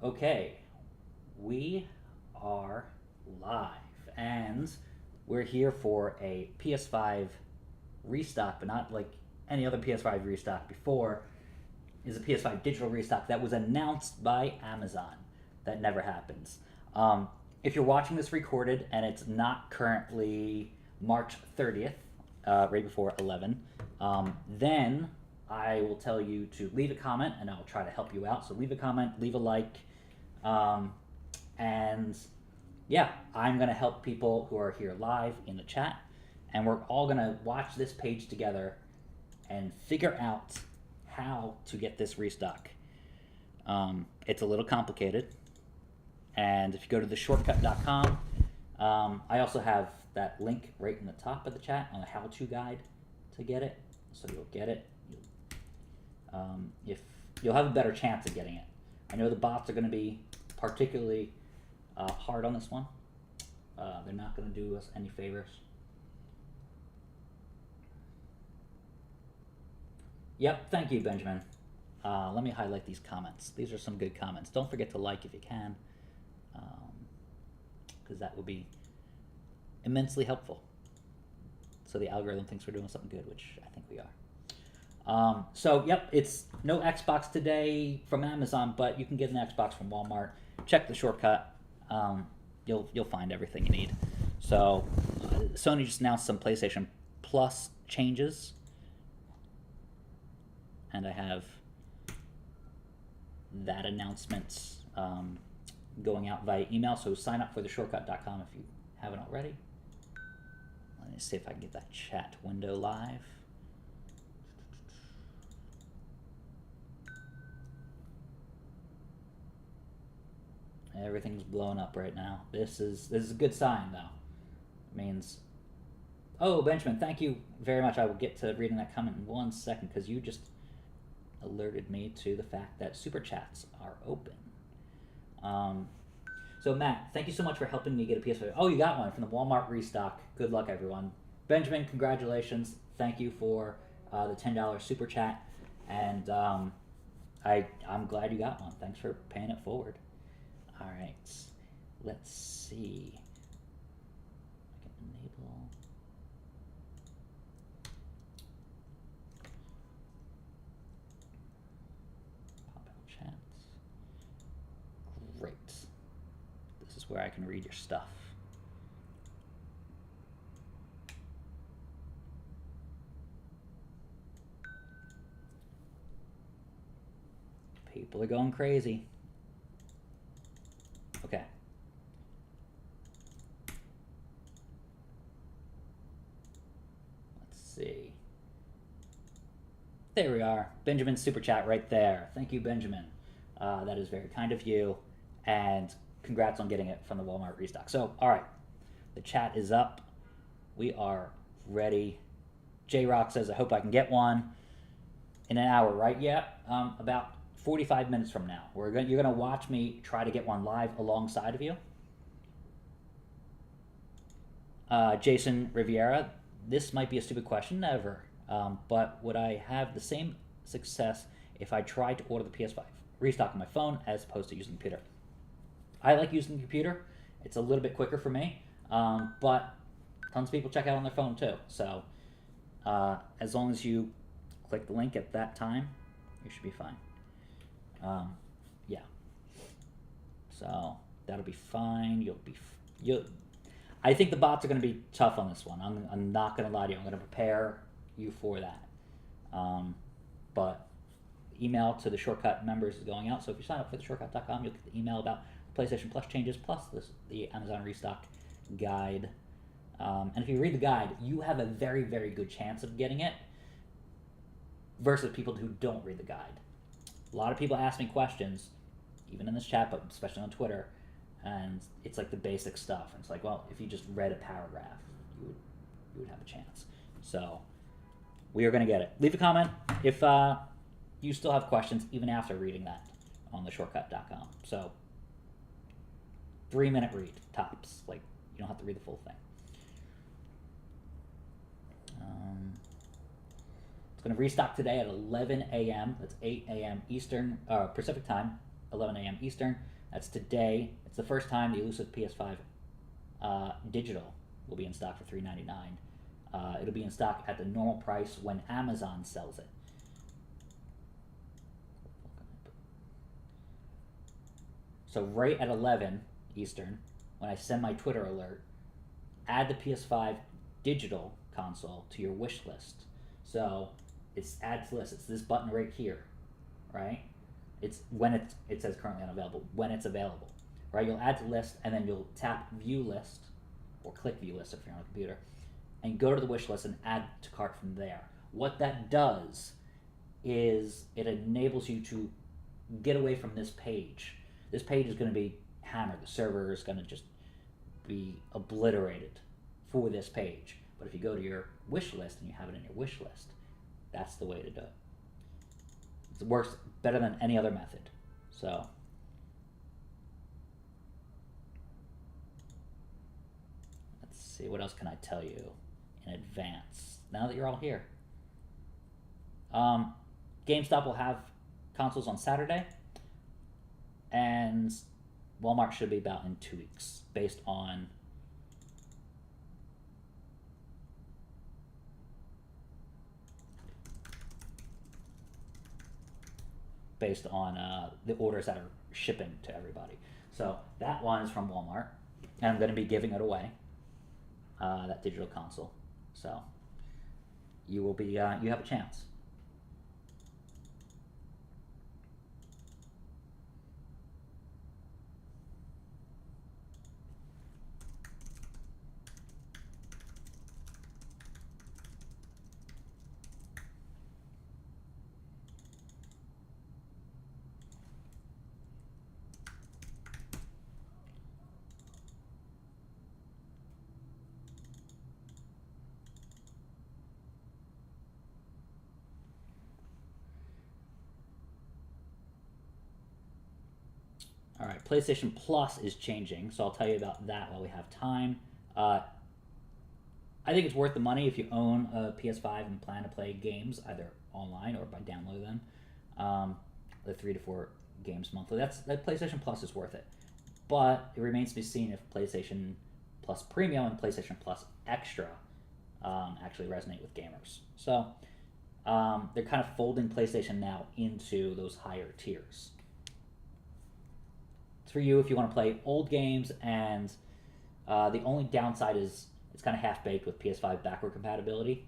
Okay, we are live, and we're here for a PS5 restock, but not like any other PS5 restock before. Is a PS5 digital restock that was announced by Amazon. That never happens. If you're watching this recorded and it's not currently March 30th, right before 11, then I will tell you to leave a comment and I'll try to help you out. So leave a comment, leave a like, and yeah, I'm going to help people who are here live in the chat, and we're all going to watch this page together and figure out how to get this restock. It's a little complicated, and if you go to theshortcut.com, I also have that link right in the top of the chat on a how-to guide to get it, so you'll get it. If you'll have a better chance of getting it. I know the bots are going to be particularly hard on this one. They're not going to do us any favors. Yep, thank you, Benjamin. Let me highlight these comments. These are some good comments. Don't forget to like if you can, because that will be immensely helpful. So the algorithm thinks we're doing something good, which I think we are. So, yep, it's no Xbox today from Amazon, but you can get an Xbox from Walmart. Check the shortcut. You'll find everything you need. So, Sony just announced some PlayStation Plus changes, and I have that announcement going out via email. So sign up for theshortcut.com if you haven't already. Let me see if I can get that chat window live. Everything's blowing up right now. This is a good sign, though. It means, oh, Benjamin, thank you very much. I will get to reading that comment in 1 second, because you just alerted me to the fact that super chats are open. So Matt, thank you so much for helping me get a PS5. Oh, you got one from the Walmart restock. Good luck, everyone. Benjamin, congratulations. Thank you for the $10 super chat, and I'm glad you got one. Thanks for paying it forward. All right, let's see. I can enable. Pop out chats. Great. This is where I can read your stuff. People are going crazy. Okay. Let's see. There we are. Benjamin's super chat right there. Thank you, Benjamin. That is very kind of you. And congrats on getting it from the Walmart restock. So, all right. The chat is up. We are ready. J-Rock says, I hope I can get one in an hour, right? Yeah. About 45 minutes from now. You're going to watch me try to get one live alongside of you. Jason Riviera, this might be a stupid question, never. But would I have the same success if I tried to order the PS5 restock on my phone as opposed to using the computer? I like using the computer. It's a little bit quicker for me, but tons of people check out on their phone too. So as long as you click the link at that time, you should be fine. Yeah. So that'll be fine. I think the bots are going to be tough on this one. I'm not going to lie to you. I'm going to prepare you for that. But email to the Shortcut members is going out. So if you sign up for theshortcut.com, you'll get the email about PlayStation Plus changes plus the Amazon restock guide. And if you read the guide, you have a very, very good chance of getting it versus people who don't read the guide. A lot of people ask me questions, even in this chat, but especially on Twitter, and it's like the basic stuff. And it's like, well, if you just read a paragraph, you would have a chance. So we are going to get it. Leave a comment if you still have questions, even after reading that on theshortcut.com. So 3-minute read, tops. Like, you don't have to read the full thing. It's going to restock today at 11 a.m. That's 8 a.m. Eastern Pacific time. 11 a.m. Eastern. That's today. It's the first time the elusive PS5 digital will be in stock for $399. It'll be in stock at the normal price when Amazon sells it. So right at 11 Eastern, when I send my Twitter alert, add the PS5 digital console to your wish list. So it's add to list. It's this button right here, right? It's when it says currently unavailable, when it's available, right? You'll add to list, and then you'll tap view list, or click view list if you're on a computer, and go to the wish list and add to cart from there. What that does is it enables you to get away from this page. This page is going to be hammered. The server is going to just be obliterated for this page. But if you go to your wish list and you have it in your wish list, that's the way to do it. It works better than any other method. So let's see, what else can I tell you in advance now that you're all here? GameStop will have consoles on Saturday, and Walmart should be about in 2 weeks, based on the orders that are shipping to everybody. So that one is from Walmart, and I'm going to be giving it away, that digital console. So you will be you have a chance. All right, PlayStation Plus is changing, so I'll tell you about that while we have time. I think it's worth the money if you own a PS5 and plan to play games either online or by downloading them. The 3 to 4 games monthly. That PlayStation Plus is worth it, but it remains to be seen if PlayStation Plus Premium and PlayStation Plus Extra actually resonate with gamers. So they're kind of folding PlayStation Now into those higher tiers. It's for you if you want to play old games, and the only downside is it's kind of half-baked with PS5 backward compatibility.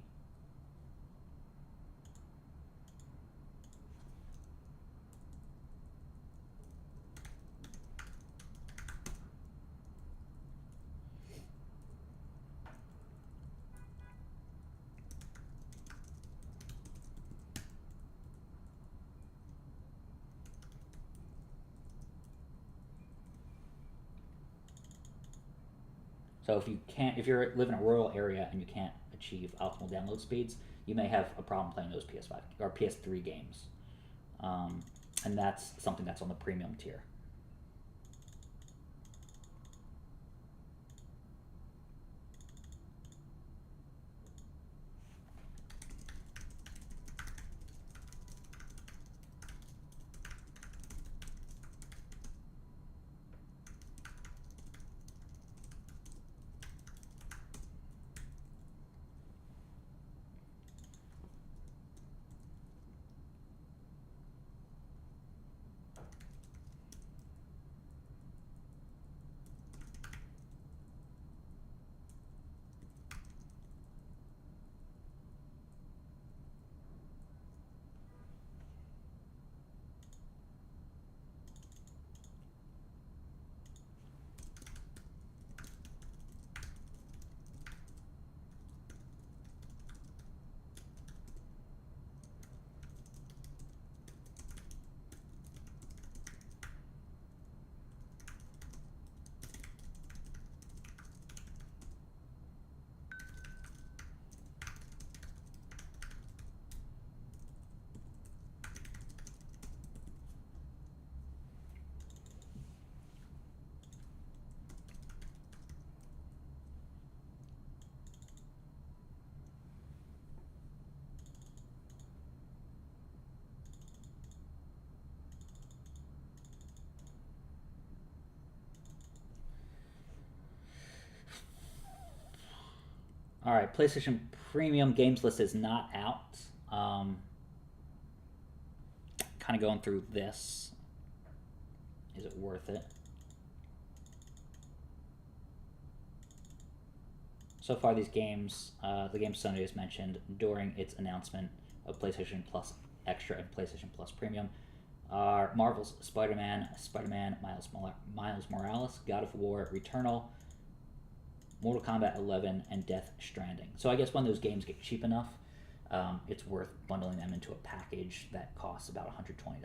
So if you live in a rural area and you can't achieve optimal download speeds, you may have a problem playing those PS5 or PS3 games, and that's something that's on the premium tier. All right, PlayStation Premium games list is not out. Kind of going through this. Is it worth it? So far, these games, the games Sony has mentioned during its announcement of PlayStation Plus Extra and PlayStation Plus Premium, are Marvel's Spider-Man, Miles Morales, God of War, Returnal, Mortal Kombat 11, and Death Stranding. So I guess when those games get cheap enough, it's worth bundling them into a package that costs about $120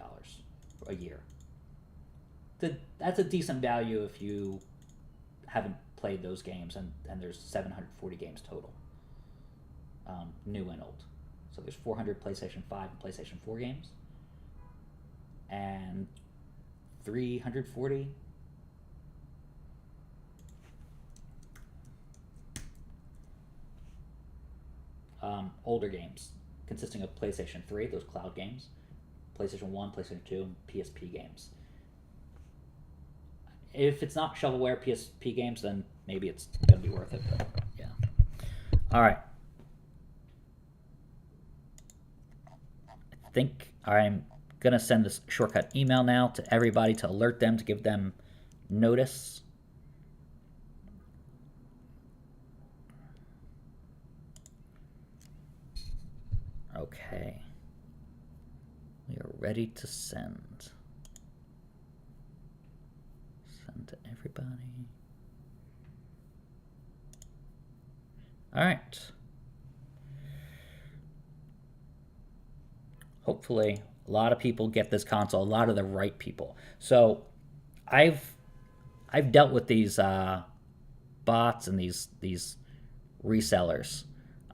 a year. That's a decent value if you haven't played those games, and there's 740 games total, new and old. So there's 400 PlayStation 5 and PlayStation 4 games, and 340 older games, consisting of PlayStation 3, those cloud games, PlayStation 1, PlayStation 2, and PSP games. If it's not shovelware PSP games, then maybe it's going to be worth it. But yeah. All right. I think I'm going to send this shortcut email now to everybody to alert them, to give them notice. Okay. We are ready to send. Send to everybody. All right. Hopefully, a lot of people get this console. A lot of the right people. So, I've dealt with these bots and these resellers.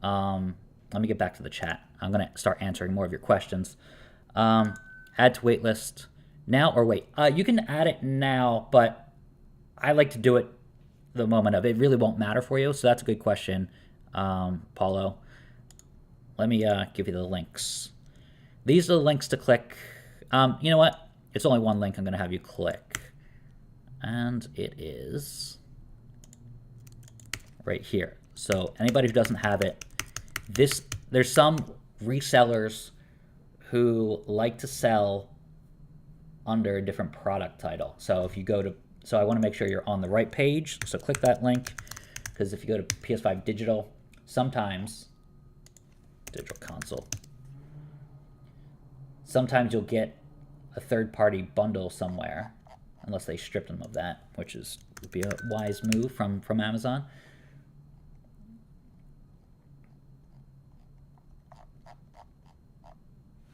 Let me get back to the chat. I'm gonna start answering more of your questions. Add to waitlist now or wait. You can add it now, but I like to do it the moment of. It really won't matter for you, so that's a good question, Paulo. Let me give you the links. These are the links to click. You know what? It's only one link I'm going to have you click. And it is right here. So anybody who doesn't have it, there's some resellers who like to sell under a different product title. So if you go to, so I want to make sure you're on the right page. So click that link, because if you go to PS5 Digital, sometimes, Digital Console, sometimes you'll get a third-party bundle somewhere, unless they stripped them of that, which would be a wise move from Amazon.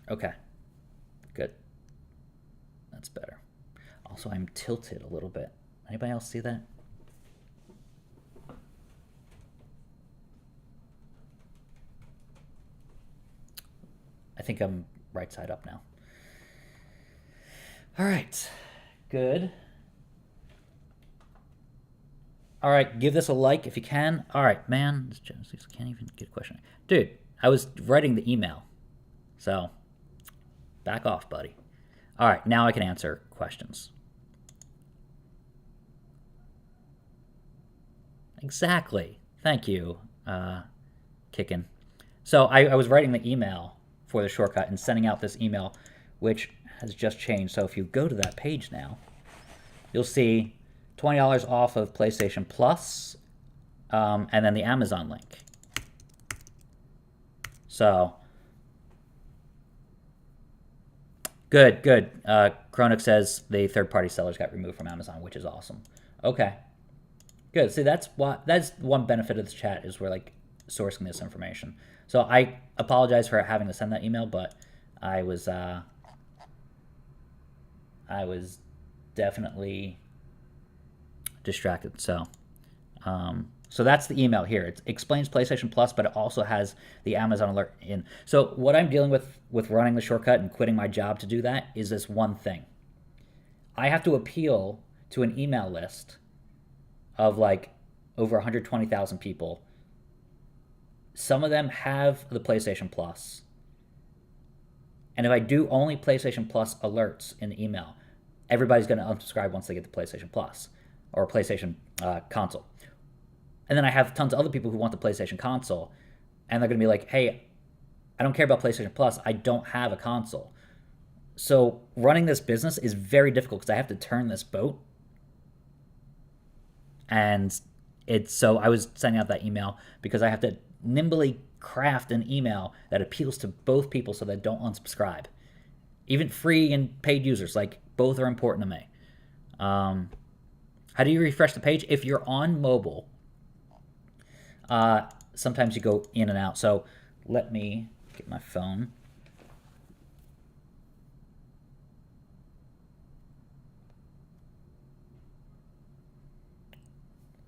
Okay, good. That's better. Also, I'm tilted a little bit. Anybody else see that? I think I'm right side up now. All right, good. All right, give this a like if you can. All right, man, this Genesis can't even get a question. Dude, I was writing the email, so back off, buddy. All right, now I can answer questions. Exactly. Thank you, Kickin. So I was writing the email for the shortcut and sending out this email, which has just changed. So if you go to that page now, you'll see $20 off of PlayStation Plus, and then the Amazon link. So, good. Chronic says the third-party sellers got removed from Amazon, which is awesome. Okay, good. See, that's one benefit of this chat, is we're like sourcing this information. So I apologize for having to send that email, but I was definitely distracted. So so that's the email here. It explains PlayStation Plus, but it also has the Amazon alert in. So what I'm dealing with running the shortcut and quitting my job to do that is this one thing. I have to appeal to an email list of like over 120,000 people. Some of them have the PlayStation Plus. And if I do only PlayStation Plus alerts in the email, everybody's going to unsubscribe once they get the PlayStation Plus or PlayStation console. And then I have tons of other people who want the PlayStation console, and they're going to be like, hey, I don't care about PlayStation Plus. I don't have a console. So running this business is very difficult because I have to turn this boat. And so I was sending out that email because I have to nimbly craft an email that appeals to both people so that don't unsubscribe. Even free and paid users, like, both are important to me. How do you refresh the page? If you're on mobile, sometimes you go in and out. So let me get my phone.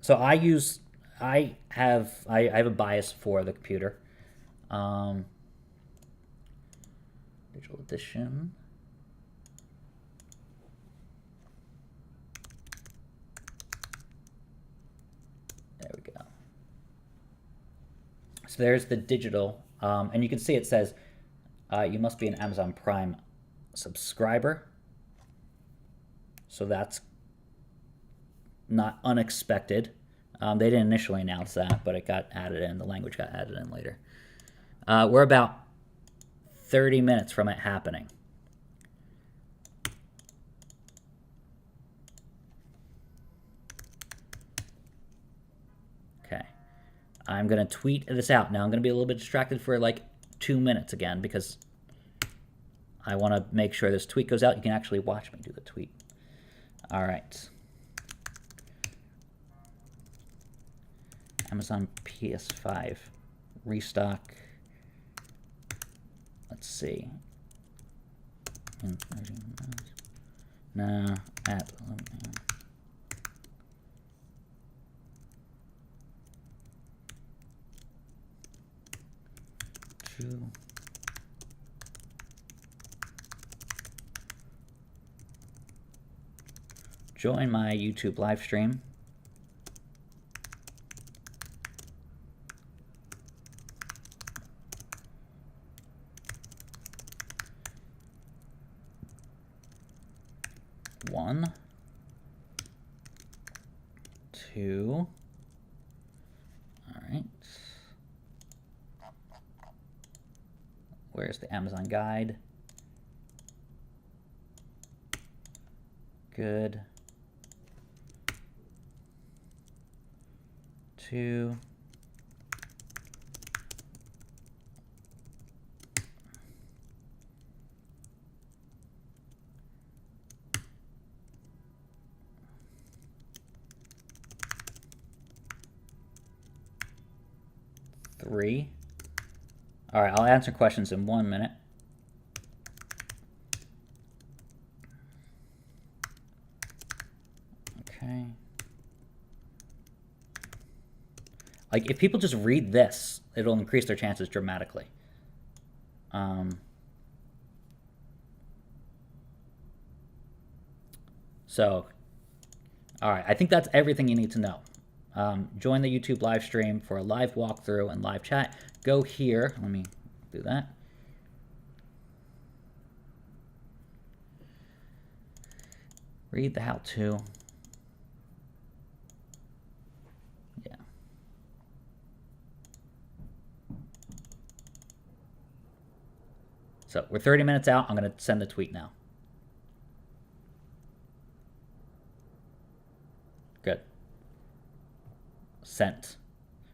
So I have a bias for the computer. Digital edition. There we go. So there's the digital, and you can see it says you must be an Amazon Prime subscriber. So that's not unexpected. They didn't initially announce that, but it got added in. The language got added in later. We're about 30 minutes from it happening. Okay. I'm going to tweet this out. Now I'm going to be a little bit distracted for like 2 minutes again because I want to make sure this tweet goes out. You can actually watch me do the tweet. All right. Amazon PS5 restock. Let's see. No, at 2. Join my YouTube live stream. One, 2. All right. Where's the Amazon guide? Good. 2. Three. All right, I'll answer questions in 1 minute. Okay. Like, if people just read this, it'll increase their chances dramatically. So, all right, I think that's everything you need to know. Join the YouTube live stream for a live walkthrough and live chat. Go here. Let me do that. Read the how-to. Yeah. So we're 30 minutes out. I'm going to send the tweet now. Good. Sent.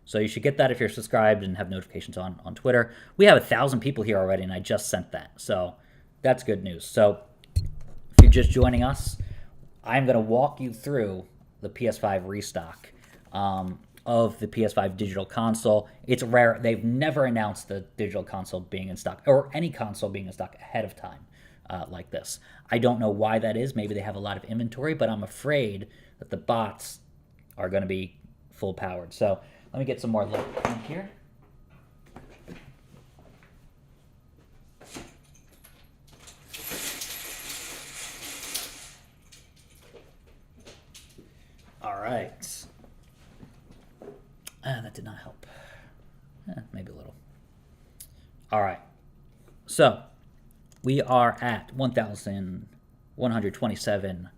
So you should get that if you're subscribed and have notifications on Twitter. We have 1,000 people here already, and I just sent that. So that's good news. So if you're just joining us, I'm going to walk you through the PS5 restock of the PS5 digital console. It's rare. They've never announced the digital console being in stock, or any console being in stock ahead of time like this. I don't know why that is. Maybe they have a lot of inventory, but I'm afraid that the bots are going to be full powered. So let me get some more light in here. All right. That did not help. Maybe a little. All right. So we are at 1,127.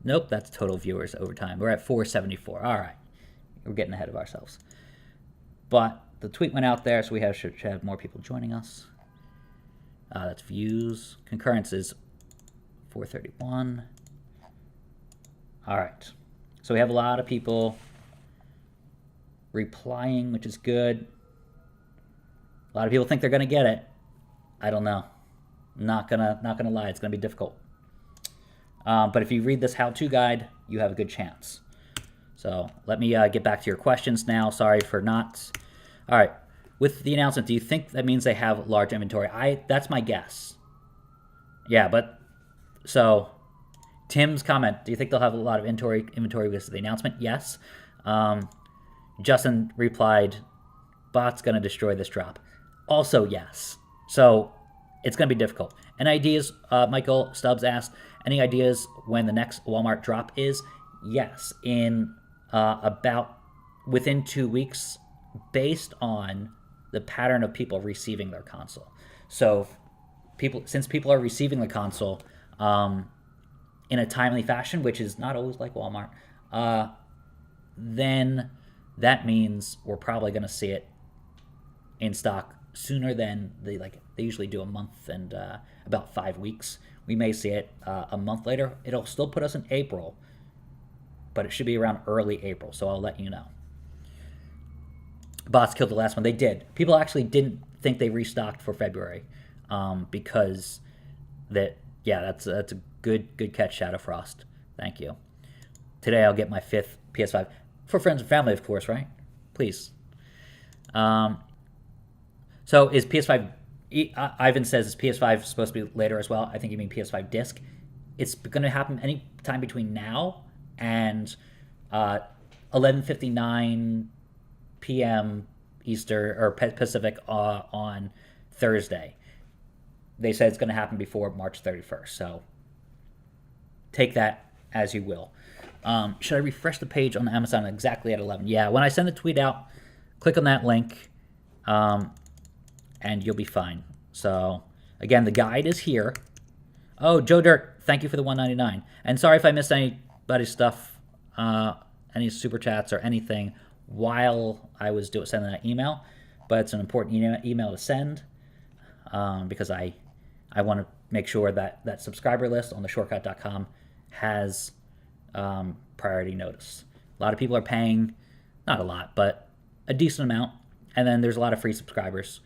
Nope, that's total viewers over time. We're at 474. All right. we're getting ahead of ourselves. But the tweet went out there, so we should have more people joining us. That's views. Concurrence is 431. All right. So we have a lot of people replying, which is good. A lot of people think they're going to get it. I don't know. Not gonna lie. It's going to be difficult. But if you read this how-to guide, you have a good chance. So let me get back to your questions now. Sorry for not. All right. With the announcement, do you think that means they have large inventory? That's my guess. Yeah, but so Tim's comment, do you think they'll have a lot of inventory because of the announcement? Yes. Justin replied, bot's going to destroy this drop. Also, yes. So it's going to be difficult. Any ideas, Michael Stubbs asked, any ideas when the next Walmart drop is? Yes. In about within 2 weeks, based on the pattern of people receiving their console. So since people are receiving the console in a timely fashion, which is not always like Walmart, then that means we're probably going to see it in stock sooner than they usually do a month and about 5 weeks. We may see it a month later. It'll still put us in April, but it should be around early April, so I'll let you know. Bots killed the last one. They did. People actually didn't think they restocked for February because that's a good catch, Shadow Frost. Thank you. Today I'll get my 5th PS5 for friends and family, of course, right? Please. So is PS5? Ivan says is PS5 supposed to be later as well. I think you mean PS5 disc. It's going to happen any time between now and 11:59 p.m. Eastern or Pacific on Thursday. They said it's going to happen before March 31st. So take that as you will. Should I refresh the page on Amazon exactly at 11? Yeah, when I send the tweet out, click on that link, and you'll be fine. So again, the guide is here. Oh, Joe Dirt, thank you for the $1.99. And sorry if I missed anybody's stuff, any super chats or anything while I was sending that email, but it's an important email to send because I want to make sure that subscriber list on the shortcut.com has priority notice. A lot of people are paying, not a lot, but a decent amount, and then there's a lot of free subscribers.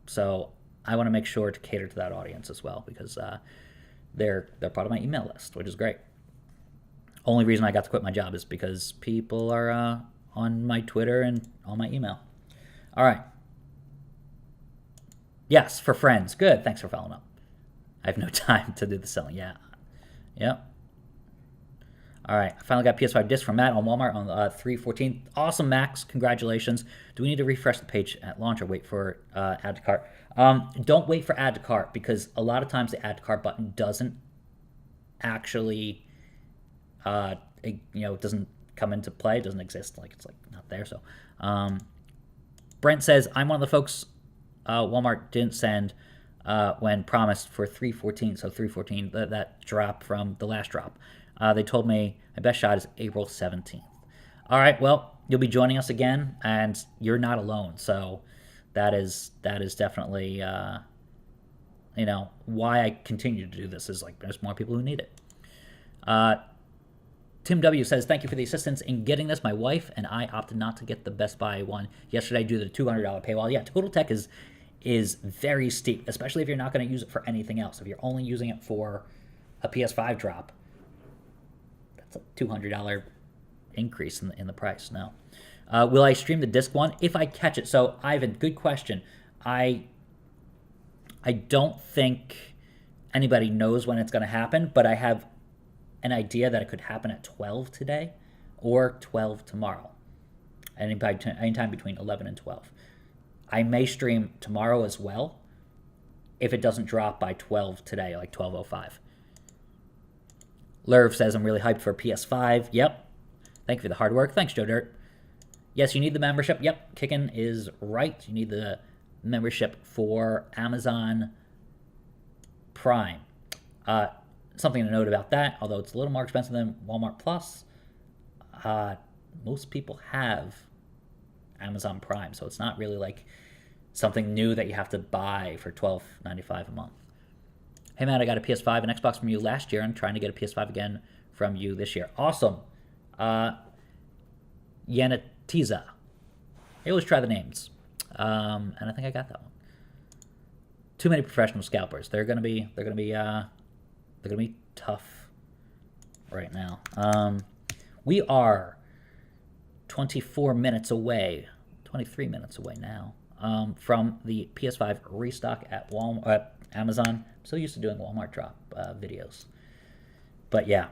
So I want to make sure to cater to that audience as well because they're part of my email list, which is great. Only reason I got to quit my job is because people are on my Twitter and on my email. All right. Yes, for friends. Good. Thanks for following up. I have no time to do the selling. Yeah. Yep. All right. I finally got PS5 disc from Matt on Walmart on 3/14. Awesome, Max. Congratulations. Do we need to refresh the page at launch or wait for add to cart? Don't wait for add to cart because a lot of times the add to cart button doesn't actually... it doesn't come into play. It doesn't exist. It's not there. So, Brent says, I'm one of the folks Walmart didn't send when promised for 3/14. So 3/14, that drop from the last drop. They told me my best shot is April 17th. All right. Well, you'll be joining us again, and you're not alone. So that is definitely why I continue to do this is there's more people who need it. Tim W. says, thank you for the assistance in getting this. My wife and I opted not to get the Best Buy one yesterday due to the $200 paywall. Yeah, Total Tech is very steep, especially if you're not going to use it for anything else. If you're only using it for a PS5 drop, that's a $200 increase in the price. No. Will I stream the disc one? If I catch it. So, Ivan, good question. I don't think anybody knows when it's going to happen, but I have an idea that it could happen at 12 today or 12 tomorrow. Anytime between 11 and 12. I may stream tomorrow as well if it doesn't drop by 12 today, like 12:05. Lerv says, I'm really hyped for PS5. Yep. Thank you for the hard work. Thanks, Joe Dirt. Yes, you need the membership. Yep, Kickin is right. You need the membership for Amazon Prime. Something to note about that, although it's a little more expensive than Walmart Plus, most people have Amazon Prime, so it's not really like something new that you have to buy for $12.95 a month. Hey man, I got a PS5 and Xbox from you last year. I'm trying to get a PS5 again from you this year. Awesome. Yanatiza. I always try the names. And I think I got that one. Too many professional scalpers. They're gonna be tough right now. We are 24 minutes away, 23 minutes away now, from the PS5 restock at Amazon. I'm so used to doing Walmart drop videos. But yeah,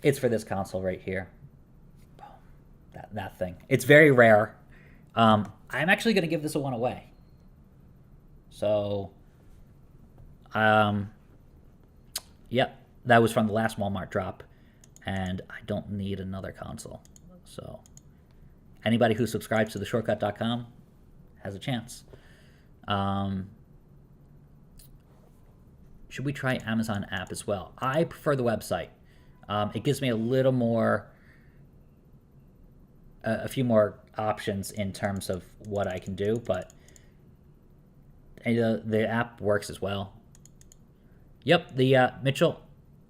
it's for this console right here. That thing. It's very rare. I'm actually going to give this a one away. So, yep, that was from the last Walmart drop, and I don't need another console. So, anybody who subscribes to theshortcut.com has a chance. Should we try Amazon app as well? I prefer the website. It gives me a little more, a few more options in terms of what I can do, but the app works as well. Yep, the Mitchell,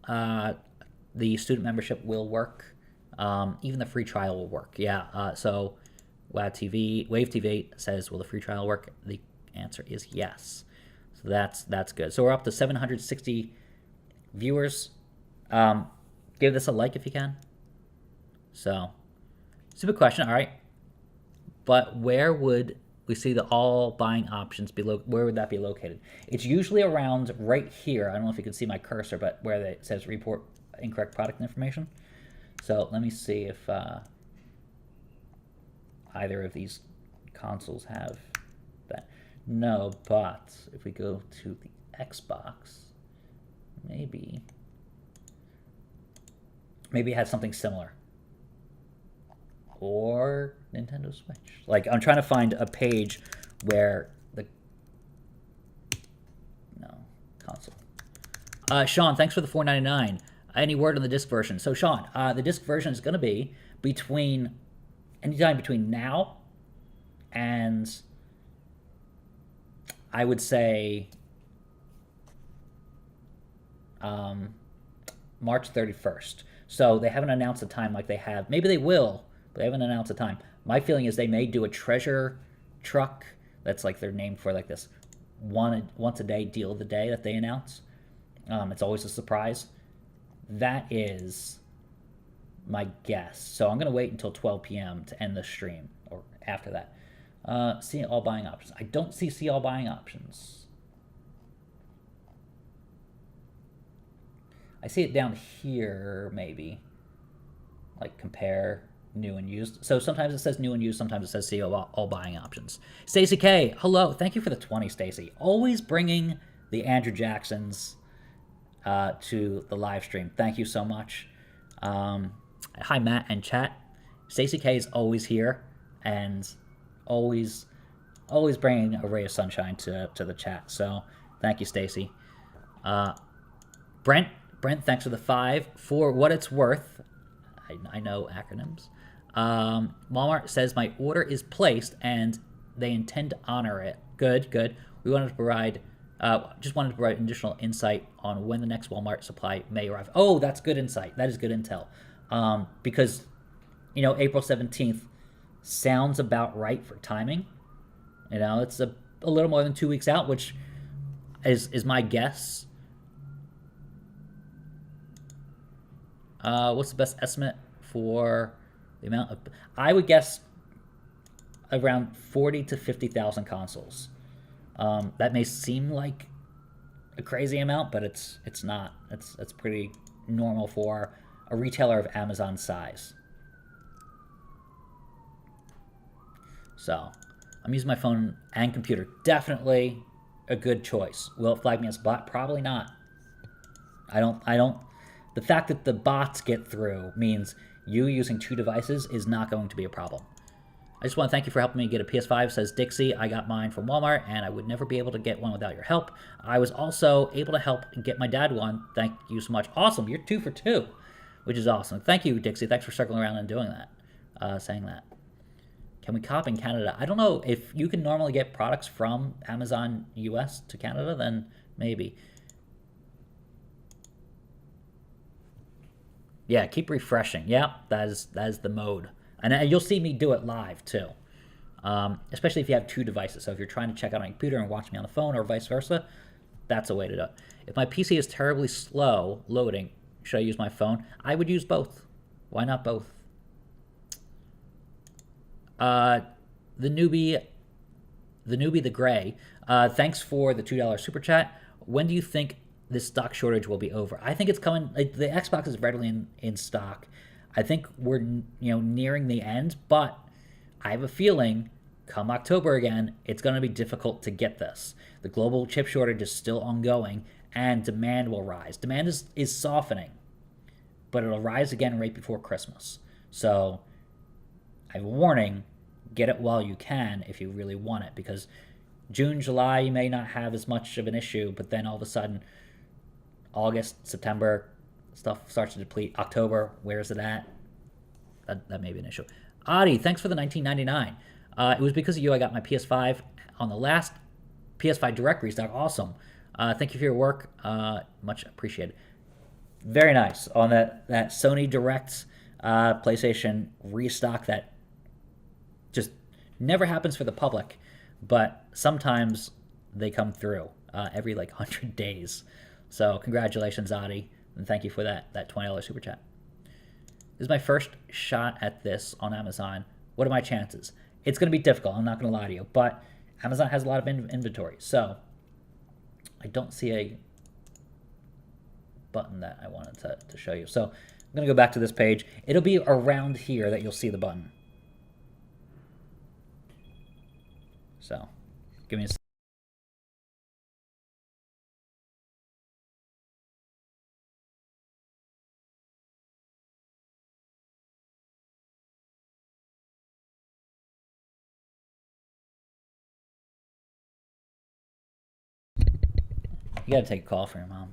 the student membership will work. Even the free trial will work. Yeah. So, Wave TV says, will the free trial work? The answer is yes. So that's good. So we're up to 760 viewers. Give this a like if you can. So, stupid question. All right. But where would we see the all buying options be? Where would that be located? It's usually around right here. I don't know if you can see my cursor, but where it says report incorrect product information. So let me see if either of these consoles have that. No, but if we go to the Xbox, maybe it has something similar. Or Nintendo Switch. Like, I'm trying to find a page where console. Sean, thanks for the $4.99. Any word on the disc version? So, Sean, the disc version is going to be anytime between now and, I would say, March 31st. So they haven't announced a time like they have. Maybe they will, but they haven't announced a time. My feeling is they may do a treasure truck. That's like their name for like this once a day deal of the day that they announce. It's always a surprise. That is my guess. So I'm going to wait until 12 p.m. to end the stream, or after that. See all buying options. I don't see all buying options. I see it down here, maybe. Like compare new and used. So sometimes it says new and used, sometimes it says see all buying options. Stacy K, hello. Thank you for the 20, Stacy. Always bringing the Andrew Jacksons to the live stream. Thank you so much. Hi, Matt and chat. Stacy K is always here and always bringing a ray of sunshine to the chat. So thank you, Stacy. Brent, thanks for the 5. For what it's worth, I know acronyms. Walmart says my order is placed and they intend to honor it. Good. We wanted to provide, just wanted to provide additional insight on when the next Walmart supply may arrive. Oh, that's good insight. That is good intel. Because, April 17th sounds about right for timing. It's a little more than 2 weeks out, which is my guess. What's the best estimate for the amount of... I would guess around 40 to 50,000 consoles. That may seem like a crazy amount, but it's not. It's pretty normal for a retailer of Amazon size. So, I'm using my phone and computer. Definitely a good choice. Will it flag me as a bot? Probably not. I don't. The fact that the bots get through means you using 2 devices is not going to be a problem. I just want to thank you for helping me get a PS5, says Dixie. I got mine from Walmart, and I would never be able to get one without your help. I was also able to help get my dad one. Thank you so much. Awesome, you're 2 for 2. which is awesome. Thank you, Dixie. Thanks for circling around and doing that, saying that. Can we cop in Canada? I don't know if you can normally get products from Amazon US to Canada, then maybe. Yeah, keep refreshing. Yeah, that is the mode. And you'll see me do it live, too. Especially if you have two devices. So if you're trying to check out on a computer and watch me on the phone or vice versa, that's a way to do it. If my PC is terribly slow loading, should I use my phone? I would use both. Why not both? The newbie, the gray. Thanks for the $2 super chat. When do you think this stock shortage will be over? I think it's coming. Like, the Xbox is readily in stock. I think we're nearing the end, but I have a feeling come October again, it's going to be difficult to get this. The global chip shortage is still ongoing, and demand will rise. Demand is softening, but it'll rise again right before Christmas. So I have a warning, get it while you can if you really want it, because June, July, you may not have as much of an issue, but then all of a sudden, August, September, stuff starts to deplete. October, where's it at? That may be an issue. Adi, thanks for the $19.99. It was because of you I got my PS5 on the last PS5 Direct restock. Awesome. Thank you for your work. Much appreciated. Very nice. On that Sony Direct PlayStation restock that just never happens for the public, but sometimes they come through every 100 days. So congratulations, Adi, and thank you for that $20 super chat. This is my first shot at this on Amazon. What are my chances? It's going to be difficult, I'm not going to lie to you, but Amazon has a lot of inventory, so I don't see a button that I wanted to show you. So I'm going to go back to this page. It'll be around here that you'll see the button. So give me a second. You gotta take a call for your mom.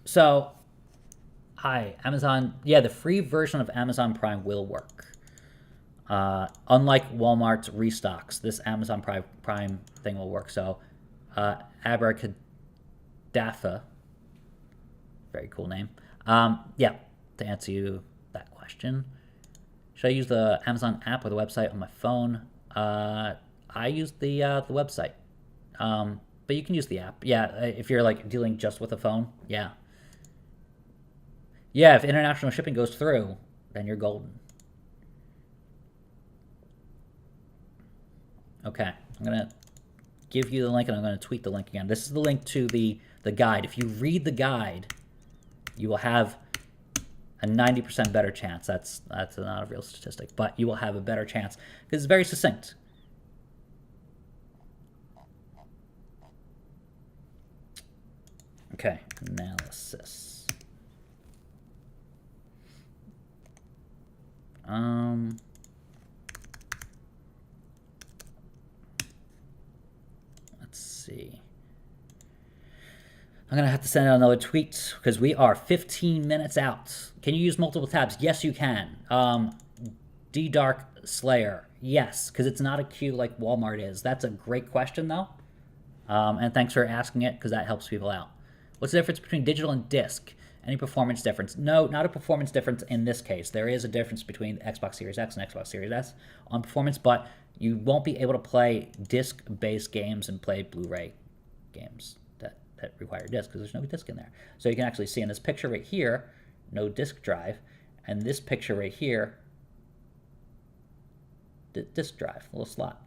So, hi, Amazon. Yeah, the free version of Amazon Prime will work. Unlike Walmart's restocks, this Amazon Prime thing will work. So, Abracadabra, very cool name. Yeah, to answer you that question, should I use the Amazon app or the website on my phone? I use the website. But you can use the app. Yeah, if you're dealing just with a phone, yeah. Yeah, if international shipping goes through, then you're golden. Okay, I'm going to give you the link, and I'm going to tweet the link again. This is the link to the guide. If you read the guide, you will have a 90% better chance. That's not a real statistic, but you will have a better chance because it's very succinct. Okay, analysis. Let's see. I'm gonna have to send out another tweet because we are 15 minutes out. Can you use multiple tabs? Yes, you can. D-Dark Slayer. Yes, because it's not a queue like Walmart is. That's a great question, though. And thanks for asking it because that helps people out. What's the difference between digital and disc? Any performance difference? No, not a performance difference in this case. There is a difference between Xbox Series X and Xbox Series S on performance, but you won't be able to play disc-based games and play Blu-ray games that require disc because there's no disc in there. So you can actually see in this picture right here, no disc drive, and this picture right here, disc drive, a little slot.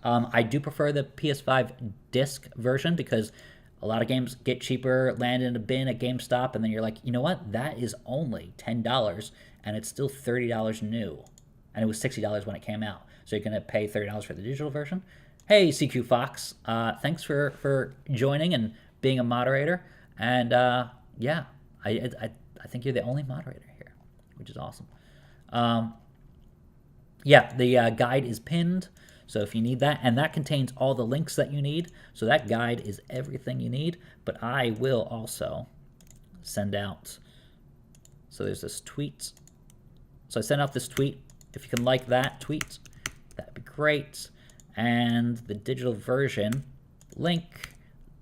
I do prefer the PS5 disc version because a lot of games get cheaper, land in a bin at GameStop, and then you're like, you know what? That is only $10, and it's still $30 new. And it was $60 when it came out. So you're going to pay $30 for the digital version. Hey, CQ Fox. Thanks for joining and being a moderator. And, yeah, I think you're the only moderator here, which is awesome. Yeah, the guide is pinned. So if you need that, and that contains all the links that you need. So that guide is everything you need. But I will also send out So there's this tweet. So I sent out this tweet. If you can like that tweet, that'd be great. And the digital version link,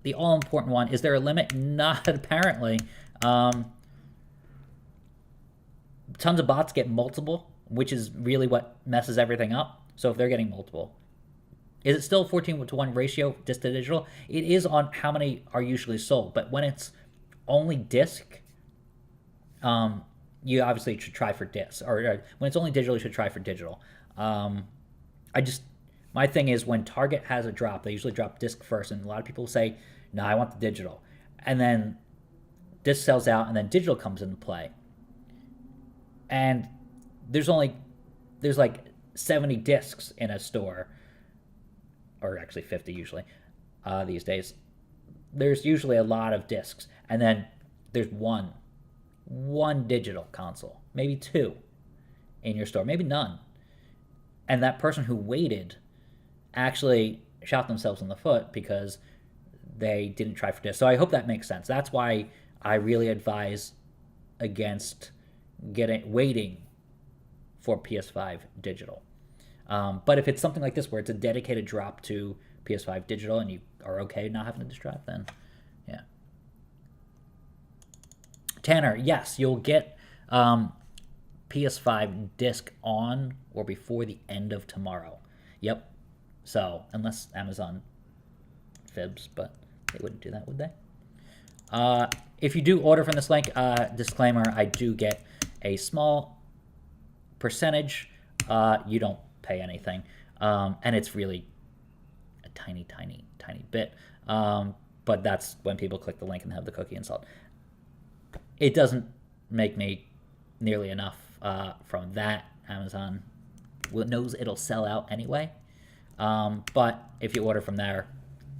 the all-important one. Is there a limit? Not apparently. Tons of bots get multiple, which is really what messes everything up. So if they're getting multiple, is it still 14:1 ratio disc to digital? It is on how many are usually sold, but when it's only disc, you obviously should try for disc. Or when it's only digital, you should try for digital. My thing is when Target has a drop, they usually drop disc first, and a lot of people say, "No, I want the digital," and then disc sells out, and then digital comes into play. And there's like 70 discs in a store, or actually 50 usually these days. There's usually a lot of discs, and then there's one digital console, maybe two in your store, maybe none. And that person who waited actually shot themselves in the foot because they didn't try for disc. So I hope that makes sense. That's why I really advise against waiting for PS5 digital. But if it's something like this where it's a dedicated drop to PS5 digital and you are okay not having to distract, then yeah. Tanner, yes, you'll get PS5 disc on or before the end of tomorrow. Yep. So unless Amazon fibs, but they wouldn't do that, would they? If you do order from this link, disclaimer, I do get a small percentage. You don't pay anything. And it's really a tiny bit. But that's when people click the link and have the cookie installed. It doesn't make me nearly enough from that. Amazon knows it'll sell out anyway. But if you order from there,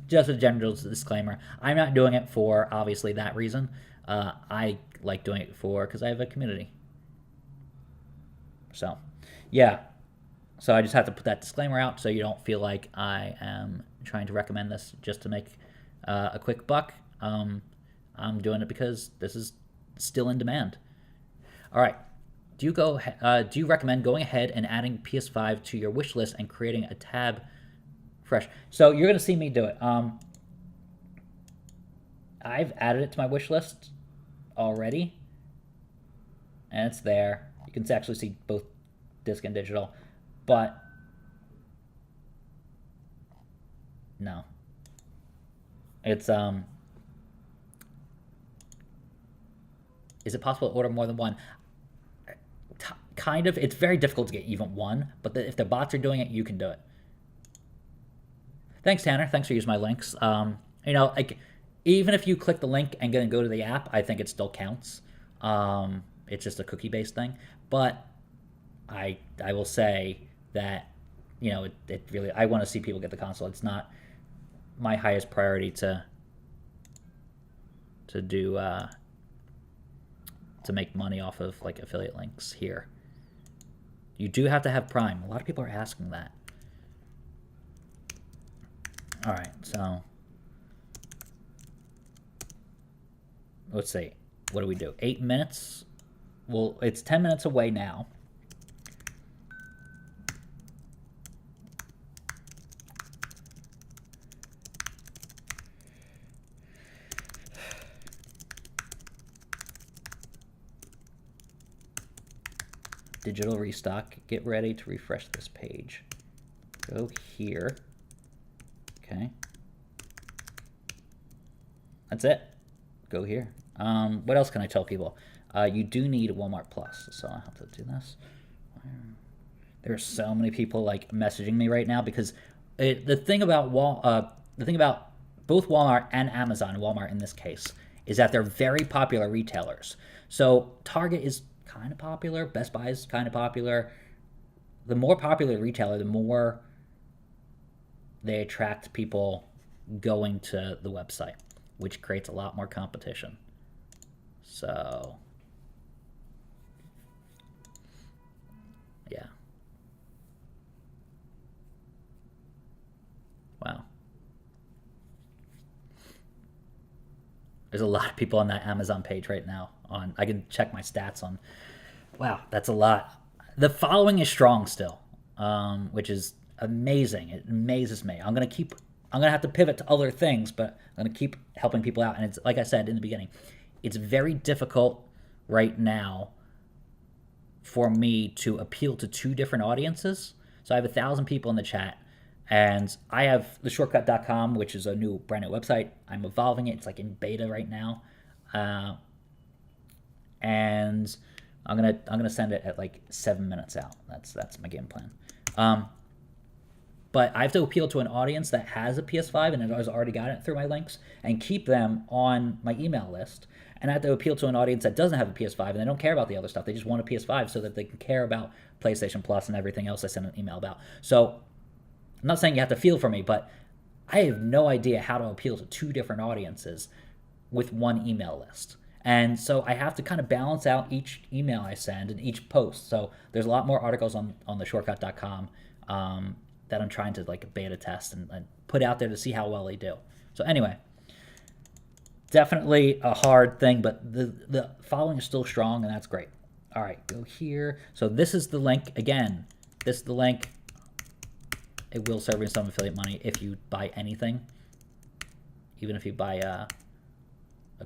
just a general disclaimer, I'm not doing it for obviously that reason. I like doing it because I have a community. So, yeah. So I just have to put that disclaimer out so you don't feel like I am trying to recommend this just to make a quick buck. I'm doing it because this is still in demand. All right. Do you recommend going ahead and adding PS5 to your wish list and creating a tab fresh? So you're going to see me do it. I've added it to my wish list already, and it's there. You can actually see both disc and digital, but no. It's is it possible to order more than one? Kind of. It's very difficult to get even one, but if the bots are doing it, you can do it. Thanks, Tanner. Thanks for using my links. Like even if you click the link and go to the app, I think it still counts. It's just a cookie-based thing. But I will say that it really, I want to see people get the console. It's not my highest priority to do to make money off of like affiliate links here. You do have to have Prime. A lot of people are asking that. All right, so let's see. What do we do? 8 minutes? Well, it's 10 minutes away now. Digital restock. Get ready to refresh this page. Go here. Okay. That's it. Go here. What else can I tell people? You do need Walmart Plus, so I have to do this. There are so many people like messaging me right now because the thing about both Walmart and Amazon, Walmart in this case, is that they're very popular retailers. So Target is kind of popular. Best Buy is kind of popular. The more popular retailer, the more they attract people going to the website, which creates a lot more competition. So, yeah. Wow. There's a lot of people on that Amazon page right now. I can check my stats on. Wow, that's a lot. The following is strong still, which is amazing. It amazes me. I'm gonna have to pivot to other things, but I'm gonna keep helping people out. And it's like I said in the beginning, it's very difficult right now for me to appeal to two different audiences. So I have 1,000 people in the chat, and I have theshortcut.com, which is a brand new website. I'm evolving it. It's like in beta right now, and I'm gonna send it at like 7 minutes out. That's my game plan. But I have to appeal to an audience that has a PS5 and has already got it through my links, and keep them on my email list. And I have to appeal to an audience that doesn't have a PS5 and they don't care about the other stuff. They just want a PS5 so that they can care about PlayStation Plus and everything else I send an email about. So I'm not saying you have to feel for me, but I have no idea how to appeal to two different audiences with one email list. And so I have to kind of balance out each email I send and each post. So there's a lot more articles on theshortcut.com that I'm trying to like beta test and put out there to see how well they do. So anyway, definitely a hard thing, but the following is still strong, and that's great. All right, go here. So this is the link. Again, this is the link. It will serve you some affiliate money if you buy anything, even if you buy a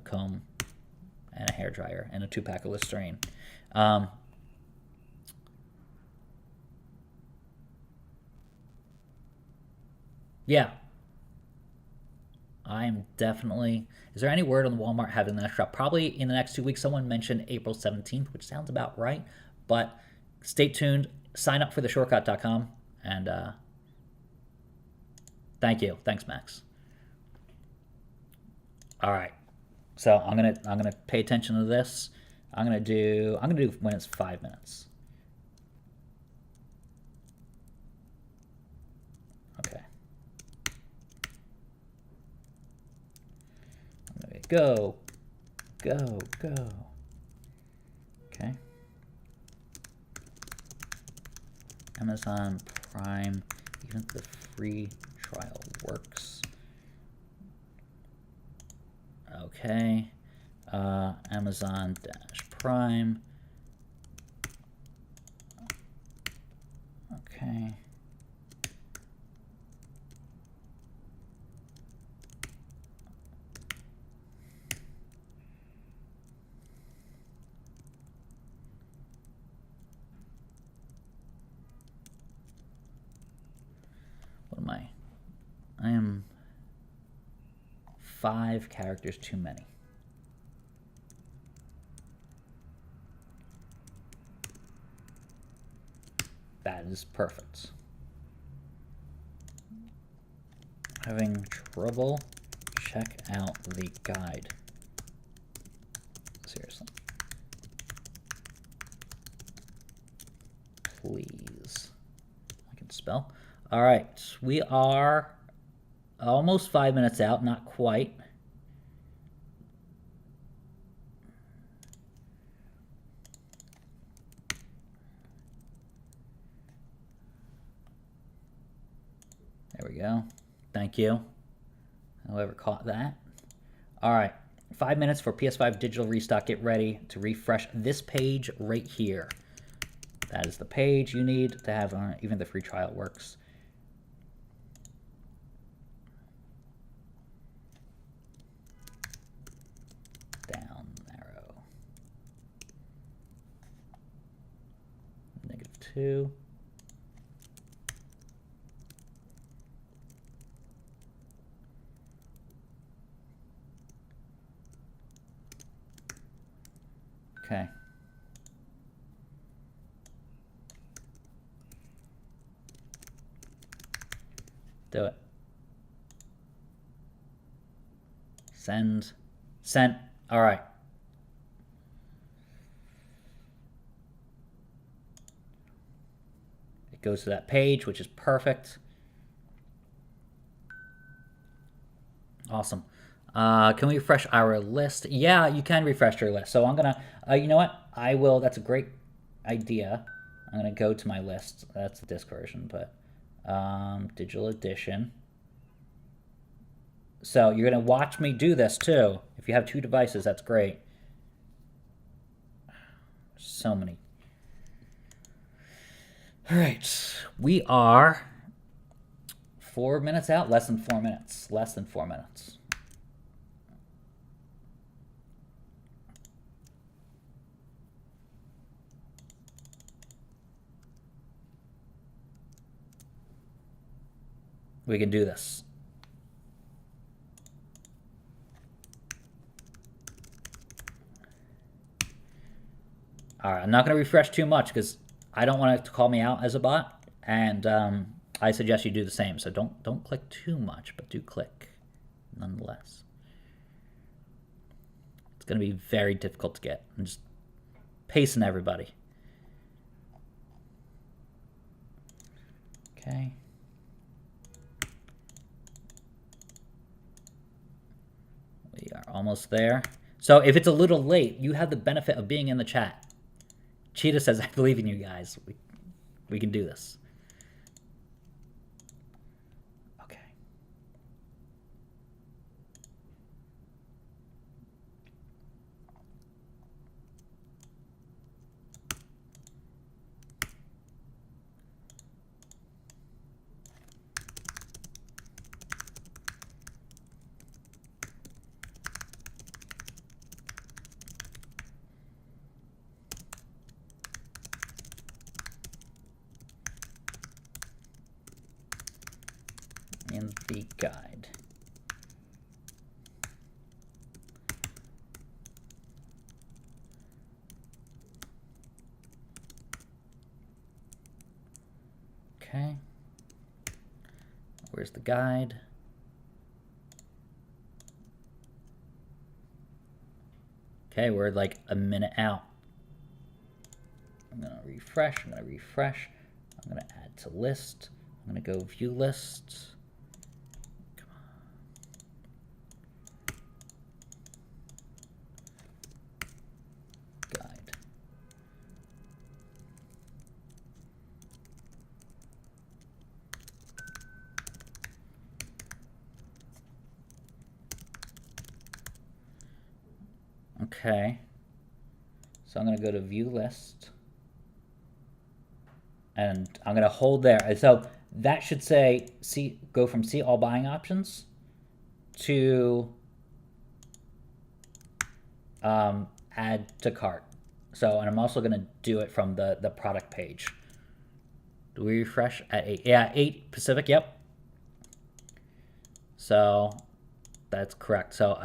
comb and a hairdryer and a 2-pack of Listerine. Yeah. I'm definitely... Is there any word on Walmart having the next drop? Probably in the next 2 weeks. Someone mentioned April 17th, which sounds about right. But stay tuned. Sign up for theshortcut.com. And thank you. Thanks, Max. All right. So I'm gonna pay attention to this. I'm gonna do when it's 5 minutes. Okay. Go. Okay. Amazon Prime, even the free trial works. Okay. Amazon Prime. Okay. I am 5 characters too many. That is perfect. Having trouble? Check out the guide. Seriously. Please. I can spell. All right, we are almost 5 minutes out, not quite. There we go. Thank you. Whoever caught that. All right, 5 minutes for PS5 digital restock. Get ready to refresh this page right here. That is the page you need to have even the free trial works. Down arrow. -2. Okay. Do it. Send. Sent. All right. It goes to that page, which is perfect. Awesome. Can we refresh our list? Yeah, you can refresh your list. So I'm going to, you know what? I will. That's a great idea. I'm going to go to my list. That's the disc version, but digital edition. So you're going to watch me do this too. If you have 2 devices, that's great. So many. All right, we are 4 minutes out. Less than 4 minutes. Less than 4 minutes. We can do this. All right, I'm not going to refresh too much because I don't want it to call me out as a bot, and I suggest you do the same. So don't click too much, but do click nonetheless. It's going to be very difficult to get. I'm just pacing everybody. Okay. We are almost there. So if it's a little late, you have the benefit of being in the chat. Cheetah says, I believe in you guys. We can do this. Okay. In the guide. Okay. Where's the guide? Okay, we're like a minute out. I'm gonna refresh, I'm gonna add to list. I'm gonna go view list. Okay, so I'm going to go to view list, and I'm going to hold there. And so that should say, go from see all buying options to add to cart. So, and I'm also going to do it from the product page. Do we refresh at 8? Yeah, 8 Pacific, yep. So that's correct. So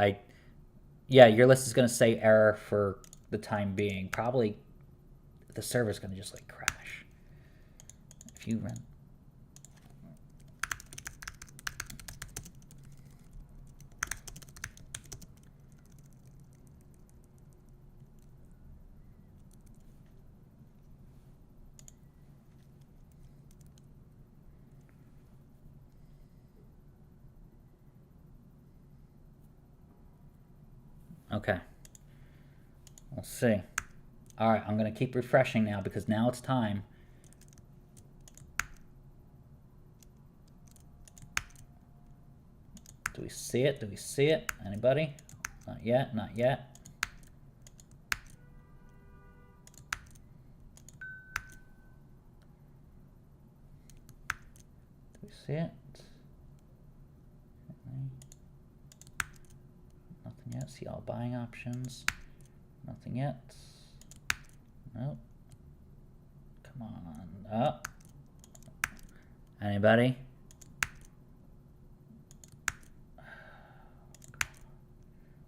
yeah, your list is going to say error for the time being. Probably the server's going to just like crash. If you run. Okay. We'll see. All right, I'm going to keep refreshing now because now it's time. Do we see it? Do we see it? Anybody? Not yet, not yet. Do we see it? Nothing yet. See all buying options. Nothing yet. Nope. Come on up. Anybody?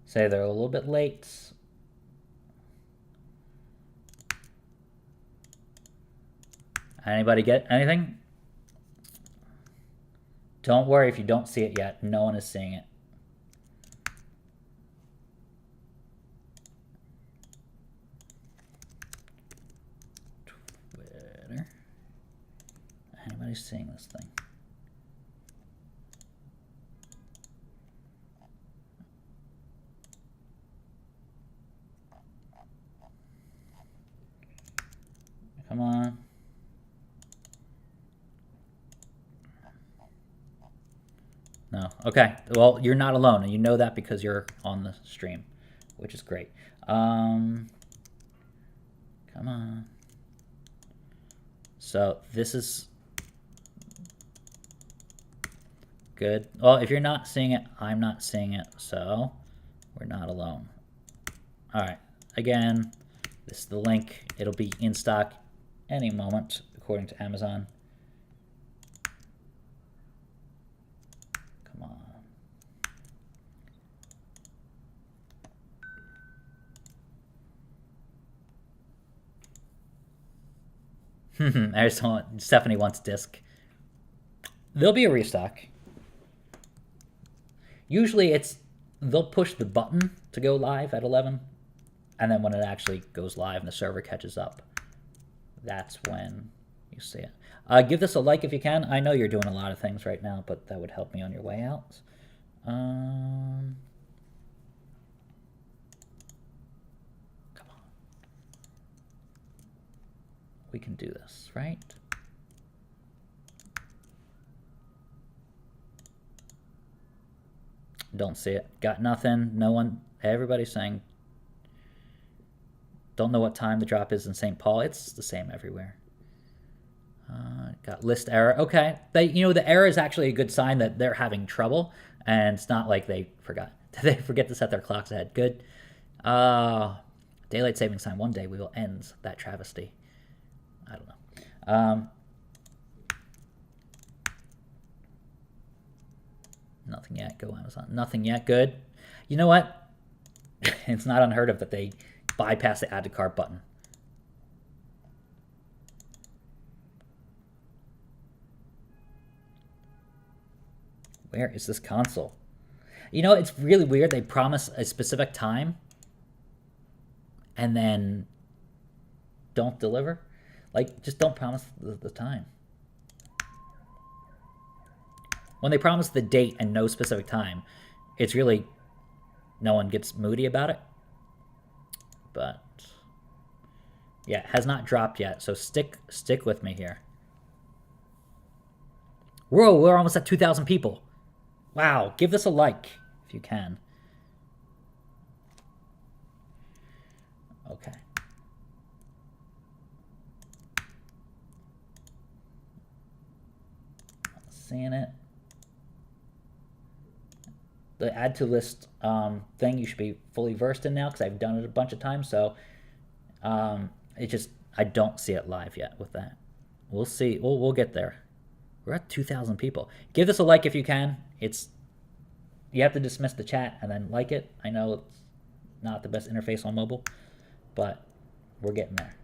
Say they're a little bit late. Anybody get anything? Don't worry if you don't see it yet. No one is seeing it. Twitter. Anybody's seeing this thing? Come on. No. Okay. Well, you're not alone, and you know that because you're on the stream, which is great. Come on. So this is good. Well, if you're not seeing it, I'm not seeing it, so we're not alone. All right. Again, this is the link. It'll be in stock any moment, according to Amazon. Come on. Stephanie wants disc. There'll be a restock. Usually they'll push the button to go live at 11, and then when it actually goes live and the server catches up, that's when you see it. Give this a like if you can. I know you're doing a lot of things right now, but that would help me on your way out. Come on. We can do this, right? Don't see it. Got nothing. No one. Everybody's saying. Don't know what time the drop is in St. Paul. It's the same everywhere. Got list error. Okay. The error is actually a good sign that they're having trouble, and it's not like they forgot. They forget to set their clocks ahead. Good. Daylight savings time. One day we will end that travesty. I don't know. Nothing yet. Go Amazon. Nothing yet. Good. You know what? It's not unheard of that they bypass the add to cart button. Where is this console? You know, it's really weird. They promise a specific time and then don't deliver. Like, just don't promise the time. When they promise the date and no specific time, it's really, no one gets moody about it. But yeah, it has not dropped yet, so stick with me here. Whoa, we're almost at 2,000 people. Wow, give this a like if you can. Okay. Not seeing it. The add to list thing you should be fully versed in now because I've done it a bunch of times. So I don't see it live yet with that. We'll see. We'll get there. We're at 2,000 people. Give this a like if you can. You have to dismiss the chat and then like it. I know it's not the best interface on mobile, but we're getting there.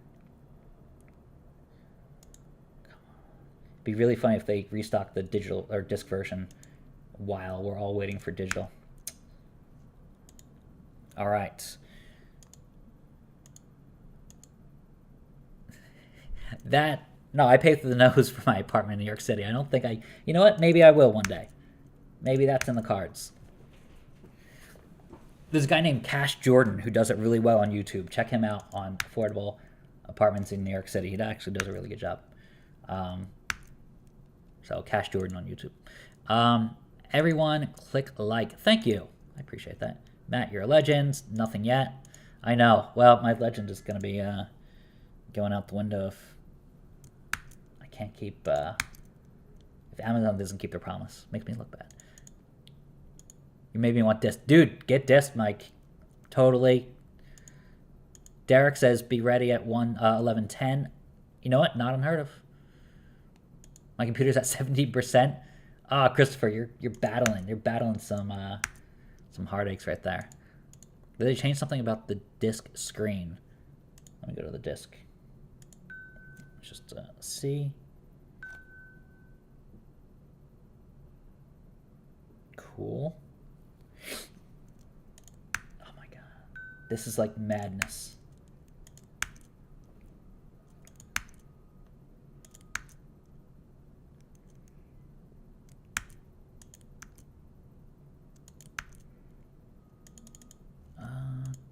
It'd be really funny if they restock the digital or disc version while we're all waiting for digital. All right. No, I pay through the nose for my apartment in New York City. I don't think you know what? Maybe I will one day. Maybe that's in the cards. There's a guy named Cash Jordan who does it really well on YouTube. Check him out on affordable apartments in New York City. He actually does a really good job. So Cash Jordan on YouTube. Everyone click like. Thank you. I appreciate that. Matt, you're a legend. Nothing yet. I know. Well, my legend is going to be going out the window if I can't keep... if Amazon doesn't keep their promise. Makes me look bad. You made me want disc. Dude, get disc, Mike. Totally. Derek says be ready at 11:10. You know what? Not unheard of. My computer's at 70%. Ah, Christopher, you're battling. You're battling some heartaches right there. Did they change something about the disc screen? Let me go to the disc. Let's just see. Cool. Oh my god. This is like madness.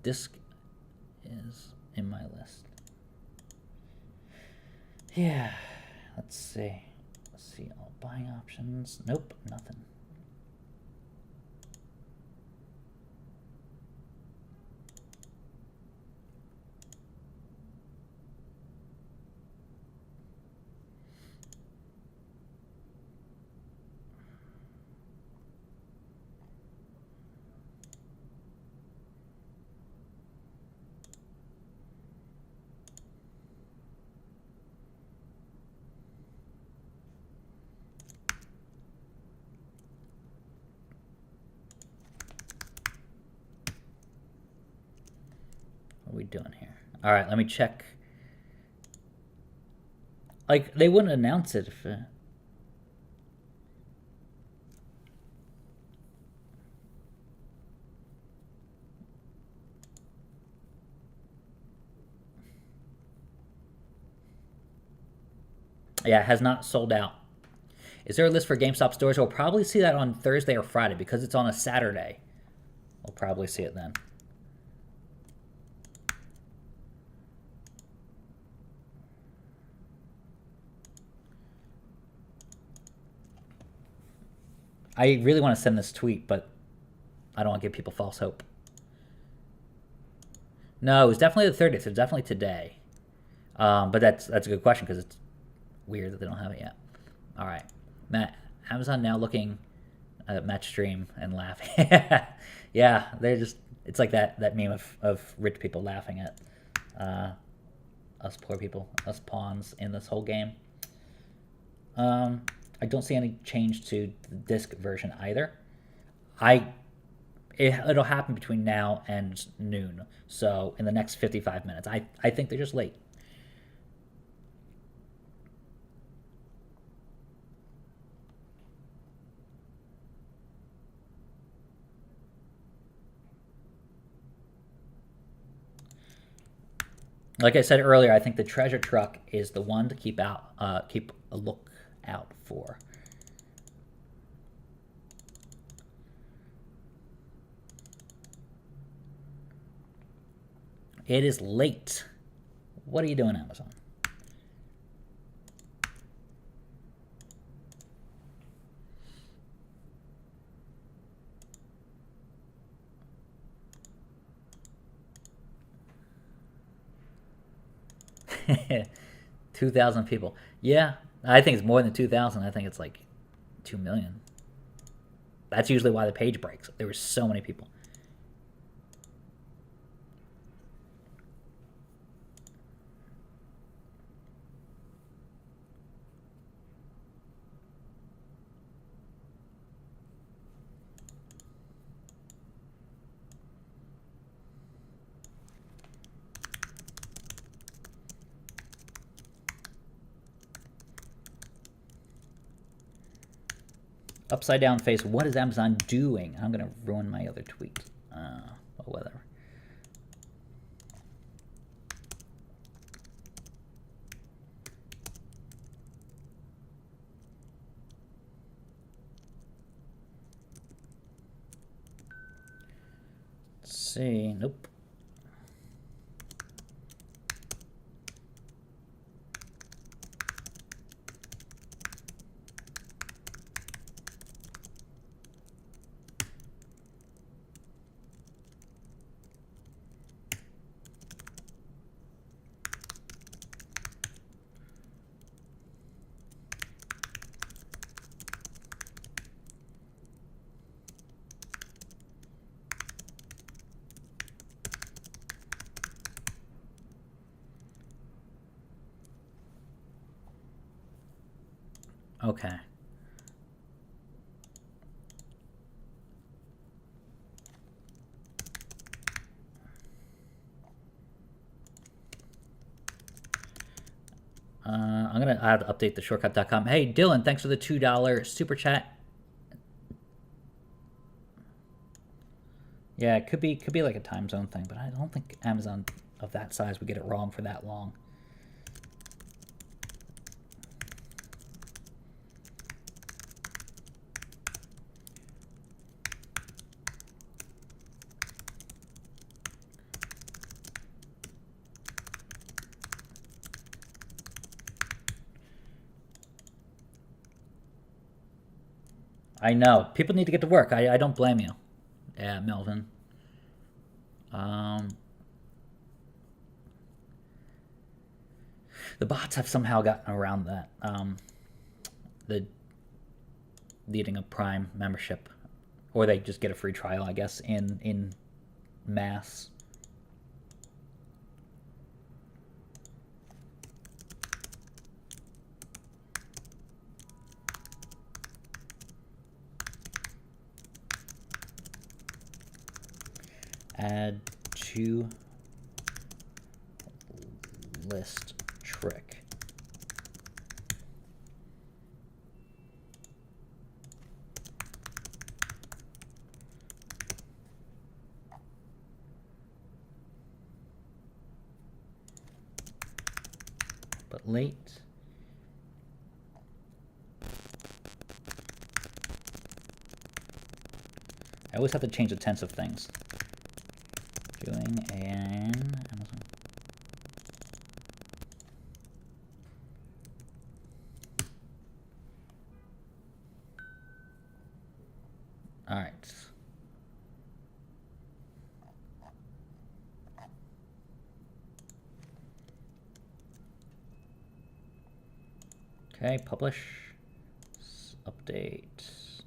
Disc is in my list. Yeah. Let's see. Let's see all buying options. Nope, nothing. we doing here? All right, let me check. Like, they wouldn't announce it if... Yeah, it has not sold out. Is there a list for GameStop stores? We'll probably see that on Thursday or Friday because it's on a Saturday. We'll probably see it then. I really want to send this tweet, but I don't want to give people false hope. No, it was definitely the 30th. It was definitely today. But that's a good question because it's weird that they don't have it yet. All right. Matt, Amazon now looking at Matt's stream and laughing. Yeah, they're just... It's like that meme of rich people laughing at us poor people, us pawns in this whole game. I don't see any change to the disc version either. It'll happen between now and noon, so in the next 55 minutes. I think they're just late. Like I said earlier, I think the treasure truck is the one to keep a look out for. It is late. What are you doing, Amazon? $2,000 people. Yeah, I think it's more than 2,000. I think it's like 2 million. That's usually why the page breaks. There were so many people. Upside down face. What is Amazon doing? I'm going to ruin my other tweet. Whatever. Let's see. Nope. Okay. I'm going to update the shortcut.com. Hey, Dylan, thanks for the $2 super chat. Yeah, it could be like a time zone thing, but I don't think Amazon of that size would get it wrong for that long. I know. People need to get to work. I don't blame you. Yeah, Melvin. The bots have somehow gotten around that. The leading a Prime membership. Or they just get a free trial, I guess, in mass. Add to list trick. But late. I always have to change the tense of things. Doing an Amazon. All right. Okay, publish. Update.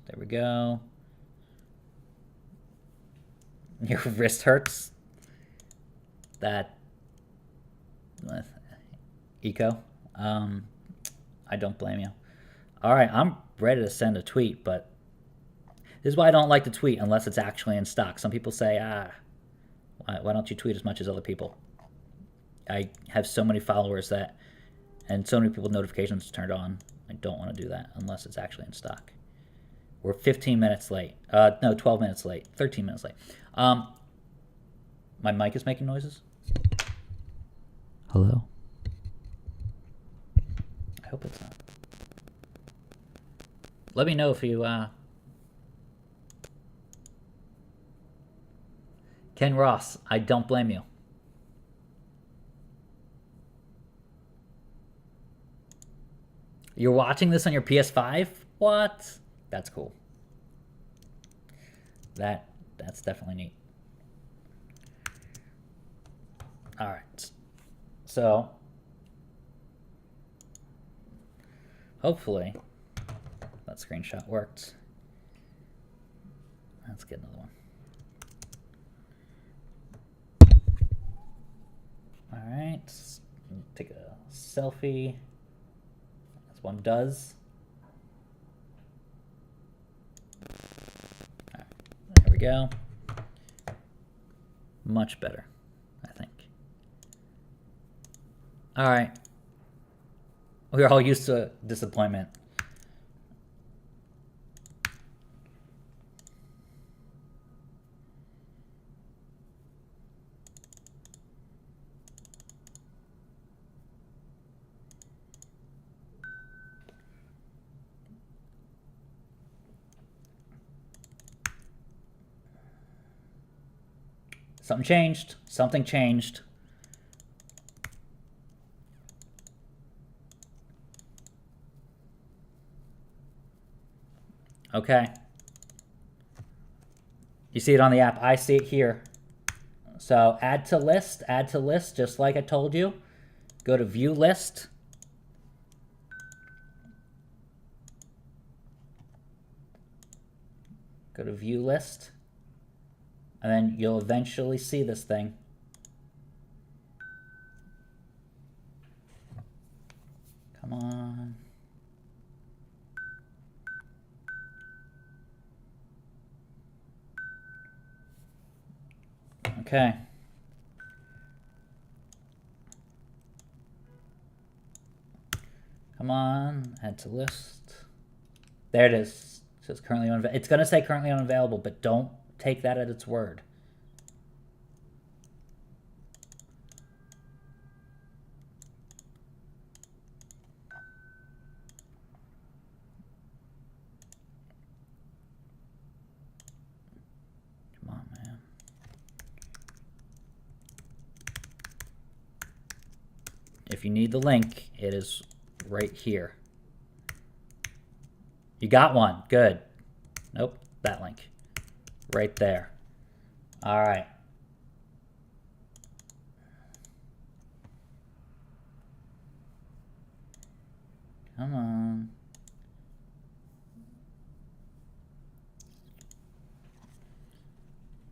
There we go. Your wrist hurts. That eco. I don't blame you. All right, I'm ready to send a tweet, but this is why I don't like to tweet unless it's actually in stock. Some people say, why don't you tweet as much as other people? I have so many followers that, and so many people notifications turned on. I don't want to do that unless it's actually in stock. We're 15 minutes late. No, 12 minutes late. 13 minutes late. My mic is making noises. Hello? I hope it's not. Let me know if you, Ken Ross, I don't blame you. You're watching this on your PS5? What? That's cool. That's definitely neat. All right. So, hopefully that screenshot worked. Let's get another one. All right. Take a selfie. As one does. All right. There we go. Much better, I think. All right. We're all used to disappointment. Something changed. Something changed. Okay. You see it on the app. I see it here. So add to list, just like I told you. Go to view list. Go to view list. And then you'll eventually see this thing. Come on. Okay. Come on, add to list. There it is. It says currently unavailable. It's going to say currently unavailable, but don't take that at its word. Come on, man. If you need the link, it is right here. You got one. Good. Nope, that link. Right there. All right. Come on.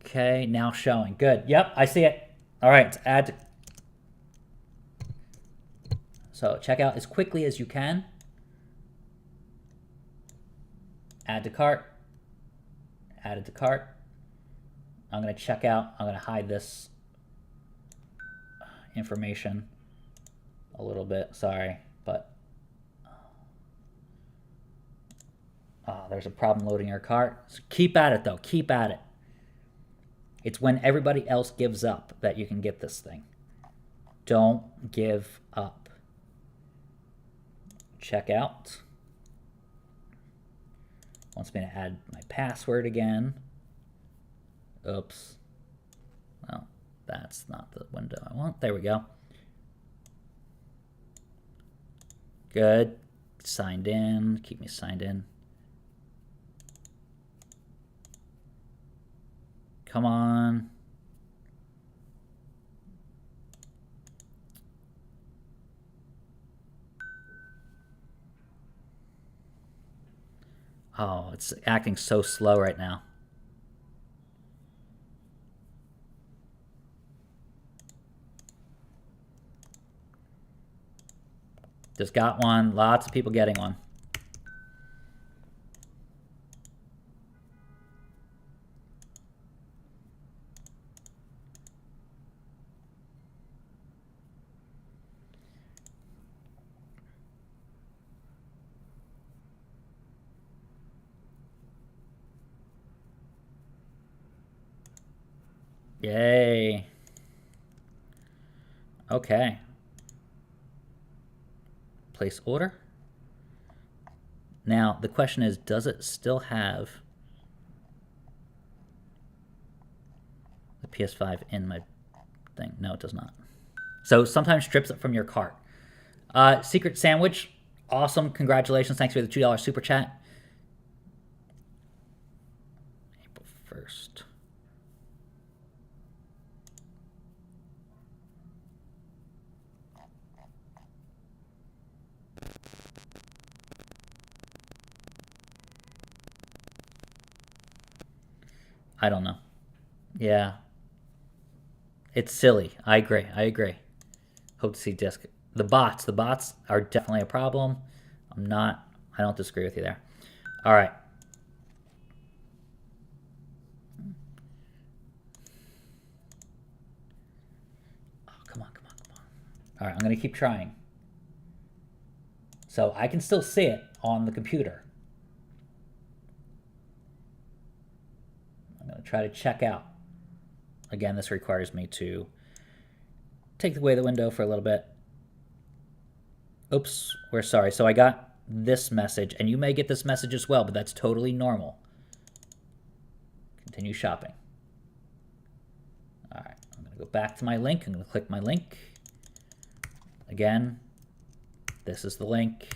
Okay, now showing. Good. Yep, I see it. All right, add to... So check out as quickly as you can. Add to cart. Added to cart. I'm going to check out. I'm going to hide this information. a little bit. Sorry, but there's a problem loading your cart. So keep at it, though. Keep at it. It's when everybody else gives up that you can get this thing. Don't give up. Check out. Wants me to add my password again. Oops. Well, that's not the window I want. There we go. Good. Signed in. Keep me signed in. Come on. Oh, it's acting so slow right now. Just got one. Lots of people getting one. Yay. Okay. Place order. Now, the question is, does it still have the PS5 in my thing? No, it does not. So sometimes strips it from your cart. Secret Sandwich, awesome. Congratulations. Thanks for the $2 super chat. April 1st. I don't know. Yeah. It's silly. I agree. I agree. Hope to see disc. The bots are definitely a problem. I don't disagree with you there. All right. Oh, come on. All right, I'm going to keep trying. So I can still see it on the computer. I'm going to try to check out. Again, this requires me to take away the window for a little bit. Oops, we're sorry. So I got this message, and you may get this message as well, but that's totally normal. Continue shopping. All right, I'm going to go back to my link. I'm going to click my link. Again, this is the link.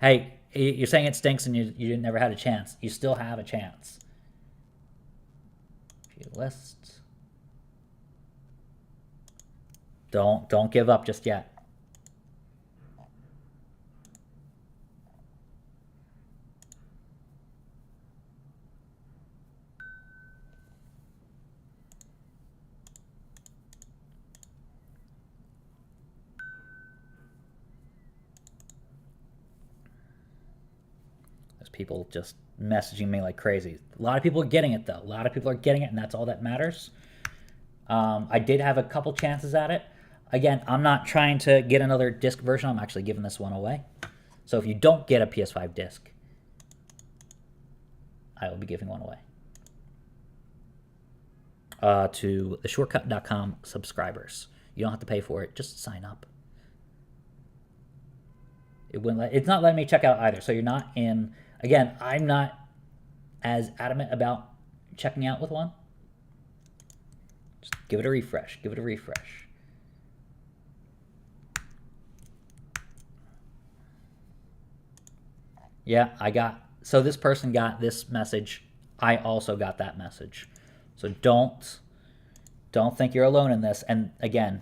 Hey, you're saying it stinks and you never had a chance. You still have a chance. View list. Don't give up just yet. There's people just messaging me like crazy. A lot of people are getting it, though. A lot of people are getting it, and that's all that matters. I did have a couple chances at it. Again, I'm not trying to get another disc version. I'm actually giving this one away. So if you don't get a PS5 disc, I will be giving one away. To the shortcut.com subscribers. You don't have to pay for it. Just sign up. It's not letting me check out either. So you're not in. Again, I'm not as adamant about checking out with one. Just give it a refresh. Give it a refresh. Yeah, so this person got this message. I also got that message. So don't think you're alone in this. And again,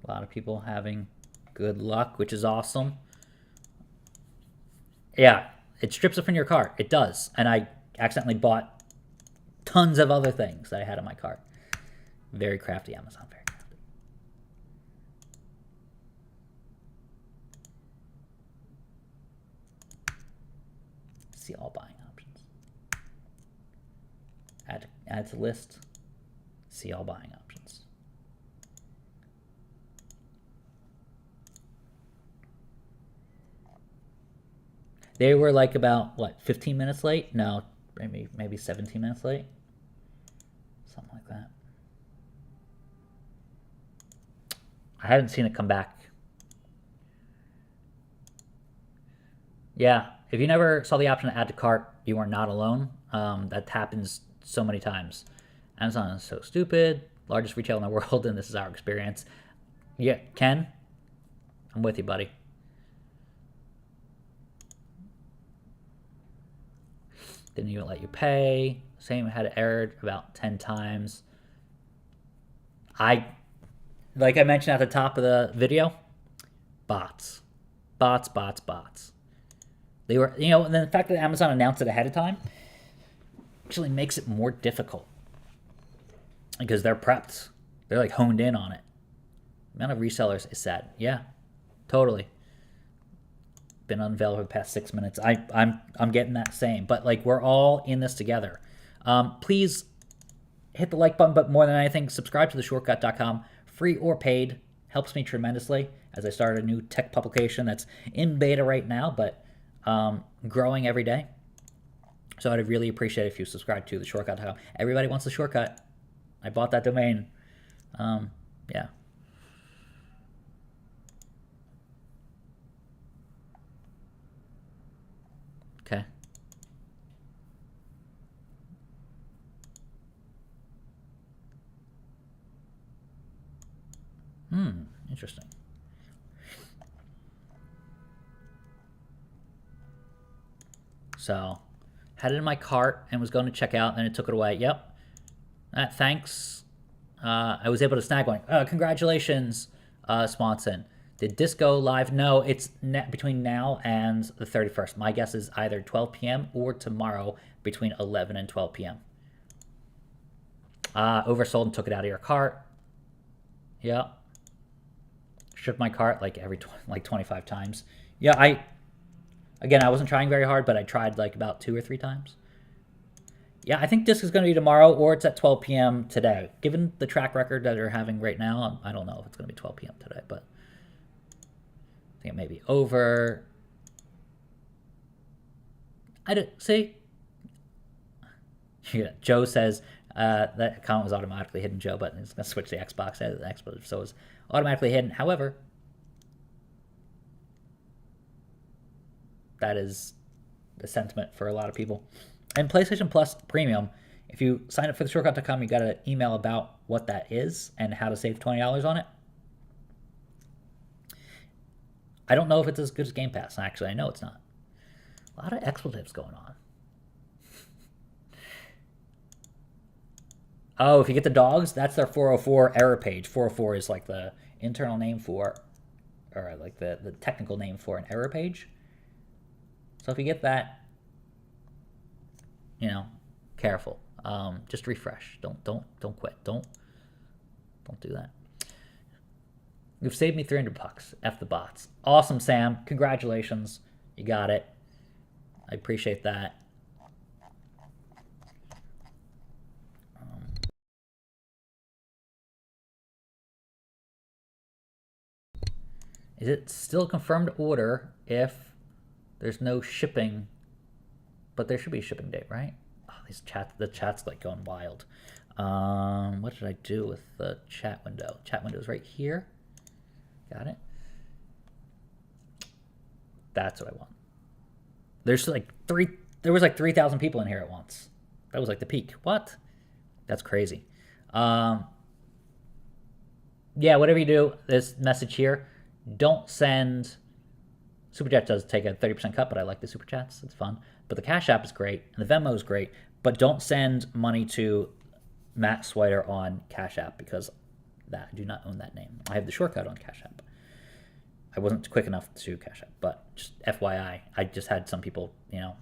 a lot of people having good luck, which is awesome. Yeah, it strips it from your cart. It does. And I accidentally bought tons of other things that I had in my cart. Very crafty, Amazon. Very crafty. See all buying options. Add to list. See all buying options. They were like about, what, 15 minutes late? No, maybe 17 minutes late. Something like that. I haven't seen it come back. Yeah, if you never saw the option to add to cart, you are not alone. That happens so many times. Amazon is so stupid. Largest retailer in the world, and this is our experience. Yeah, Ken, I'm with you, buddy. Didn't even let you pay. Same had errored about 10 times. Like I mentioned at the top of the video, bots. They were, and then the fact that Amazon announced it ahead of time actually makes it more difficult because they're prepped. They're like honed in on it. The amount of resellers is sad. Yeah, totally. Been unveiled for the past 6 minutes. I'm getting that same, but like we're all in this together. Please hit the like button, but more than anything, subscribe to theshortcut.com, free or paid. Helps me tremendously as I start a new tech publication that's in beta right now, but growing every day. So I'd really appreciate it if you subscribe to theshortcut.com. Everybody wants the shortcut. I bought that domain. Yeah. Okay. Interesting. So, had it in my cart and was going to check out, and it took it away. Yep. Thanks. I was able to snag one. Congratulations, Swanson. Did this go live? No, it's between now and the 31st. My guess is either 12 p.m. or tomorrow between 11 and 12 p.m. Oversold and took it out of your cart. Yep. Shipped my cart like 25 times. Yeah, I wasn't trying very hard, but I tried like about 2 or 3 times. Yeah, I think this is going to be tomorrow, or it's at 12 p.m. today. Given the track record that they're having right now, I don't know if it's going to be 12 p.m. today, but I think it may be over. See? Yeah, Joe says that comment was automatically hidden, Joe, but it's going to switch the Xbox. The Xbox, so it's automatically hidden. However, that is the sentiment for a lot of people. And PlayStation Plus Premium, if you sign up for theshortcut.com, you got an email about what that is and how to save $20 on it. I don't know if it's as good as Game Pass. Actually, I know it's not. A lot of expletives going on. Oh, if you get the dogs, that's their 404 error page. 404 is like the internal name for, or like the technical name for an error page. So if you get that, careful. Just refresh. Don't quit. Don't do that. You've saved me $300. F the bots. Awesome, Sam. Congratulations. You got it. I appreciate that. Is it still a confirmed order if there's no shipping? But there should be a shipping date, right? Oh, the chat's like going wild. What did I do with the chat window? Chat window's right here. Got it. That's what I want. There was like 3,000 people in here at once. That was like the peak. What? That's crazy. Yeah, whatever you do, this message here, don't send. Super Chat does take a 30% cut, but I like the Super Chats. It's fun. But the Cash App is great, and the Venmo is great. But don't send money to Matt Swider on Cash App because I do not own that name. I have the shortcut on Cash App. I wasn't quick enough to Cash App, but just FYI, I just had some people, I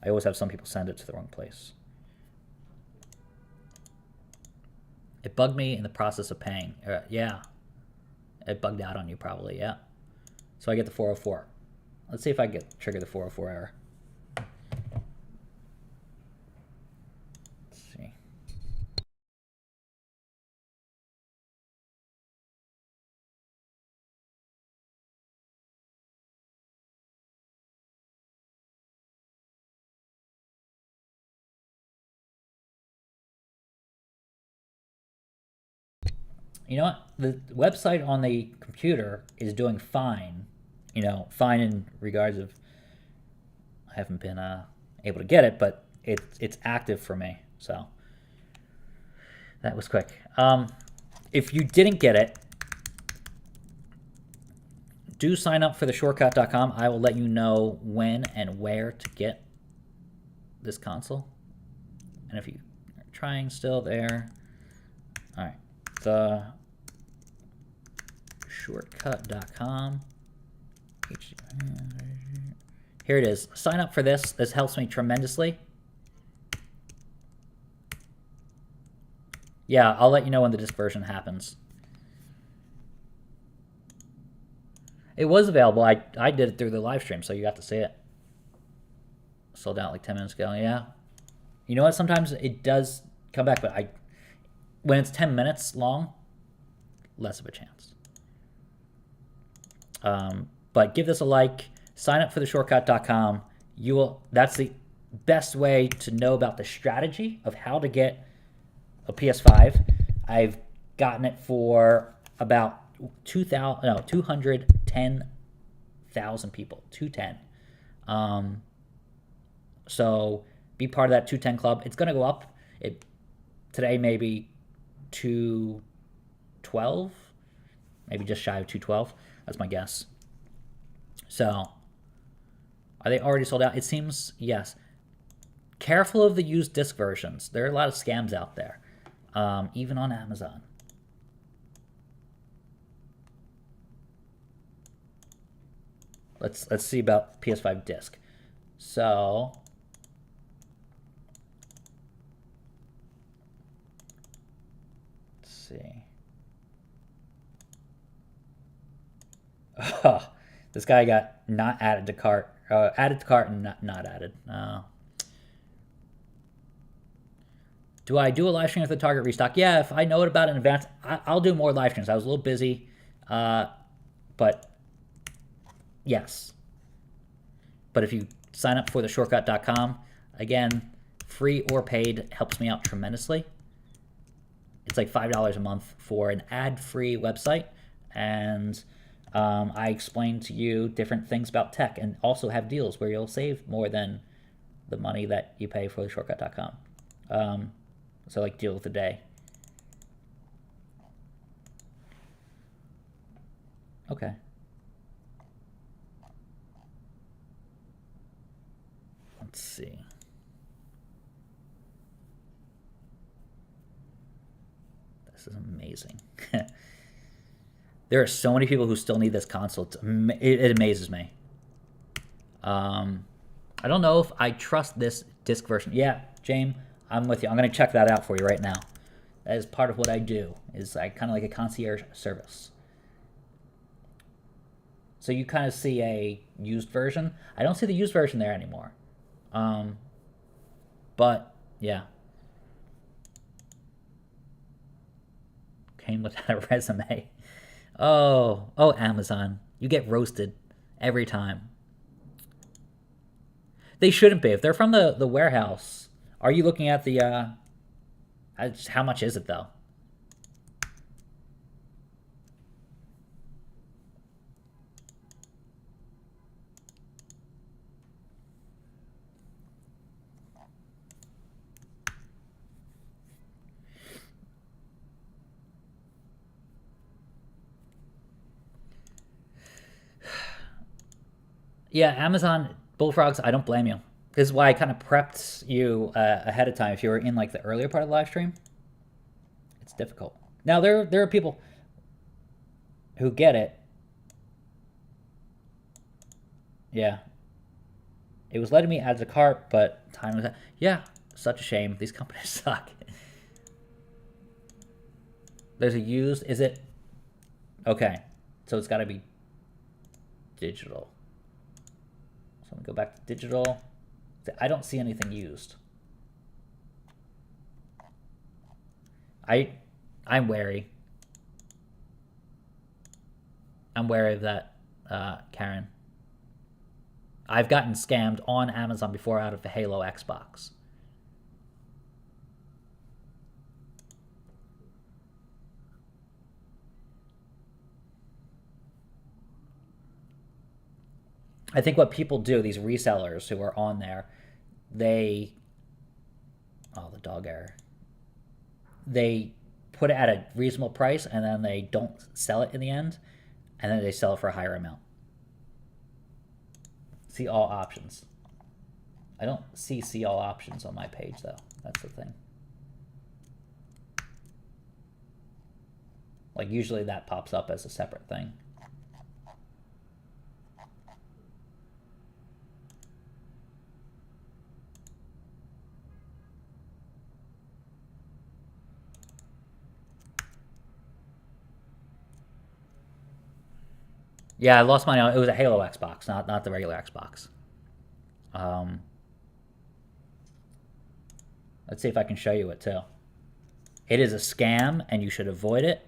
always have some people send it to the wrong place. It bugged me in the process of paying. Yeah. It bugged out on you probably, yeah. So I get the 404. Let's see if I get trigger the 404 error. Let's see. You know what? The website on the computer is doing fine. You know, fine in regards of I haven't been able to get it, but it's active for me. So that was quick. If you didn't get it, do sign up for the shortcut.com. I will let you know when and where to get this console. And if you are trying still there, all right, the shortcut.com. Here it is. Sign up for this. This helps me tremendously. Yeah, I'll let you know when the disc version happens. It was available. I did it through the live stream, so you got to see it. Sold out like 10 minutes ago. Yeah. You know what? Sometimes it does come back, but when it's 10 minutes long, less of a chance. But give this a like. Sign up for the shortcut.com. That's the best way to know about the strategy of how to get a PS5. I've gotten it for about 210,000 people. 210. So be part of that 210 club. It's going to go up. Today maybe 212, maybe just shy of 212. That's my guess. So are they already sold out? It seems yes. Careful of the used disc versions. There are a lot of scams out there, even on Amazon. Let's see about PS5 disc. So let's see. Oh, this guy got not added to cart. Added to cart and not added. Do I do a live stream if the Target restock? Yeah, if I know about it in advance, I'll do more live streams. I was a little busy, but yes. But if you sign up for the shortcut.com, again, free or paid, helps me out tremendously. It's like $5 a month for an ad-free website, and I explain to you different things about tech and also have deals where you'll save more than the money that you pay for the shortcut.com. So like deal of the day. Okay. Let's see. This is amazing. There are so many people who still need this console. It amazes me. I don't know if I trust this disc version. Yeah, James, I'm with you. I'm going to check that out for you right now. That is part of what I do. Is I kind of like a concierge service. So you kind of see a used version. I don't see the used version there anymore. But yeah. Came without a resume. Oh, Amazon. You get roasted every time. They shouldn't be. If they're from the warehouse, are you looking at the, how much is it though? Yeah, Amazon Bullfrogs, I don't blame you. This is why I kind of prepped you ahead of time. If you were in like the earlier part of the live stream, it's difficult. Now there are people who get it. Yeah. It was letting me add to cart, but time was... Yeah, such a shame. These companies suck. There's a used. Is it? Okay. So it's got to be digital. So I'm going to go back to digital. I don't see anything used. I'm wary. I'm wary of that, Karen. I've gotten scammed on Amazon before out of the Halo Xbox. I think what people do, these resellers who are on there, they... Oh, the dog error. They put it at a reasonable price, and then they don't sell it in the end, and then they sell it for a higher amount. See all options. I don't see all options on my page, though. That's the thing. Like, usually that pops up as a separate thing. Yeah, I lost money on it. It was a Halo Xbox, not the regular Xbox. Let's see if I can show you it too. It is a scam, and you should avoid it.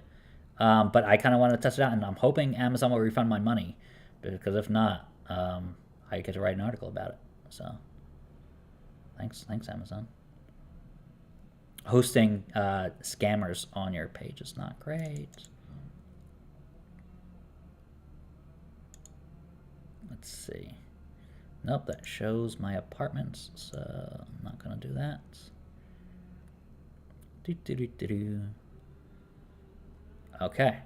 But I kind of want to test it out, and I'm hoping Amazon will refund my money, because if not, I get to write an article about it. So, thanks Amazon. Hosting scammers on your page is not great. Let's see. Nope, that shows my apartments, so I'm not gonna do that. Okay.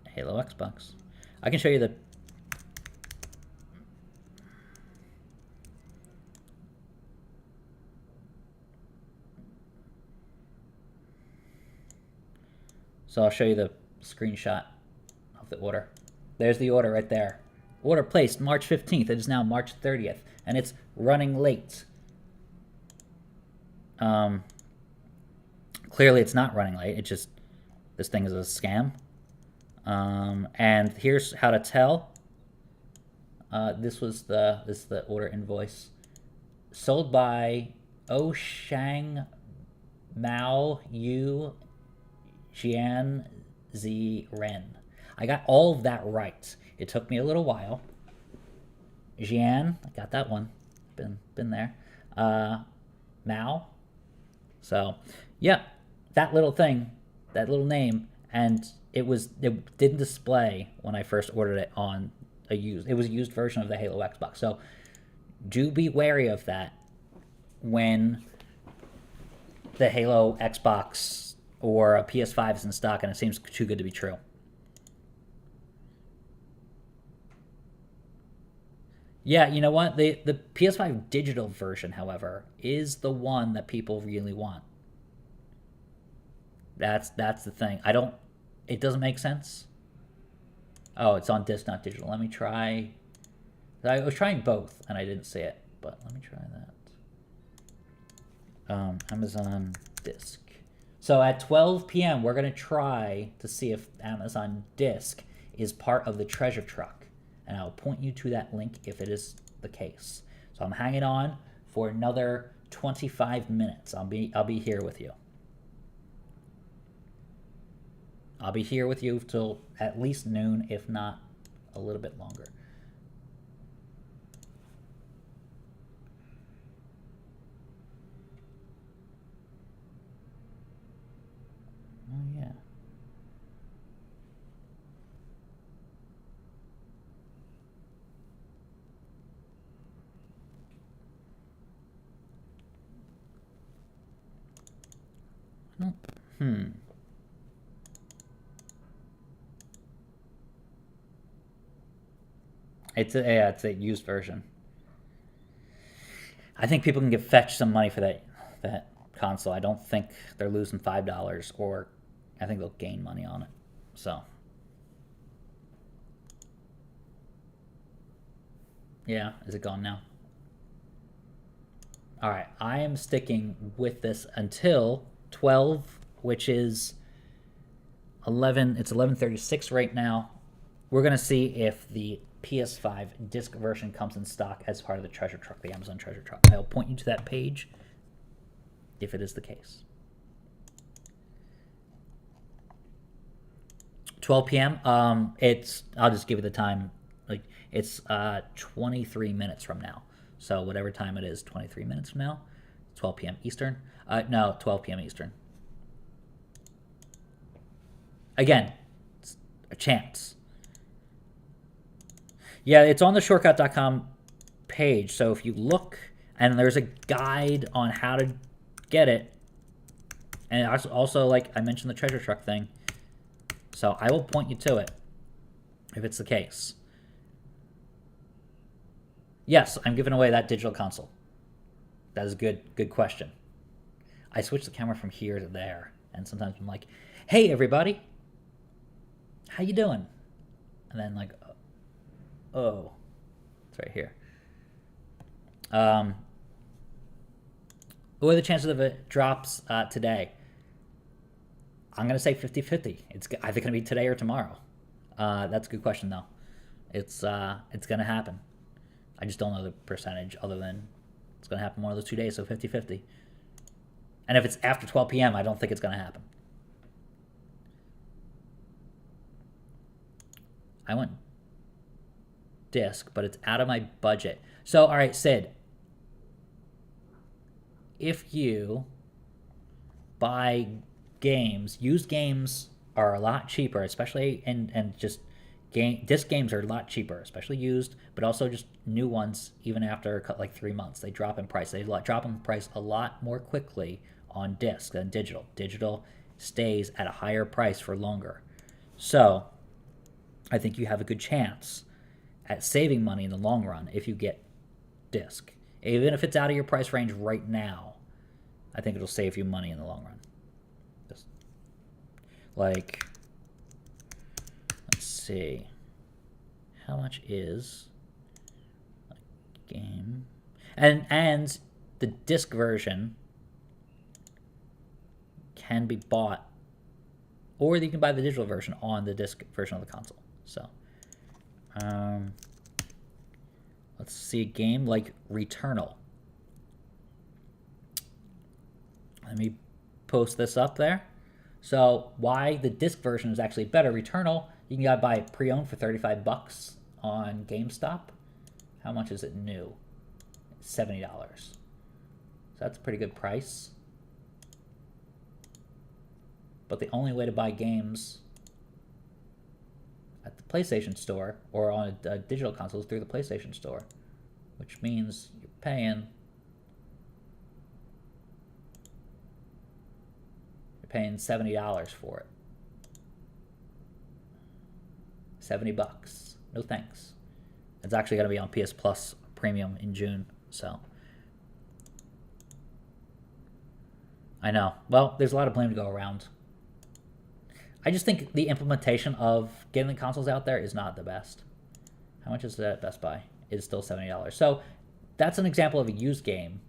Halo Xbox. I can show you the... So I'll show you the screenshot of the order. There's the order right there. Order placed March 15th. It is now March 30th, and it's running late. Clearly it's not running late. It just, this thing is a scam. And here's how to tell. This is the order invoice. Sold by O Shang Mao Yu Jian Z Ren. I got all of that right. It took me a little while. Jian, I got that one. Been there. Mao. So, yeah, that little thing, that little name, and it didn't display when I first ordered it on it was a used version of the Halo Xbox. So, do be wary of that when the Halo Xbox or a PS5 is in stock and it seems too good to be true. Yeah, you know what? The PS5 digital version, however, is the one that people really want. That's the thing. It doesn't make sense. Oh, it's on disc, not digital. Let me try. I was trying both and I didn't see it, but let me try that. Amazon disc. So at 12 p.m., we're going to try to see if Amazon disc is part of the treasure truck. And I'll point you to that link if it is the case. So I'm hanging on for another 25 minutes. I'll be here with you. I'll be here with you till at least noon, if not a little bit longer. Oh, yeah. It's a used version. I think people can get fetched some money for that console. I don't think they're losing $5, or I think they'll gain money on it. So, yeah, is it gone now? All right, I am sticking with this until 12, which is 11. It's 11:36 right now. We're gonna see if the PS5 disc version comes in stock as part of the treasure truck, the Amazon treasure truck. I'll point you to that page if it is the case. 12 p.m. I'll just give you the time. Like it's 23 minutes from now. So whatever time it is, 23 minutes from now, 12 p.m. Eastern. No, 12 p.m. Eastern. Again, it's a chance. Yeah, it's on the shortcut.com page. So if you look, and there's a guide on how to get it, and also like I mentioned the treasure truck thing. So I will point you to it if it's the case. Yes, I'm giving away that digital console. That is a good question. I switch the camera from here to there, and sometimes I'm like, "Hey, everybody, how you doing?" And then like, "Oh, it's right here." What are the chances of it drops today? I'm gonna say 50-50. It's either gonna be today or tomorrow. That's a good question though. It's gonna happen. I just don't know the percentage other than it's going to happen one of those 2 days, so 50-50. And if it's after 12 p.m., I don't think it's going to happen. I went disc, but it's out of my budget. So, all right, Sid, if you buy games, used games are a lot cheaper, especially and just disc games are a lot cheaper, especially used, but also just new ones. Even after like 3 months, they drop in price. They drop in price a lot more quickly on disc than digital. Digital stays at a higher price for longer. So I think you have a good chance at saving money in the long run if you get disc. Even if it's out of your price range right now, I think it'll save you money in the long run. Just like, let's see, how much is a game? And the disc version can be bought, or you can buy the digital version on the disc version of the console. So, let's see, a game like Returnal. Let me post this up there. So why the disc version is actually better. Returnal, you can buy pre-owned for $35 on GameStop. How much is it new? $70. So that's a pretty good price. But the only way to buy games at the PlayStation Store or on a digital console is through the PlayStation Store, which means you're paying $70 for it. $70. No thanks. It's actually going to be on PS Plus Premium in June, so I know. Well, there's a lot of blame to go around. I just think the implementation of getting the consoles out there is not the best. How much is it at Best Buy? It's still $70. So that's an example of a used game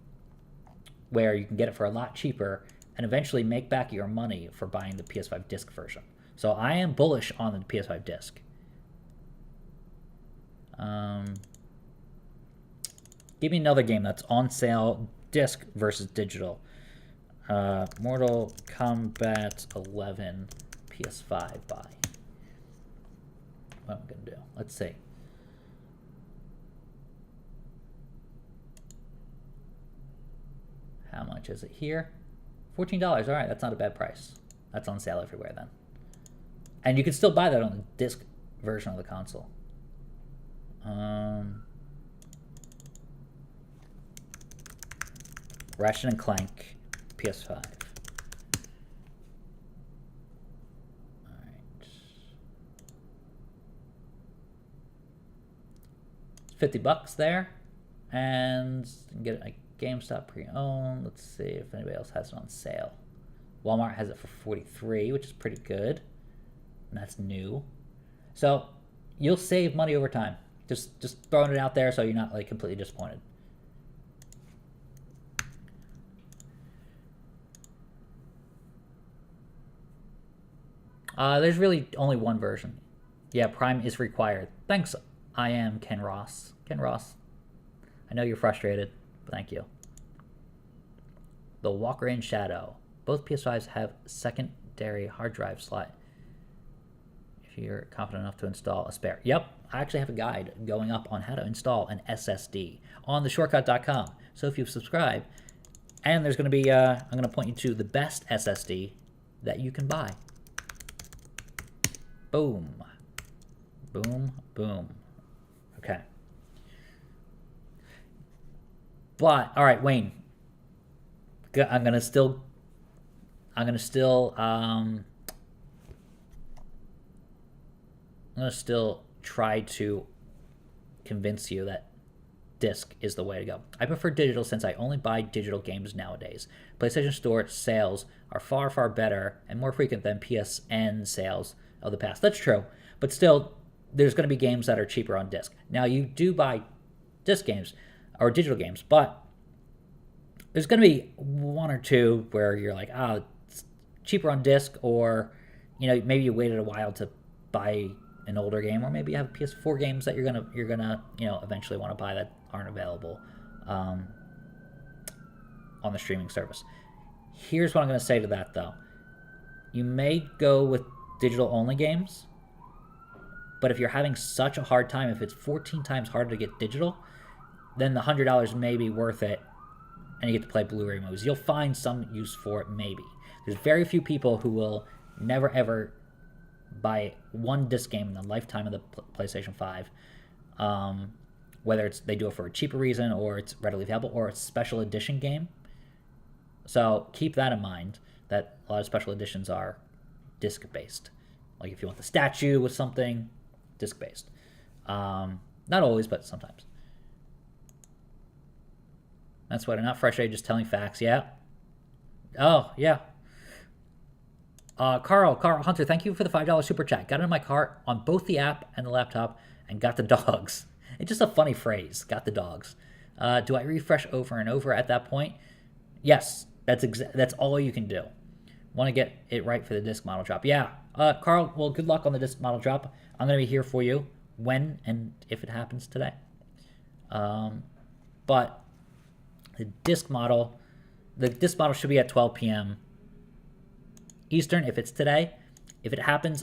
where you can get it for a lot cheaper and eventually make back your money for buying the PS5 disc version. So I am bullish on the PS5 disc. Give me another game that's on sale, disc versus digital. Mortal Kombat 11 PS5 buy. What am I going to do? Let's see. How much is it here? $14. All right, that's not a bad price. That's on sale everywhere then. And you can still buy that on the disc version of the console. Ratchet and Clank PS5. All right. $50 there. And you can get it like GameStop pre-owned. Let's see if anybody else has it on sale. Walmart has it for $43, which is pretty good. And that's new. So you'll save money over time. Just throwing it out there so you're not like completely disappointed. There's really only one version. Yeah, Prime is required. Thanks, I am Ken Ross. Ken Ross. I know you're frustrated, but thank you. The Walker in Shadow. Both PS5s have secondary hard drive slot. If you're confident enough to install a spare. Yep, I actually have a guide going up on how to install an SSD on theshortcut.com. So if you subscribe, and there's going to be, I'm going to point you to the best SSD that you can buy. Boom. Boom, boom. Okay. But, all right, Wayne. I'm gonna still try to convince you that disc is the way to go. I prefer digital since I only buy digital games nowadays. PlayStation Store sales are far, far better and more frequent than PSN sales of the past. That's true, but still, there's going to be games that are cheaper on disc. Now, you do buy disc games or digital games, but there's going to be one or two where you're like, oh, it's cheaper on disc, or maybe you waited a while to buy an older game, or maybe you have PS4 games that you're gonna eventually want to buy that aren't available on the streaming service. Here's what I'm going to say to that, though. You may go with digital only games, but if you're having such a hard time, if it's 14 times harder to get digital, then the $100 may be worth it, and you get to play Blu-ray movies. You'll find some use for it, maybe. There's very few people who will never, ever buy one disc game in the lifetime of the PlayStation 5, whether it's they do it for a cheaper reason, or it's readily available, or it's a special edition game. So keep that in mind, that a lot of special editions are disc-based. Like if you want the statue with something, disc-based. Not always, but sometimes. That's why I'm not frustrated, just telling facts. Yeah. Oh, yeah. Carl Hunter, thank you for the $5 super chat. Got it in my cart on both the app and the laptop, and got the dogs. It's just a funny phrase, got the dogs. Do I refresh over and over at that point? Yes, that's all you can do. Want to get it right for the disc model drop. Yeah. Carl, well, good luck on the disc model drop. I'm going to be here for you when and if it happens today. But the disc model should be at 12 p.m. Eastern if it's today. If it happens,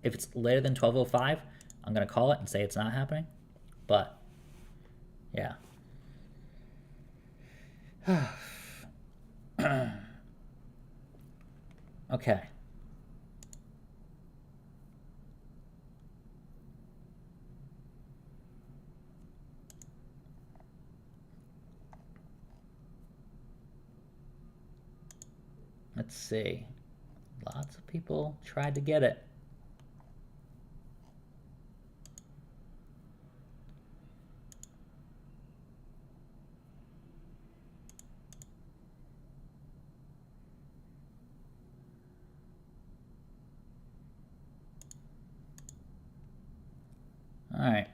if it's later than 12:05, I'm going to call it and say it's not happening. But, yeah. Okay. Let's see. Lots of people tried to get it. All right.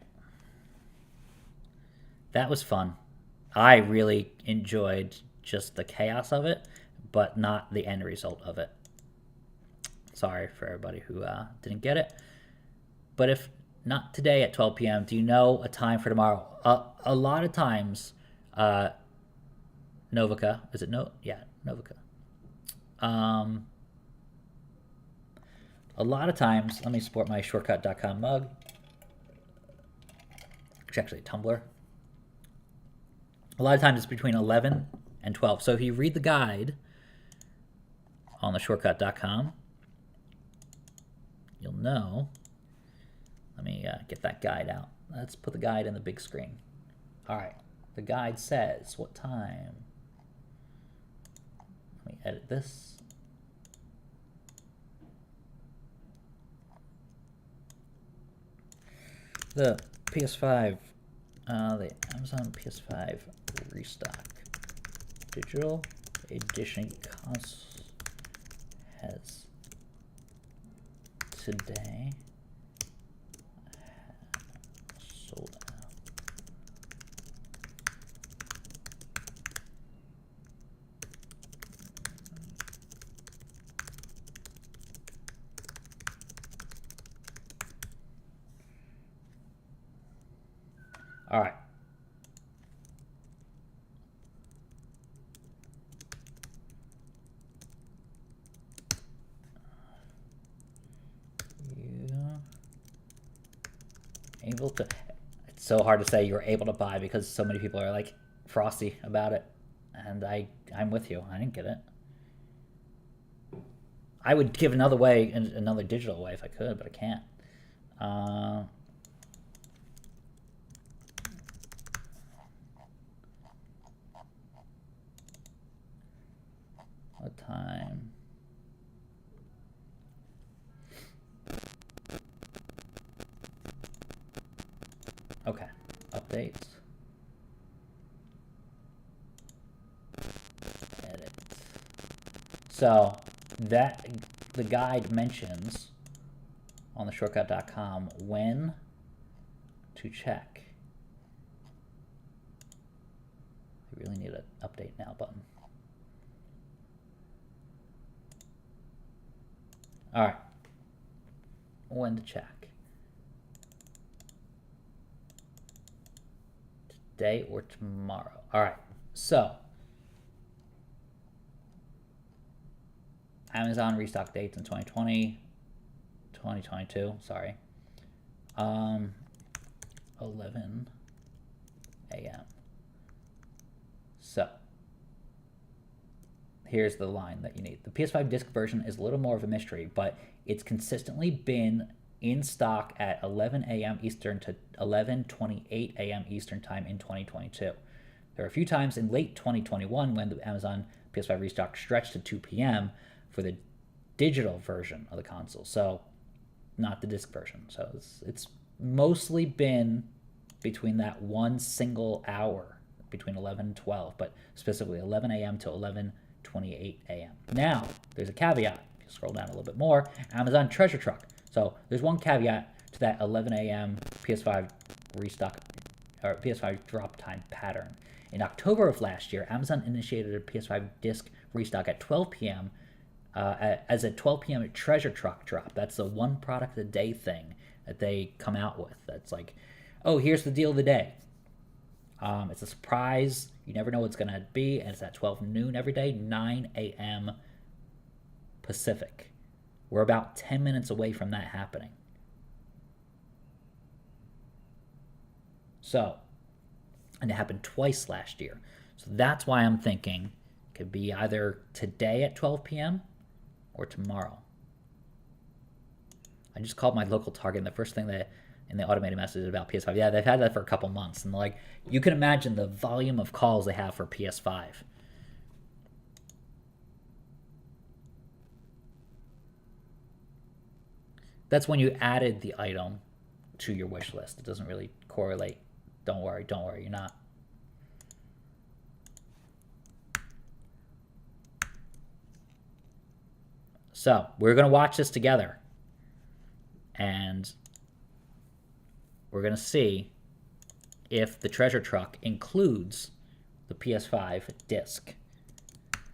That was fun. I really enjoyed just the chaos of it, but not the end result of it. Sorry for everybody who didn't get it. But if not today at 12 p.m., do you know a time for tomorrow? A lot of times, Novica, is it no? Yeah, Novica. A lot of times, let me support my shortcut.com mug. It's actually a Tumblr. A lot of times it's between 11 and 12. So if you read the guide on the shortcut.com, you'll know. Let me get that guide out. Let's put the guide in the big screen. All right. The guide says what time. Let me edit this. The PS5, the Amazon PS5 restock digital edition cost has today sold out. All right. Able to. It's so hard to say you're able to buy because so many people are like frosty about it, and I'm with you. I didn't get it. I would give another way, another digital way if I could, but I can't. What time? Okay, updates. Edit. So that the guide mentions on the shortcut.com when to check. I really need an update now button. All right, when to check. Today or tomorrow. All right, so Amazon restock dates in 2020, 2022, sorry. 11 a.m. So here's the line that you need. The PS5 disc version is a little more of a mystery, but it's consistently been in stock at 11 a.m. Eastern to 11:28 a.m. Eastern time in 2022. There were a few times in late 2021 when the Amazon PS5 restock stretched to 2 p.m. for the digital version of the console, so not the disc version. So it's mostly been between that one single hour, between 11 and 12, but specifically 11 a.m. to 11:28 a.m. Now, there's a caveat. If you scroll down a little bit more, Amazon Treasure Truck. So there's one caveat to that 11 a.m. PS5 restock or PS5 drop time pattern. In October of last year, Amazon initiated a PS5 disc restock at 12 p.m. As a 12 p.m. Treasure Truck drop. That's the one product a day thing that they come out with. That's like, oh, here's the deal of the day. It's a surprise. You never know what's going to be. And it's at 12 noon every day, 9 a.m. Pacific. We're about 10 minutes away from that happening. So, and it happened twice last year. So that's why I'm thinking it could be either today at 12 p.m. or tomorrow. I just called my local Target, and the first thing that in the automated message about PS5, yeah, they've had that for a couple months, and like you can imagine the volume of calls they have for PS5. That's when you added the item to your wish list. It doesn't really correlate. Don't worry, you're not. So we're going to watch this together. And we're going to see if the treasure truck includes the PS5 disc.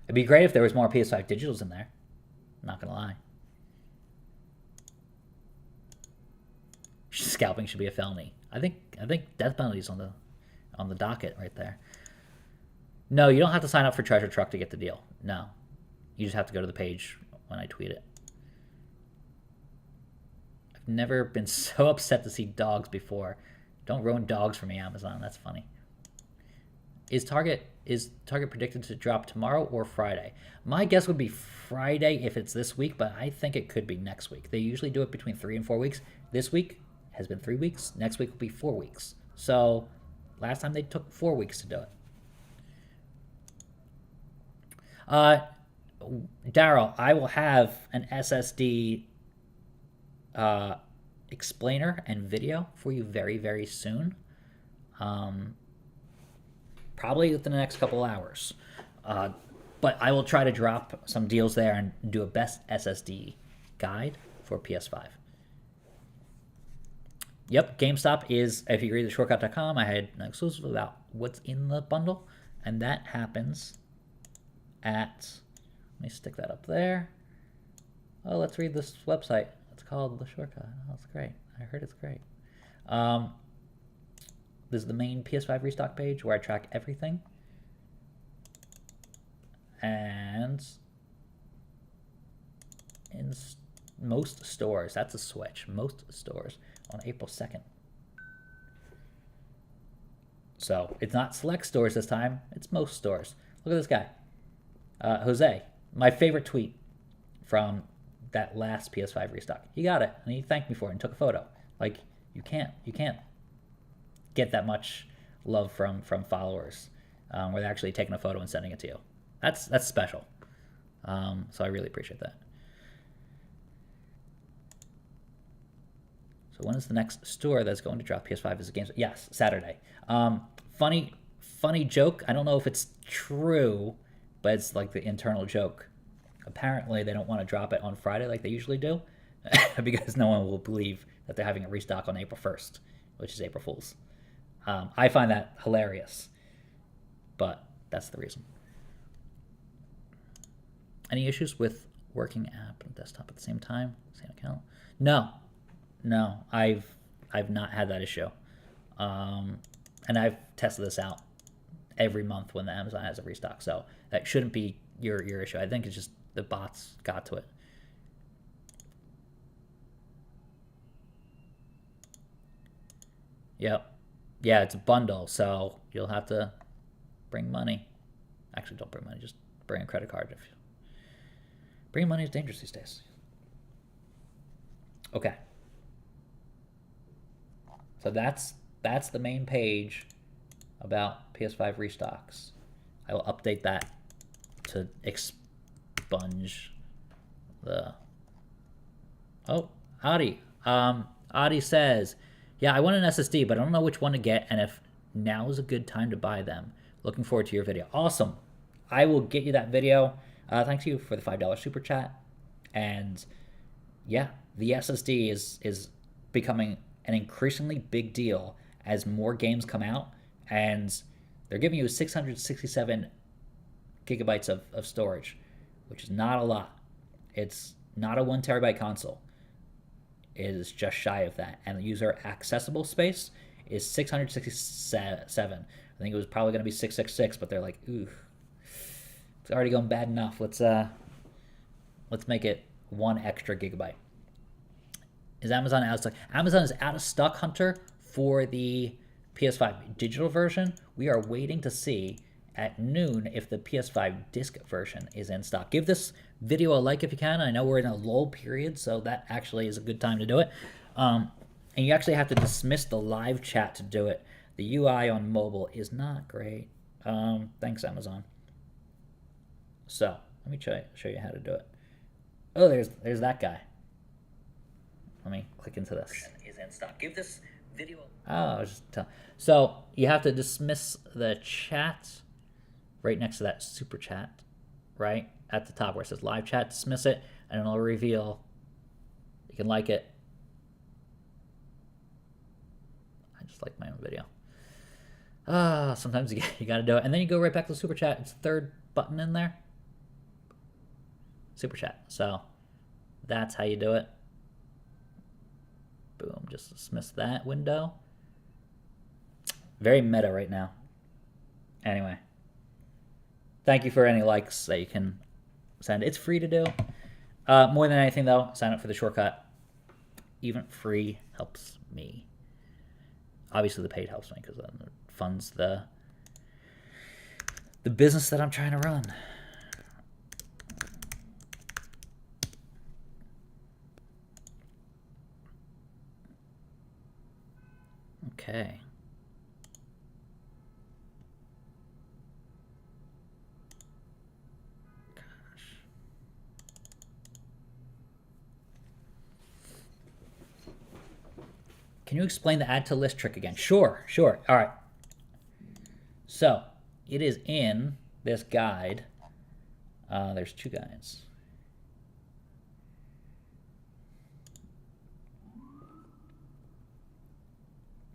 It'd be great if there was more PS5 digitals in there. I'm not going to lie. Scalping should be a felony. I think death penalty's on the docket right there. No, you don't have to sign up for Treasure Truck to get the deal. No. You just have to go to the page when I tweet it. I've never been so upset to see dogs before. Don't ruin dogs for me, Amazon. That's funny. Is Target predicted to drop tomorrow or Friday? My guess would be Friday if it's this week, but I think it could be next week. They usually do it between 3 and 4 weeks. This week has been 3 weeks. Next week will be 4 weeks. So last time they took 4 weeks to do it. Daryl, I will have an SSD explainer and video for you very, very soon. Probably within the next couple hours. But I will try to drop some deals there and do a best SSD guide for PS5. Yep, GameStop is, if you read the shortcut.com, I had an exclusive about what's in the bundle, and that happens at, let me stick that up there. Oh, let's read this website. It's called The Shortcut. Oh, it's great. I heard it's great. This is the main PS5 restock page where I track everything. And in most stores, that's a switch, most stores on April 2nd. So it's not select stores this time, it's most stores. Look at this guy. Jose, my favorite tweet from that last PS5 restock. He got it, and he thanked me for it and took a photo. Like, you can't get that much love from followers where they're actually taking a photo and sending it to you. That's special. So I really appreciate that. So when is the next store that's going to drop PS5 as a game? Yes, Saturday. Funny joke. I don't know if it's true, but it's like the internal joke. Apparently, they don't want to drop it on Friday like they usually do because no one will believe that they're having a restock on April 1st, which is April Fool's. I find that hilarious, but that's the reason. Any issues with working app and desktop at the same time? Same account? No, I've not had that issue, and I've tested this out every month when the Amazon has a restock, so that shouldn't be your issue. I think it's just the bots got to it. Yep. Yeah, it's a bundle, so you'll have to bring money. Actually, don't bring money. Just bring a credit card. Bringing money is dangerous these days. Okay. So that's the main page about PS5 restocks. I will update that to expunge the... Oh, Adi. Adi says, yeah, I want an SSD, but I don't know which one to get and if now is a good time to buy them. Looking forward to your video. Awesome. I will get you that video. Thanks you for the $5 super chat. And yeah, the SSD is becoming an increasingly big deal as more games come out, and they're giving you 667 gigabytes of storage, which is not a lot. It's not a 1 terabyte console. It is just shy of that, and the user accessible space is 667. I think it was probably going to be 666, but they're like, ooh, it's already going bad enough. Let's make it 1 extra gigabyte. Is Amazon out of stock? Amazon is out of stock, Hunter, for the PS5 digital version. We are waiting to see at noon if the PS5 disc version is in stock. Give this video a like if you can. I know we're in a lull period, so that actually is a good time to do it. And you actually have to dismiss the live chat to do it. The UI on mobile is not great. Thanks, Amazon. So let me show you how to do it. Oh, there's that guy. Let me click into this. Is in stock. Give this video. Oh, I was just telling. So you have to dismiss the chat right next to that super chat, right at the top where it says live chat. Dismiss it, and it'll reveal. You can like it. I just like my own video. Sometimes you got to do it, and then you go right back to the super chat. It's the third button in there. Super chat. So that's how you do it. Boom, just dismiss that window. Very meta right now. Anyway, thank you for any likes that you can send. It's free to do. More than anything, though, sign up for the shortcut. Even free helps me. Obviously, the paid helps me because it funds the business that I'm trying to run. Okay. Gosh. Can you explain the add to list trick again? Sure. All right. So, it is in this guide. There's 2 guides.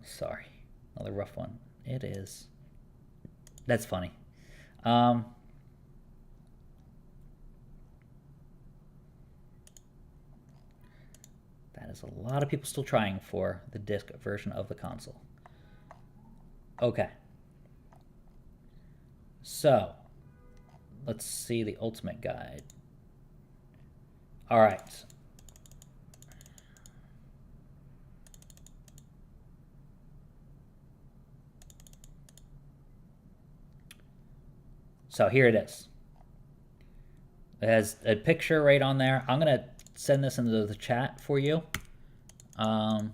Sorry, another rough one. It is. That's funny. That is a lot of people still trying for the disc version of the console. Okay. So, let's see the ultimate guide. All right. So here it is. It has a picture right on there. I'm going to send this into the chat for you. There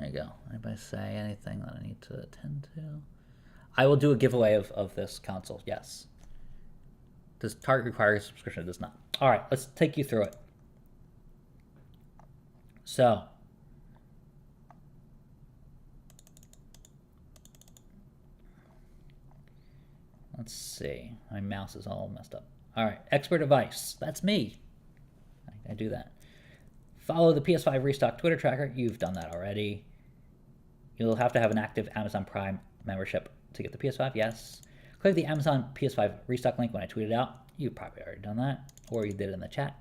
you go. Anybody say anything that I need to attend to? I will do a giveaway of this console, yes. Does Target require a subscription? It does not. All right, let's take you through it. So, let's see. My mouse is all messed up. All right, expert advice. That's me. I do that. Follow the PS5 restock Twitter tracker. You've done that already. You'll have to have an active Amazon Prime membership to get the PS5. Yes. Click the Amazon PS5 restock link when I tweet it out. You've probably already done that, or you did it in the chat.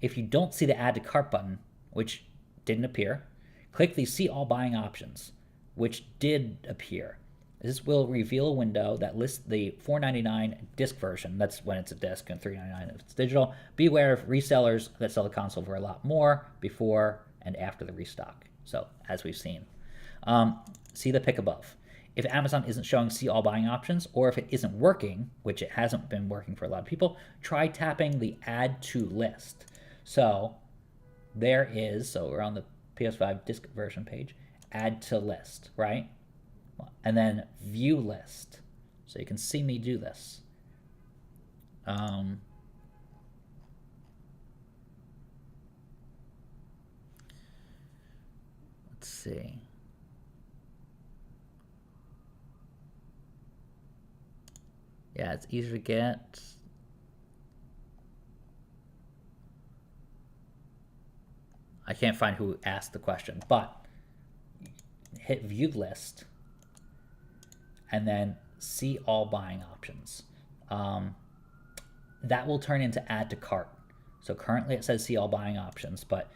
If you don't see the add to cart button, which didn't appear, click the see all buying options, which did appear. This will reveal a window that lists the $4.99 disc version. That's when it's a disc, and $3.99 if it's digital. Beware of resellers that sell the console for a lot more before and after the restock. So, as we've seen. See the pick above. If Amazon isn't showing see all buying options, or if it isn't working, which it hasn't been working for a lot of people, try tapping the add to list. So there is, so we're on the PS5 disc version page, add to list, right? And then view list. So you can see me do this. Let's see. Yeah, it's easier to get. I can't find who asked the question, but hit view list and then see all buying options. That will turn into add to cart. So currently it says see all buying options, but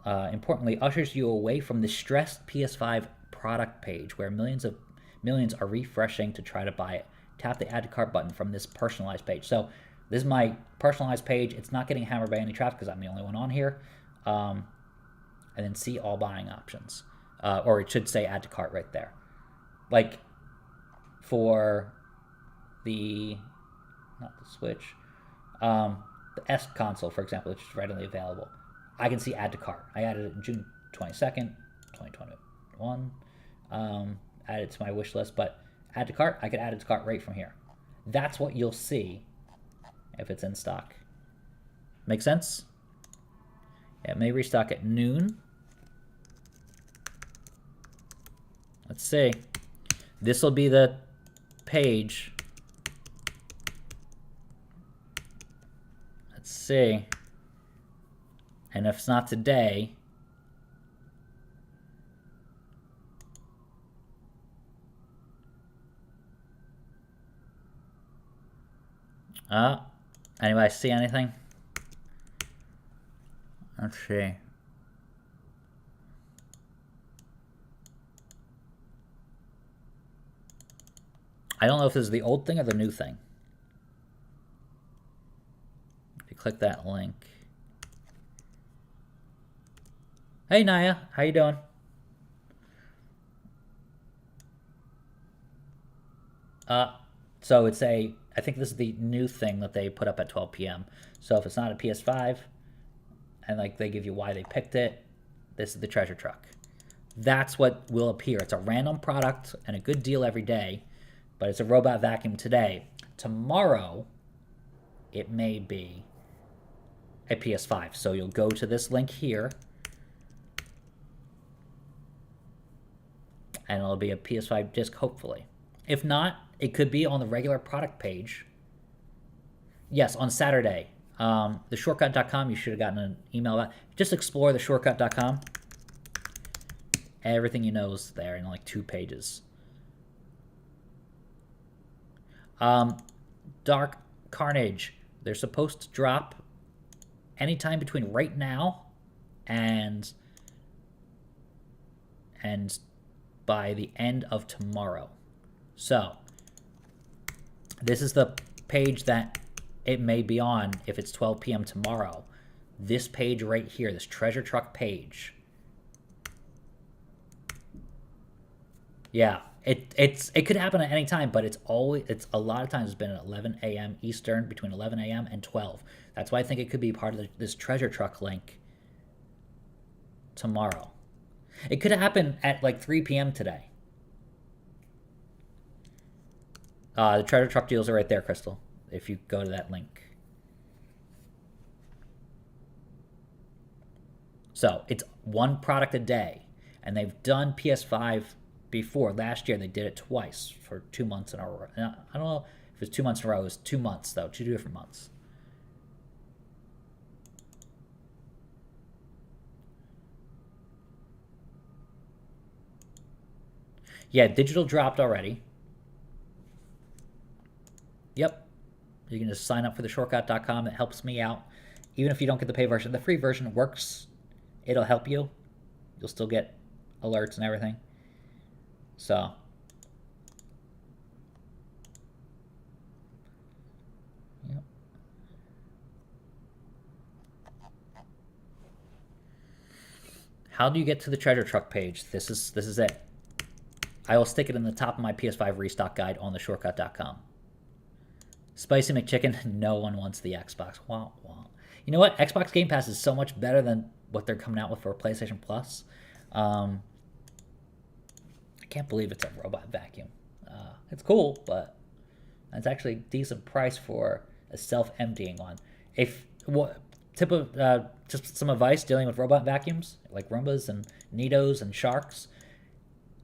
importantly, ushers you away from the stressed PS5 product page where millions are refreshing to try to buy it. Tap the add to cart button from this personalized page. So this is my personalized page. It's not getting hammered by any traffic because I'm the only one on here. And then see all buying options. Or it should say add to cart right there. Like for the, not the Switch, the S console, for example, which is readily available. I can see add to cart. I added it June 22nd, 2021. Add it to my wish list, but add to cart, I could add it to cart right from here. That's what you'll see if it's in stock. Make sense? Yeah, it may restock at noon. Let's see. This will be the page. Let's see. And if it's not today, anybody see anything? Let's see. I don't know if this is the old thing or the new thing. If you click that link. Hey Naya, how you doing? So it's I think this is the new thing that they put up at 12 p.m. So if it's not a PS5, and like they give you why they picked it, this is the treasure truck. That's what will appear. It's a random product and a good deal every day, but it's a robot vacuum today. Tomorrow, it may be a PS5. So you'll go to this link here, and it'll be a PS5 disc, hopefully. If not, it could be on the regular product page. Yes, on Saturday. Theshortcut.com, you should have gotten an email about. Just explore theshortcut.com. Everything you know is there in like 2 pages. Dark Carnage. They're supposed to drop anytime between right now and by the end of tomorrow. So this is the page that it may be on if it's 12 p.m. tomorrow. This page right here, this treasure truck page. Yeah, it could happen at any time, but it's a lot of times it's been at 11 a.m. Eastern, between 11 a.m. and 12. That's why I think it could be part of this treasure truck link tomorrow. It could happen at like 3 p.m. today. The treasure truck deals are right there, Crystal, if you go to that link. So it's one product a day, and they've done PS5 before. Last year they did it twice for 2 months in a row. I don't know if it was 2 months in a row. It was 2 months, though, 2 different months. Yeah, digital dropped already. Yep. You can just sign up for the shortcut.com. It helps me out. Even if you don't get the pay version, the free version works. It'll help you. You'll still get alerts and everything. So. Yep. How do you get to the treasure truck page? This is it. I will stick it in the top of my PS5 restock guide on the shortcut.com. Spicy McChicken, no one wants the Xbox. Wow, wow. You know what? Xbox Game Pass is so much better than what they're coming out with for PlayStation Plus. I can't believe it's a robot vacuum. It's cool, but it's actually a decent price for a self-emptying one. Just some advice dealing with robot vacuums, like Roombas and Nidos and Sharks.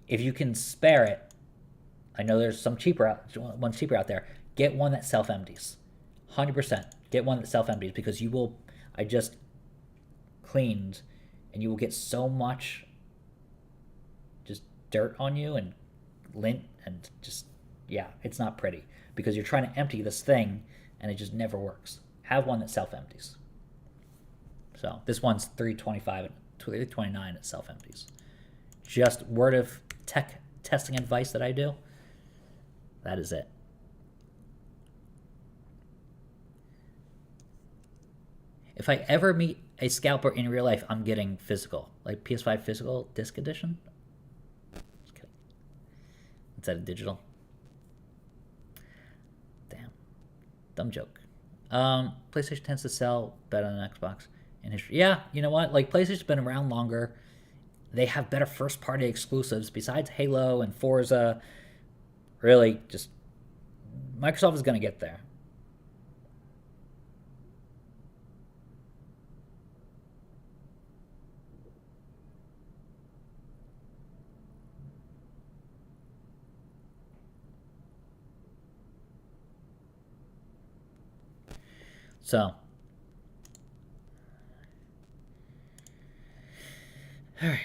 If you can spare it, I know there's one's cheaper out there. Get one that self-empties. 100%. Get one that self-empties because you will. I just cleaned, and you will get so much just dirt on you and lint and just, yeah, it's not pretty because you're trying to empty this thing and it just never works. Have one that self-empties. So this one's $325 and $329. It self-empties. Just word of tech testing advice that I do. That is it. If I ever meet a scalper in real life, I'm getting physical, like PS5 physical disc edition. Just kidding. Instead of digital. Damn, dumb joke. PlayStation tends to sell better than Xbox in history. Yeah, you know what? Like PlayStation's been around longer. They have better first-party exclusives besides Halo and Forza. Really, just Microsoft is going to get there. So, all right.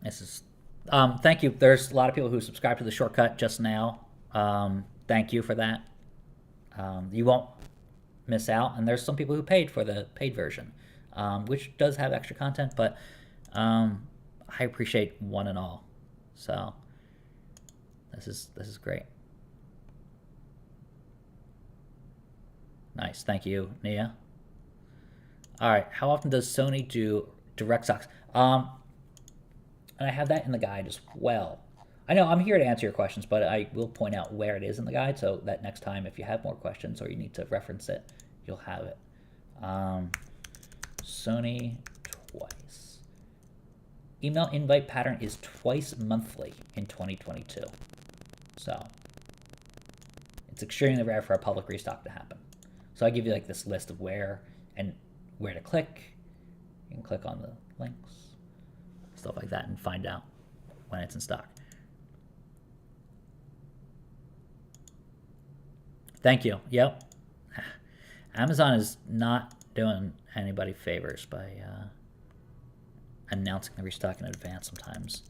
This is thank you. There's a lot of people who subscribed to the shortcut just now. Thank you for that. You won't miss out, and there's some people who paid for the paid version, which does have extra content, but I appreciate one and all. So this is great. Nice, thank you, Nia. All right, how often does Sony do direct stocks? And I have that in the guide as well. I know I'm here to answer your questions, but I will point out where it is in the guide so that next time if you have more questions or you need to reference it, you'll have it. Sony twice. Email invite pattern is twice monthly in 2022. So it's extremely rare for a public restock to happen. So I give you like this list of where to click. You can click on the links, stuff like that, and find out when it's in stock. Thank you. Yep. Amazon is not doing anybody favors by announcing the restock in advance sometimes.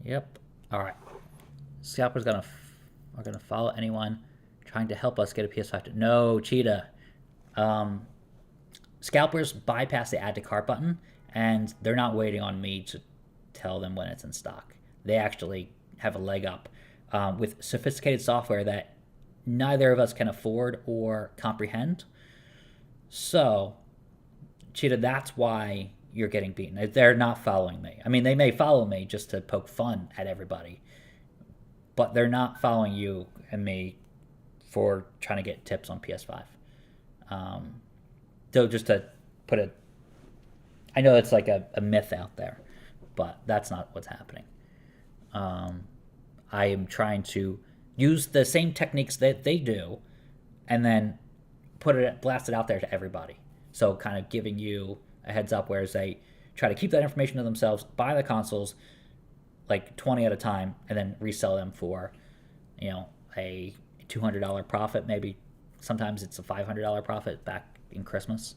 Yep. All right. Scalpers are gonna follow anyone trying to help us get a PS5. No, Cheetah. Scalpers bypass the add to cart button, and they're not waiting on me to tell them when it's in stock. They actually have a leg up with sophisticated software that neither of us can afford or comprehend. So, Cheetah, that's why you're getting beaten. They're not following me. I mean, they may follow me just to poke fun at everybody, but they're not following you and me for trying to get tips on PS5. So just to put it, I know it's like a myth out there, but that's not what's happening. I am trying to use the same techniques that they do, and then blast it out there to everybody. So kind of giving you a heads up, whereas they try to keep that information to themselves, buy the consoles like 20 at a time, and then resell them for, a $200 profit. Maybe sometimes it's a $500 profit back in Christmas.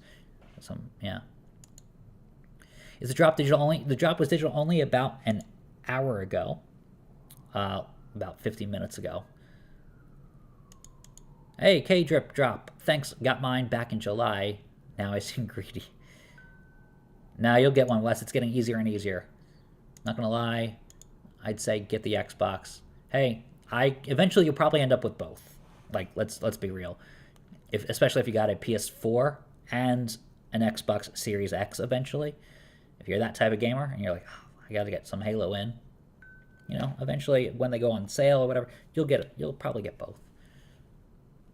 Is the drop digital only? The drop was digital only about an hour ago, about 15 minutes ago. Hey, K-Drip drop. Thanks, got mine back in July. Now I seem greedy. Now you'll get one, Wes. It's getting easier and easier. Not gonna lie, I'd say get the Xbox. Hey, eventually you'll probably end up with both. Like, let's be real. Especially if you got a PS4 and an Xbox Series X eventually. If you're that type of gamer and you're like, oh, I gotta get some Halo in, eventually when they go on sale or whatever, you'll get it. You'll probably get both.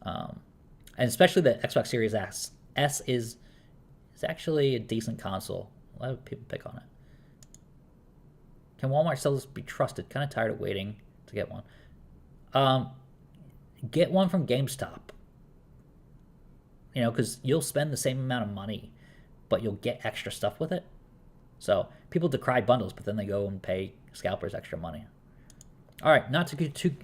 And especially the Xbox Series S is actually a decent console. A lot of people pick on it. Can Walmart sellers be trusted? Kind of tired of waiting to get one. Get one from GameStop. Because you'll spend the same amount of money, but you'll get extra stuff with it. So people decry bundles, but then they go and pay scalpers extra money. All right, not to get too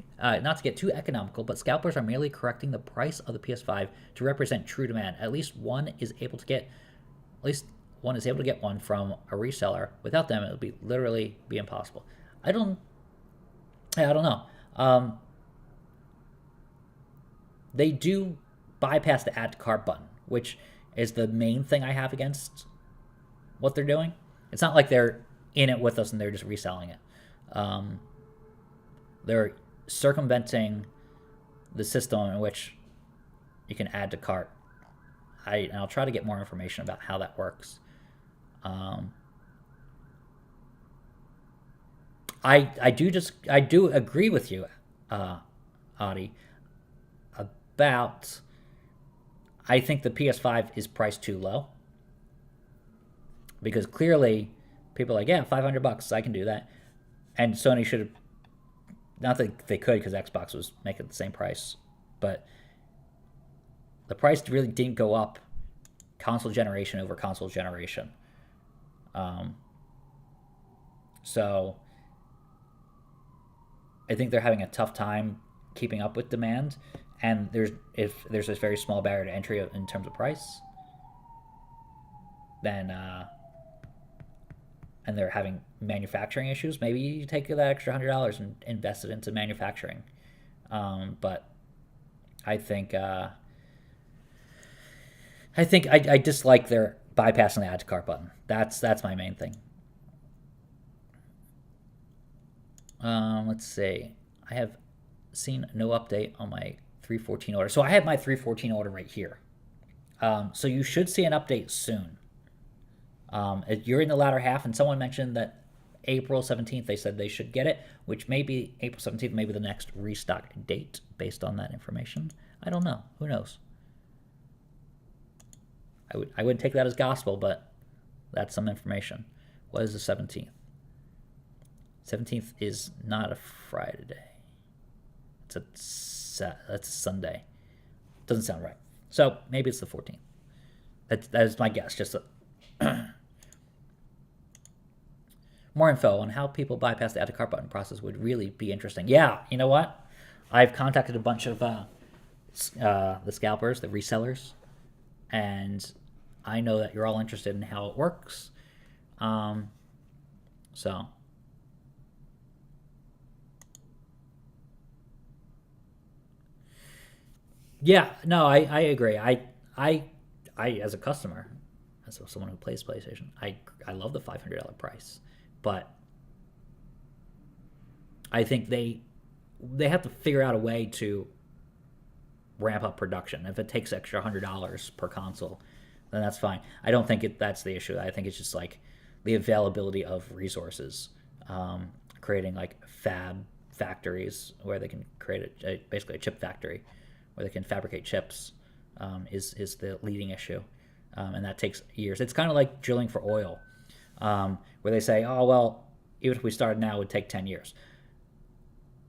economical, but scalpers are merely correcting the price of the PS5 to represent true demand. At least one is able to get one from a reseller. Without them, it would literally be impossible. I don't know. They do bypass the add to cart button, which is the main thing I have against what they're doing. It's not like they're in it with us and they're just reselling it. They're circumventing the system in which you can add to cart. I'll try to get more information about how that works. I do agree with you, Adi, about I think the PS5 is priced too low. Because clearly people are like, yeah, $500, I can do that. And Sony should have, not that they could because Xbox was making the same price, but the price really didn't go up console generation over console generation. So I think they're having a tough time keeping up with demand, and there's this very small barrier to entry in terms of price, then and they're having manufacturing issues, maybe you take that extra $100 and invest it into manufacturing. But I think I dislike their bypassing the add to cart button. That's my main thing. Let's see. I have seen no update on my 314 order. So I have my 314 order right here. So you should see an update soon. You're in the latter half, and someone mentioned that April 17th, they said they should get it, which may be April 17th, maybe the next restock date based on that information. I don't know. Who knows? I would take that as gospel, but that's some information. What is the 17th? 17th is not a Friday. That's a Sunday. Doesn't sound right. So maybe it's the 14th. That is my guess. Just more info on how people bypass the add to cart button process would really be interesting. Yeah, you know what? I've contacted a bunch of the scalpers, the resellers, and I know that you're all interested in how it works. So yeah, no, I agree. I as a customer, as someone who plays PlayStation, I love the $500 price, but I think they have to figure out a way to ramp up production. If it takes extra $100 per console, then that's fine. I don't think that's the issue. I think it's just like the availability of resources, creating like fab factories where they can create basically a chip factory where they can fabricate chips, is the leading issue, and that takes years. It's kind of like drilling for oil, where they say, oh well, even if we started now, it would take 10 years.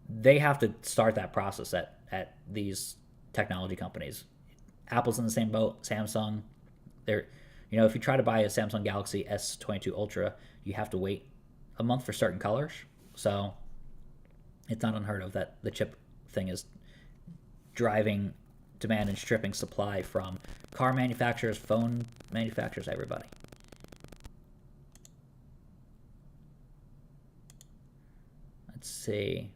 They have to start that process at these technology companies. Apple's in the same boat. Samsung, if you try to buy a Samsung Galaxy S22 Ultra, you have to wait a month for certain colors. So it's not unheard of that the chip thing is driving demand and stripping supply from car manufacturers, phone manufacturers, everybody. Let's see.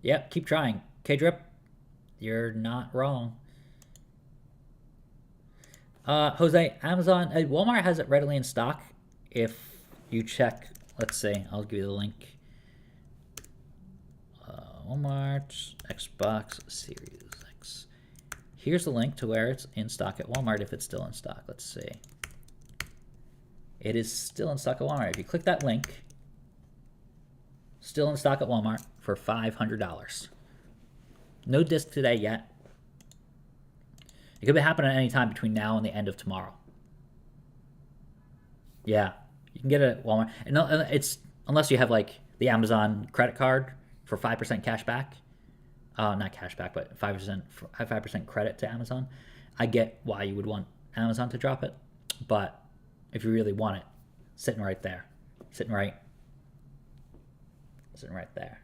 Yep, keep trying. K-Drip, you're not wrong. Jose, Amazon, Walmart has it readily in stock. If you check, let's see, I'll give you the link. Walmart, Xbox Series X. Here's the link to where it's in stock at Walmart, if it's still in stock. Let's see. It is still in stock at Walmart. If you click that link, still in stock at Walmart for $500. No disc today yet. It could be happening at any time between now and the end of tomorrow. Yeah, you can get it at Walmart. And it's unless you have like the Amazon credit card for 5% cash back. Not cash back, but 5% credit to Amazon. I get why you would want Amazon to drop it, but if you really want it, sitting right there, sitting right there,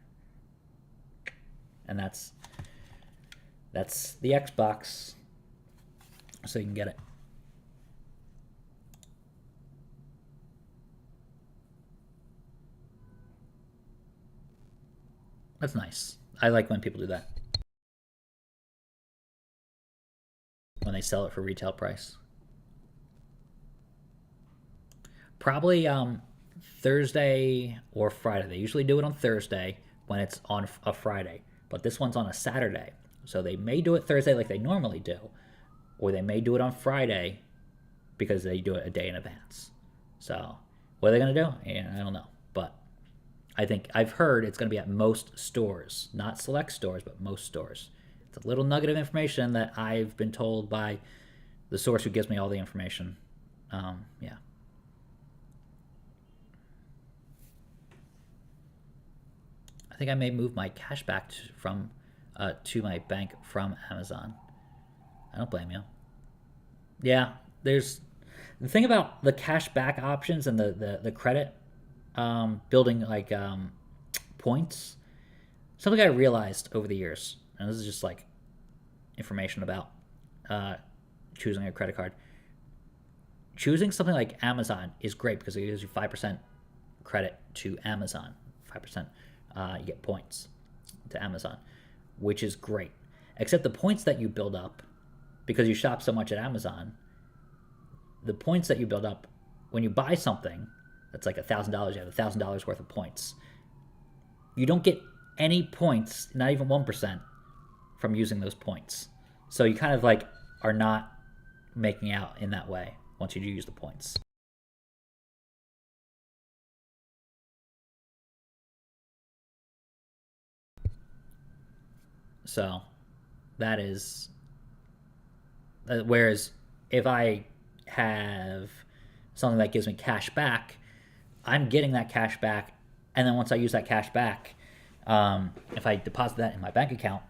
and that's the Xbox, so you can get it. That's nice. I like when people do that. When they sell it for retail price. Probably Thursday or Friday. They usually do it on Thursday when it's on a Friday. But this one's on a Saturday. So they may do it Thursday like they normally do. Or they may do it on Friday because they do it a day in advance. So what are they going to do? Yeah, I don't know. But I think I've heard it's going to be at most stores. Not select stores, but most stores. It's a little nugget of information that I've been told by the source who gives me all the information. Yeah. I think I may move my cash back to my bank from Amazon. I don't blame you. Yeah, there's the thing about the cash back options and the credit building like points. Something I realized over the years, and this is just like information about choosing a credit card. Choosing something like Amazon is great because it gives you 5% credit to Amazon. 5%. You get points to Amazon, which is great. Except the points that you build up, because you shop so much at Amazon, the points that you build up when you buy something that's like $1,000, you have $1,000 worth of points. you don't get any points, not even 1%, from using those points. So you kind of like are not making out in that way once you do use the points. So that is, whereas if I have something that gives me cash back, I'm getting that cash back, and then once I use that cash back, if I deposit that in my bank account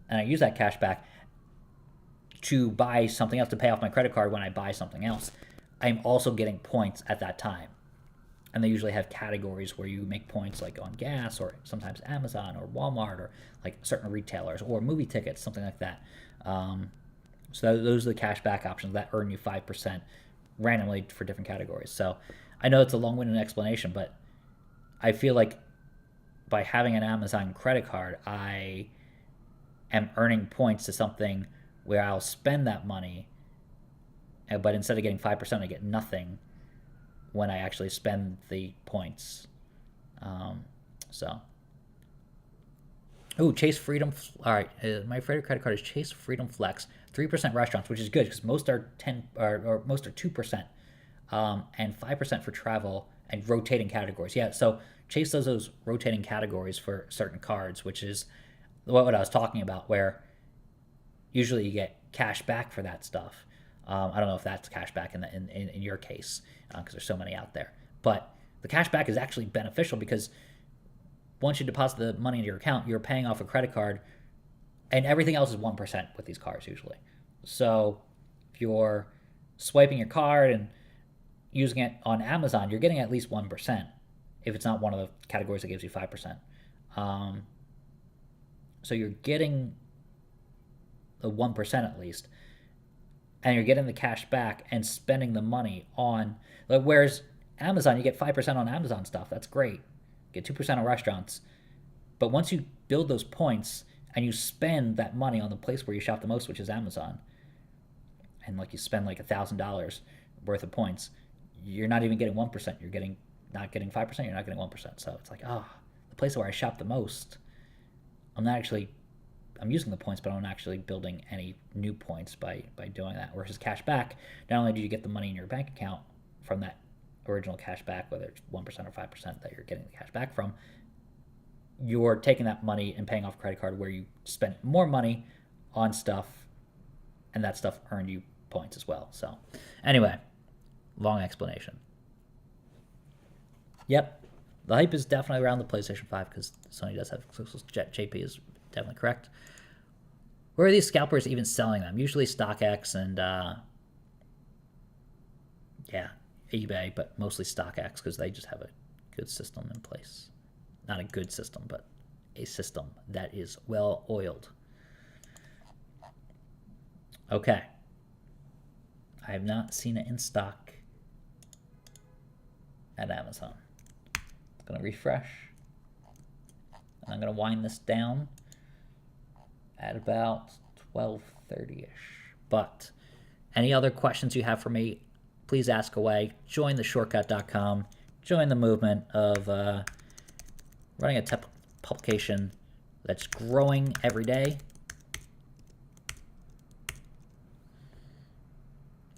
and I use that cash back to buy something else, to pay off my credit card when I buy something else, I'm also getting points at that time. And they usually have categories where you make points, like on gas, or sometimes Amazon or Walmart, or like certain retailers, or movie tickets, something like that. So those are the cash back options that earn you 5% randomly for different categories. So I know it's a long-winded explanation, but I feel like by having an Amazon credit card, I am earning points to something where I'll spend that money, but instead of getting 5%, I get nothing when I actually spend the points. Chase Freedom. All right, my favorite credit card is Chase Freedom Flex, 3% restaurants, which is good because most are 10 or most are 2%, and 5% for travel and rotating categories. Yeah, so Chase does those rotating categories for certain cards, which is what I was talking about, where usually you get cash back for that stuff. I don't know if that's cash back in your case, because there's so many out there. But the cash back is actually beneficial because once you deposit the money into your account, you're paying off a credit card, and everything else is 1% with these cards usually. So if you're swiping your card and using it on Amazon, you're getting at least 1%, if it's not one of the categories that gives you 5%. So you're getting the 1% at least, and you're getting the cash back and spending the money on, whereas Amazon, you get 5% on Amazon stuff. That's great. You get 2% on restaurants. But once you build those points and you spend that money on the place where you shop the most, which is Amazon, and like you spend like $1,000 worth of points, you're not even getting 1%. You're not getting 5%. You're not getting 1%. So it's like, the place where I shop the most, I'm using the points, but I'm not actually building any new points by doing that. Whereas cash back, not only do you get the money in your bank account from that original cash back, whether it's 1% or 5% that you're getting the cash back from, you're taking that money and paying off a credit card where you spent more money on stuff, and that stuff earned you points as well. So anyway, long explanation. Yep, the hype is definitely around the PlayStation 5 because Sony does have exclusives. JP is definitely correct. Where are these scalpers even selling them? Usually StockX and eBay, but mostly StockX because they just have a good system in place. Not a good system, but a system that is well oiled. Okay. I have not seen it in stock at Amazon. I'm going to refresh. And I'm going to wind this down at about 12:30ish. But any other questions you have for me, please ask away. Join the shortcut.com. Join the movement of running a tech publication that's growing every day.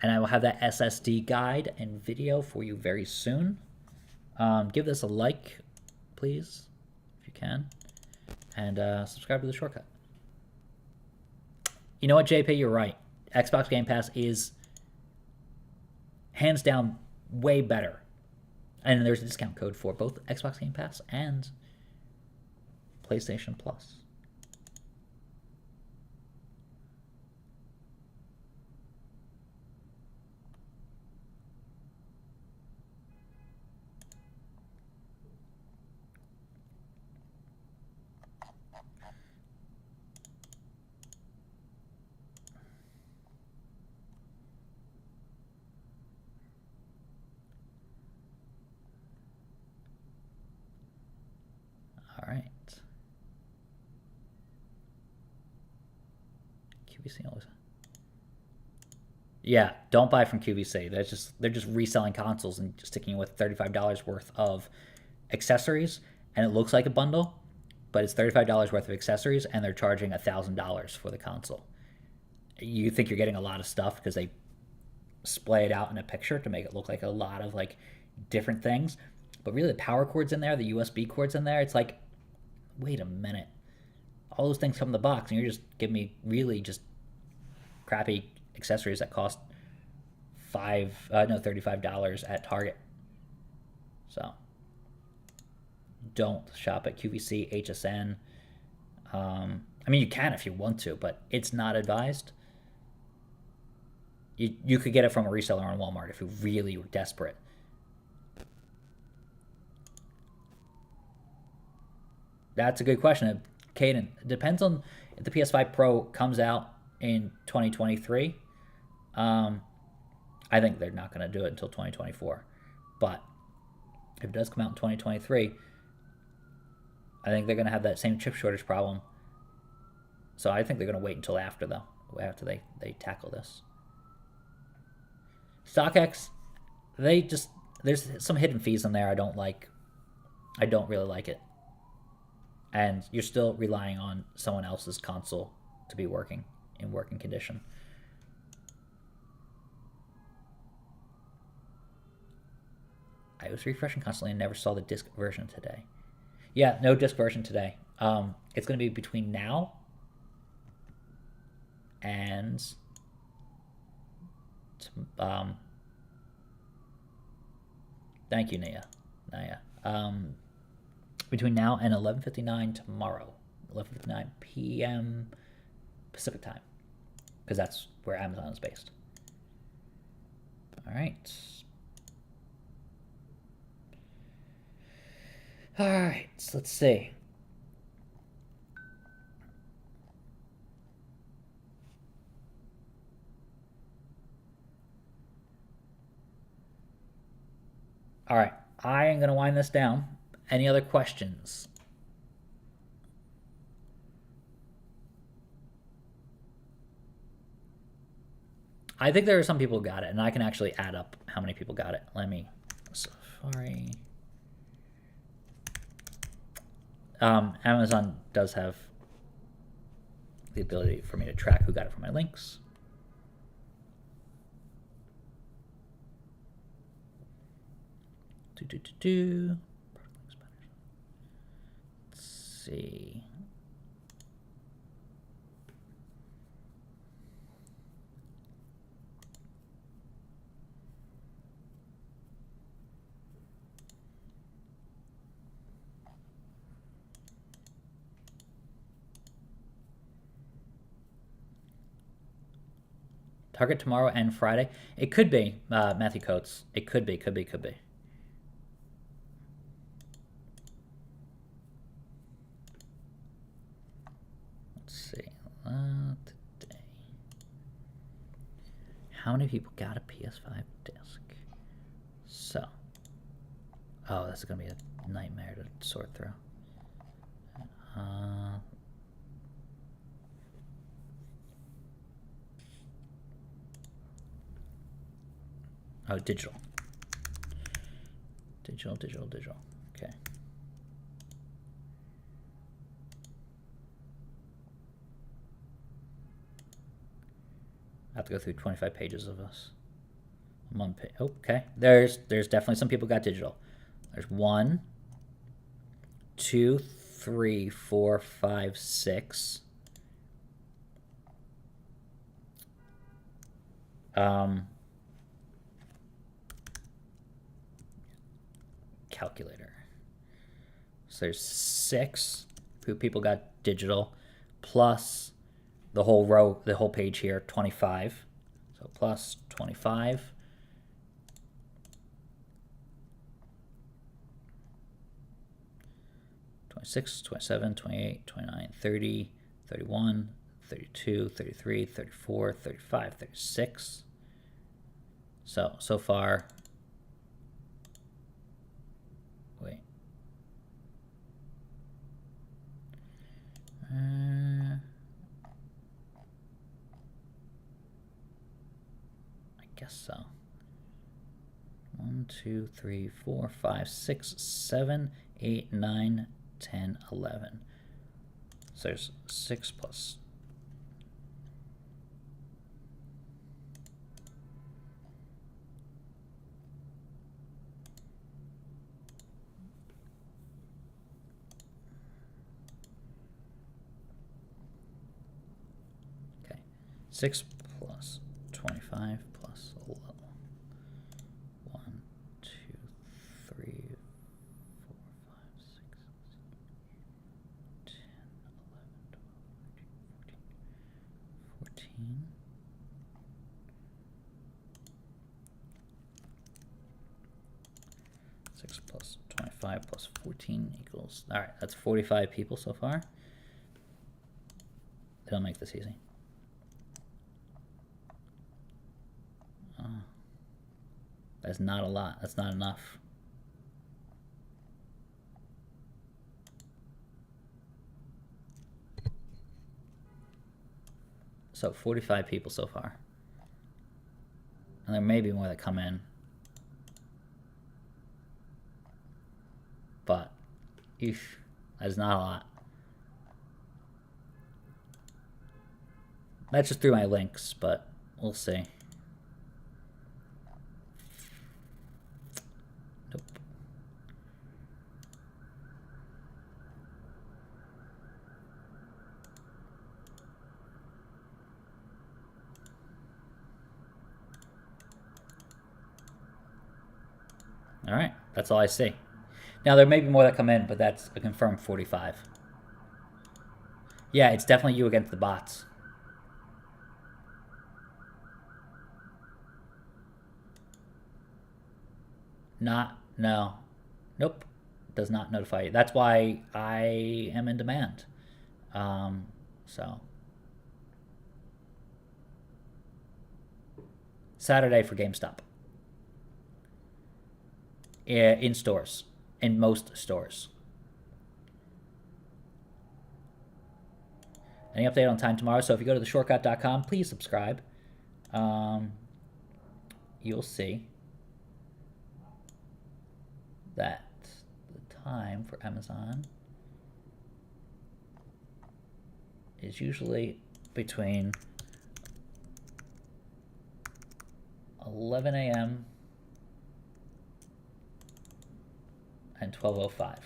And I will have that SSD guide and video for you very soon. Give this a like, please, if you can. And subscribe to the shortcut. You know what, JP? You're right. Xbox Game Pass is hands down way better. And there's a discount code for both Xbox Game Pass and PlayStation Plus. All right. QVC always. Yeah, don't buy from QVC. They're just reselling consoles and just sticking with $35 worth of accessories, and it looks like a bundle, but it's $35 worth of accessories, and they're charging $1,000 for the console. You think you're getting a lot of stuff because they splay it out in a picture to make it look like a lot of like different things, but really the power cord's in there, the USB cord's in there. It's like, wait a minute, all those things come in the box, and you're just giving me really just crappy accessories that cost $35 at Target. So don't shop at QVC, HSN. I mean, you can if you want to, but it's not advised. You could get it from a reseller on Walmart if you really were desperate. That's a good question, Caden. It depends on if the PS5 Pro comes out in 2023. I think they're not going to do it until 2024. But if it does come out in 2023, I think they're going to have that same chip shortage problem. So I think they're going to wait until after, though, after they tackle this. StockX, there's some hidden fees in there I don't like. I don't really like it. And you're still relying on someone else's console to be working in working condition. I was refreshing constantly and never saw the disc version today. Yeah, no disc version today. It's going to be between now and thank you, Naya. Between now and 11:59 tomorrow, 11:59 p.m. Pacific time, because that's where Amazon is based. All right. All right, so let's see. All right, I am going to wind this down. Any other questions? I think there are some people who got it, and I can actually add up how many people got it. Let me... Safari... Amazon does have the ability for me to track who got it from my links. Let's see. Target tomorrow and Friday. It could be, Matthew Coates. It could be. Let's see. Today. How many people got a PS5 disc? So. Oh, this is going to be a nightmare to sort through. Oh, digital. Digital. Okay. I have to go through 25 pages of this. One page. Okay. There's definitely some people got digital. There's 1, 2, 3, 4, 5, 6. Calculator. So there's 6 people got digital, plus the whole row, the whole page here, 25. So plus 25. '26, 27, 28, 29, 30, 31, 32, 33, 34, 35, 36. So far, wait. I guess so. 1, 2, 3, 4, 5, 6, 7, 8, 9, 10, 11. So there's 6 plus. Okay, 6 plus 25 plus 11. 1, 2, 3, 4, 5, 6, 10, 11, 12, 13, 14. 6 plus 25 plus 14 equals... All right, that's 45 people so far. They'll make this easy. That's not a lot. That's not enough. So 45 people so far. And there may be more that come in. But, eesh, that's not a lot. That's just through my links, but we'll see. Nope. All right, that's all I see. Now, there may be more that come in, but that's a confirmed 45. Yeah, it's definitely you against the bots. No. Nope. Does not notify you. That's why I am in demand. So. Saturday for GameStop. In stores. In most stores. Any update on time tomorrow? So if you go to theshortcut.com, please subscribe. You'll see that the time for Amazon is usually between 11 a.m. and 12:05.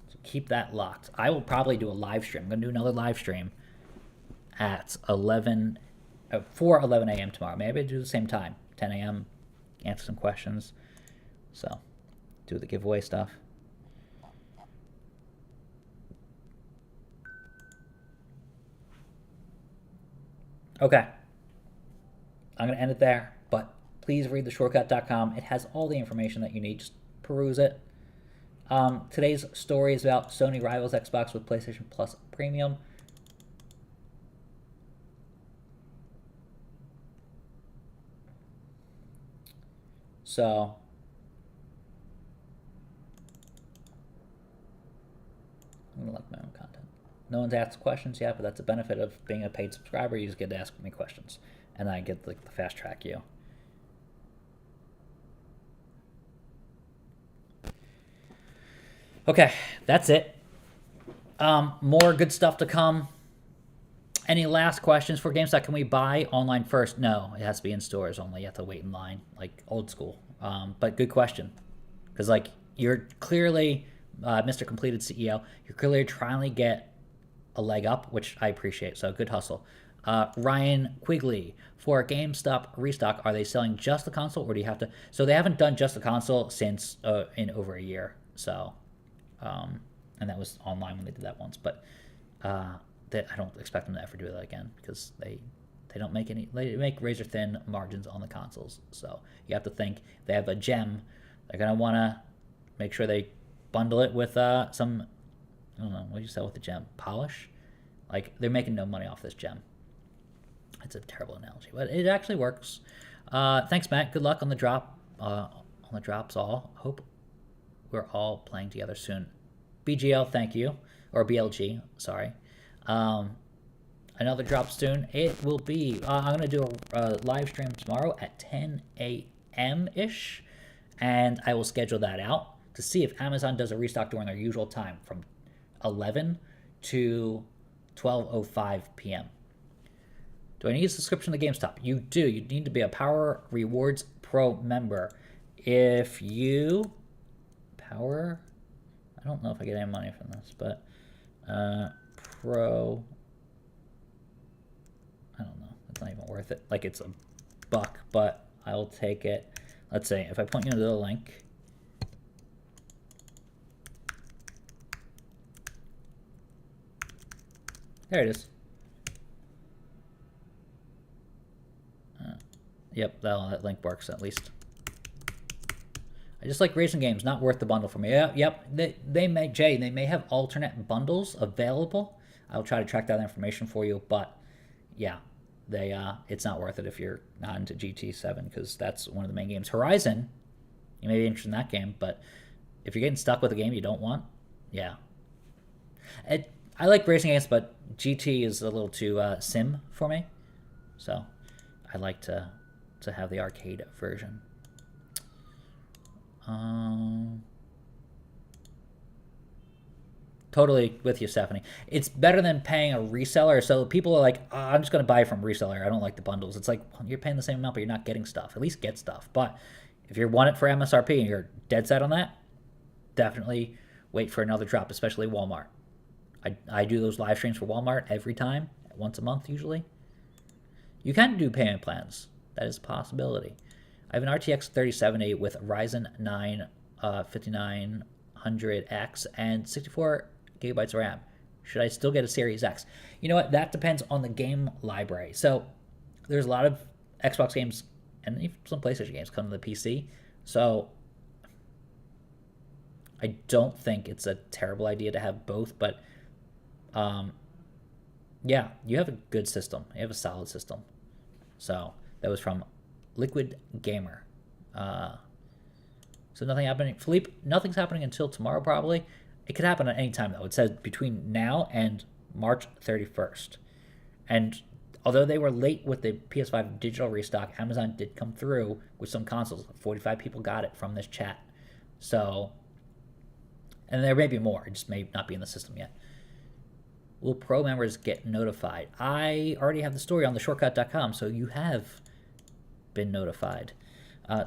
So keep that locked. I will probably do a live stream. I'm going to do another live stream at 11 a.m. tomorrow. Maybe I'll do the same time, 10 a.m., answer some questions. So, do the giveaway stuff. Okay. I'm going to end it there, but please read theshortcut.com. It has all the information that you need. Just peruse it. Today's story is about Sony rivals Xbox with PlayStation Plus Premium. So, I'm going to like my own content. No one's asked questions yet, but that's a benefit of being a paid subscriber. You just get to ask me questions, and I get like the fast track you. Okay, that's it. More good stuff to come. Any last questions for GameStop? Can we buy online first? No, it has to be in stores only. You have to wait in line, like old school. But good question, because like you're clearly Mr. Completed CEO. You're clearly trying to get a leg up, which I appreciate. So good hustle. Ryan Quigley, for GameStop restock, are they selling just the console, or do you have to? So they haven't done just the console since in over a year. So. And that was online when they did that once, but I don't expect them to ever do that again because they don't make they make razor thin margins on the consoles. So you have to think they have a gem, they're gonna want to make sure they bundle it with some, I don't know, what do you sell with the gem? Polish? Like they're making no money off this gem. It's a terrible analogy, but it actually works. Thanks, Matt. Good luck on the drop. On the drops all. Hope we're all playing together soon. BGL, thank you. Or BLG, sorry. Another drop soon. It will be, I'm going to do a live stream tomorrow at 10 a.m.-ish. And I will schedule that out to see if Amazon does a restock during their usual time from 11 to 12:05 p.m. Do I need a subscription to GameStop? You do. You need to be a Power Rewards Pro member. If you Power, I don't know if I get any money from this, but Pro, I don't know. It's not even worth it. Like, it's $1, but I'll take it. Let's say if I point you to the link. There it is. Yep, that link works at least. I just like racing games, not worth the bundle for me. Yep, they may have alternate bundles available. I'll try to track that information for you, but yeah, it's not worth it if you're not into GT7 because that's one of the main games. Horizon, you may be interested in that game, but if you're getting stuck with a game you don't want, yeah. I like racing games, but GT is a little too sim for me, so I like to have the arcade version. Totally with you, Stephanie. It's better than paying a reseller. So people are like, oh, I'm just going to buy from reseller. I don't like the bundles. It's like, well, you're paying the same amount, but you're not getting stuff. At least get stuff. But if you want it for MSRP and you're dead set on that, definitely wait for another drop, especially Walmart. I do those live streams for Walmart every time, once a month usually. You can do payment plans. That is a possibility. I have an RTX 3070 with Ryzen 9 5900X and 64 gigabytes of RAM. Should I still get a Series X? You know what? That depends on the game library. So there's a lot of Xbox games and even some PlayStation games come to the PC. So I don't think it's a terrible idea to have both, but yeah, you have a good system. You have a solid system. So that was from Liquid Gamer. So nothing happening. Philippe, nothing's happening until tomorrow probably. It could happen at any time though. It says between now and March 31st. And although they were late with the PS5 digital restock, Amazon did come through with some consoles. 45 people got it from this chat. So, and there may be more. It just may not be in the system yet. Will Pro members get notified? I already have the story on theshortcut.com, so you have been notified.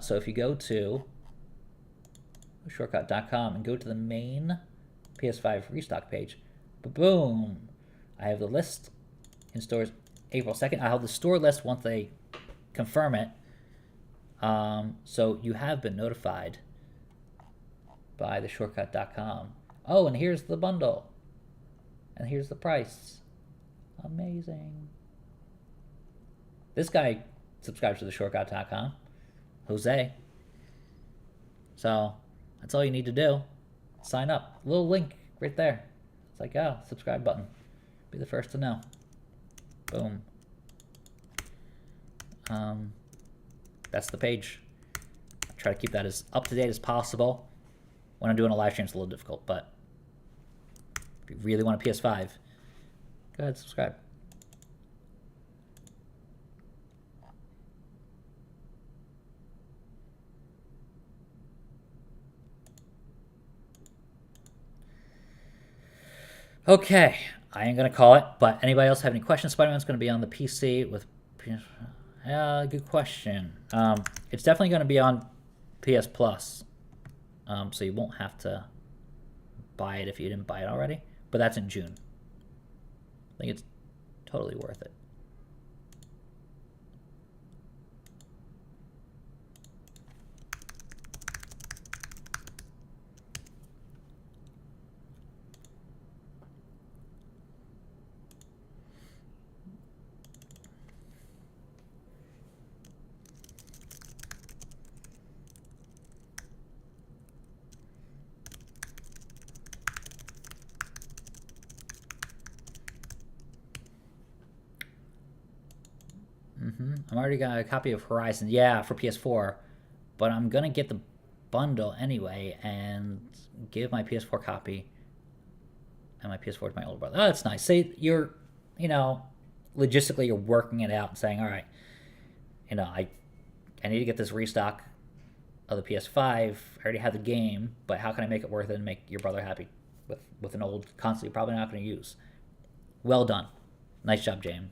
So if you go to shortcut.com and go to the main PS5 restock page, boom, I have the list in stores April 2nd. I have the store list once they confirm it. So you have been notified by theshortcut.com. Oh, and here's the bundle. And here's the price. Amazing. This guy subscribes to theshortcut.com. Jose. So that's all you need to do. Sign up. Little link right there. It's like, oh, subscribe button. Be the first to know. Boom. That's the page. I try to keep that as up to date as possible. When I'm doing a live stream, it's a little difficult, but if you really want a PS5, go ahead, subscribe. Okay, I ain't gonna call it, but anybody else have any questions? Spider-Man's gonna be on the PC with good question. It's definitely gonna be on PS Plus, so you won't have to buy it if you didn't buy it already. But that's in June. I think it's totally worth it. I'm already got a copy of Horizon, yeah, for PS4, but I'm gonna get the bundle anyway and give my PS4 copy and my PS4 to my older brother. Oh, that's nice. Say you're, logistically you're working it out and saying, all right, I need to get this restock of the PS5. I already have the game, but how can I make it worth it and make your brother happy with an old console you're probably not going to use? Well done. Nice job, James.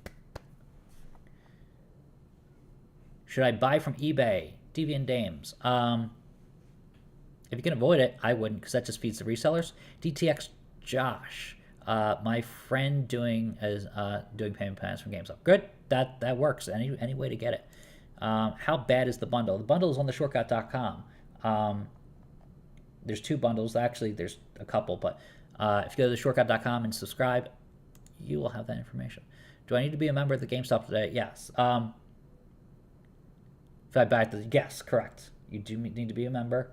Should I buy from eBay? Deviant Dames. If you can avoid it, I wouldn't, because that just feeds the resellers. DTX Josh. My friend doing payment plans from GameStop. Good. That works. Any way to get it. How bad is the bundle? The bundle is on the shortcut.com. There's 2 bundles. Actually, there's a couple, but if you go to the shortcut.com and subscribe, you will have that information. Do I need to be a member of the GameStop today? Yes. If I buy the yes, correct. You do need to be a member,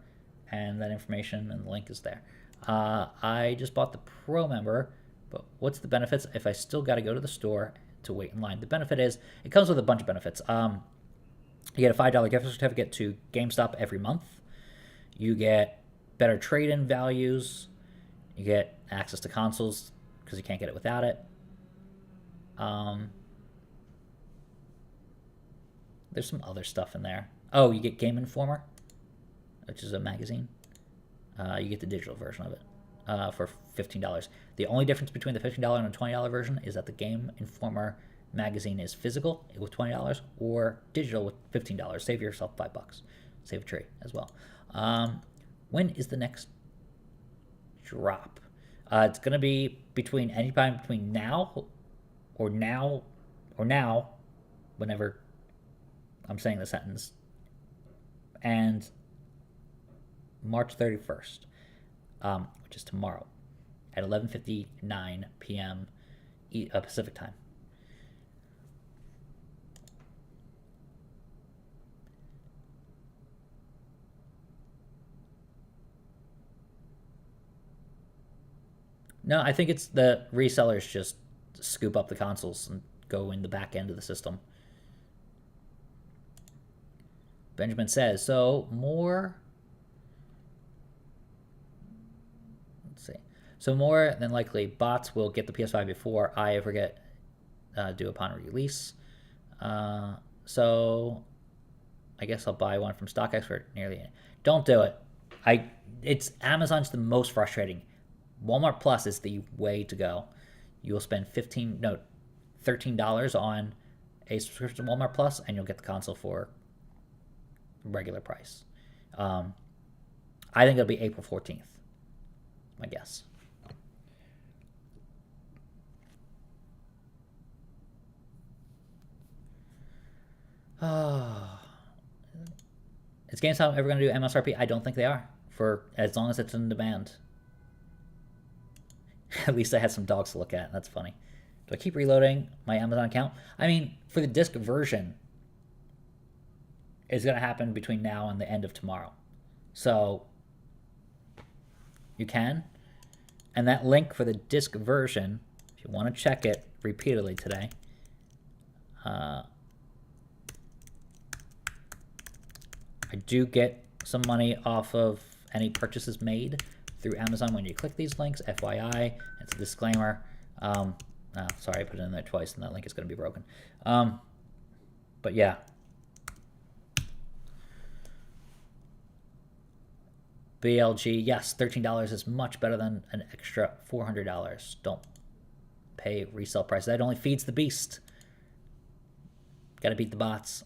and that information and the link is there. I just bought the Pro member, but what's the benefits if I still got to go to the store to wait in line? The benefit is it comes with a bunch of benefits. You get a $5 gift certificate to GameStop every month. You get better trade-in values. You get access to consoles because you can't get it without it. There's some other stuff in there. Oh, you get Game Informer, which is a magazine. You get the digital version of it for $15. The only difference between the $15 and the $20 version is that the Game Informer magazine is physical with $20 or digital with $15. Save yourself $5. Save a tree as well. When is the next drop? It's going to be anytime between now, whenever I'm saying the sentence, and March 31st, which is tomorrow, at 11:59 p.m. Pacific time. No, I think it's the resellers just scoop up the consoles and go in the back end of the system. Benjamin says, so more than likely, bots will get the PS5 before I ever get due upon release. So I guess I'll buy one from Stock Expert nearly. Don't do it. It's Amazon's the most frustrating. Walmart Plus is the way to go. You will spend $13 on a subscription to Walmart Plus, and you'll get the console for regular price. I think it'll be April 14th. My guess. Is GameStop ever going to do MSRP? I don't think they are, for as long as it's in demand. At least I had some dogs to look at. That's funny. Do I keep reloading my Amazon account? I mean, for the disc version, it's going to happen between now and the end of tomorrow. So you can. And that link for the disc version, if you want to check it repeatedly today, I do get some money off of any purchases made through Amazon when you click these links. FYI, it's a disclaimer. Sorry, I put it in there twice, and that link is going to be broken. But yeah. BLG, yes, $13 is much better than an extra $400. Don't pay resale price. That only feeds the beast. Got to beat the bots.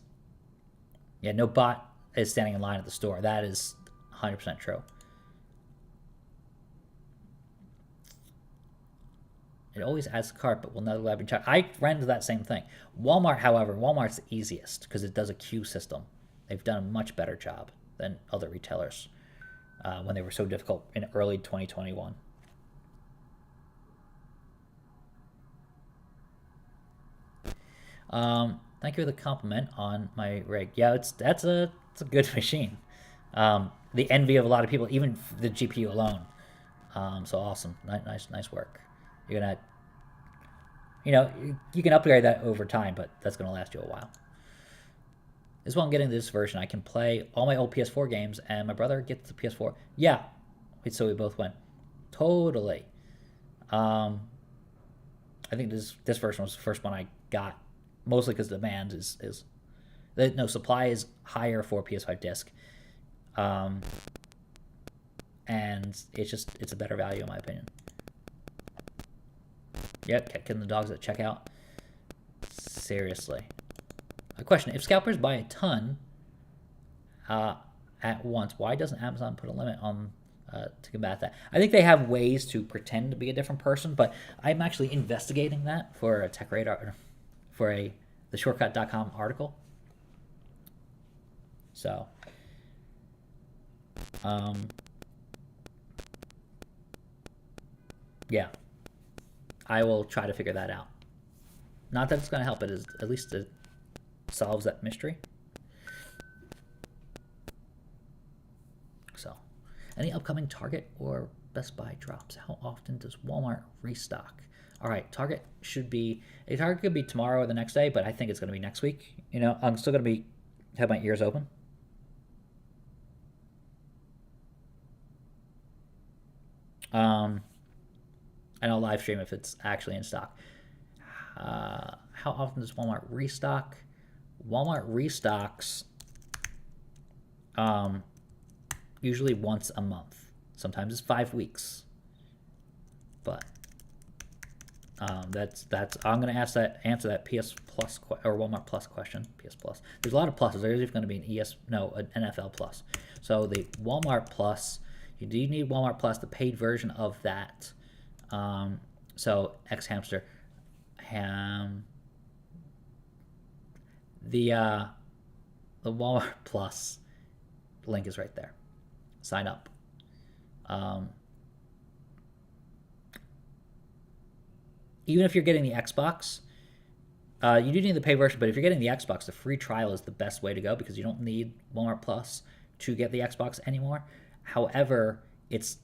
Yeah, no bot is standing in line at the store. That is 100% true. It always adds to cart, but will never let me check. I ran into that same thing. Walmart, however, Walmart's the easiest because it does a queue system. They've done a much better job than other retailers when they were so difficult in early 2021. Thank you for the compliment on my rig. Yeah, it's a good machine. The envy of a lot of people, even the GPU alone. So awesome, nice work. You're gonna, you can upgrade that over time, but that's gonna last you a while. This is why I'm getting this version. I can play all my old PS4 games, and my brother gets the PS4. Yeah, wait, so we both went. Totally. I think this version was the first one I got, mostly because demand supply is higher for PS5 disc. And it's a better value in my opinion. Yep, kicking the dogs at checkout. Seriously. A question: if scalpers buy a ton at once, why doesn't Amazon put a limit on to combat that? I think they have ways to pretend to be a different person, but I'm actually investigating that for a Tech Radar, for the shortcut.com article. So, yeah, I will try to figure that out. Not that it's going to help, but at least it solves that mystery. So, any upcoming Target or Best Buy drops? How often does Walmart restock? All right, Target could be tomorrow or the next day, but I think it's going to be next week. I'm still going to have my ears open. And I'll live stream if it's actually in stock. How often does Walmart restock? Walmart restocks usually once a month. Sometimes it's 5 weeks. But that's I'm gonna answer that PS Plus or Walmart Plus question. PS Plus. There's a lot of pluses. There's even going to be an NFL Plus. So the Walmart Plus, you do need Walmart Plus, the paid version of that. So X Hamster, the Walmart Plus link is right there. Sign up. Even if you're getting the Xbox, you do need the pay version, but if you're getting the Xbox, the free trial is the best way to go because you don't need Walmart Plus to get the Xbox anymore. However, it's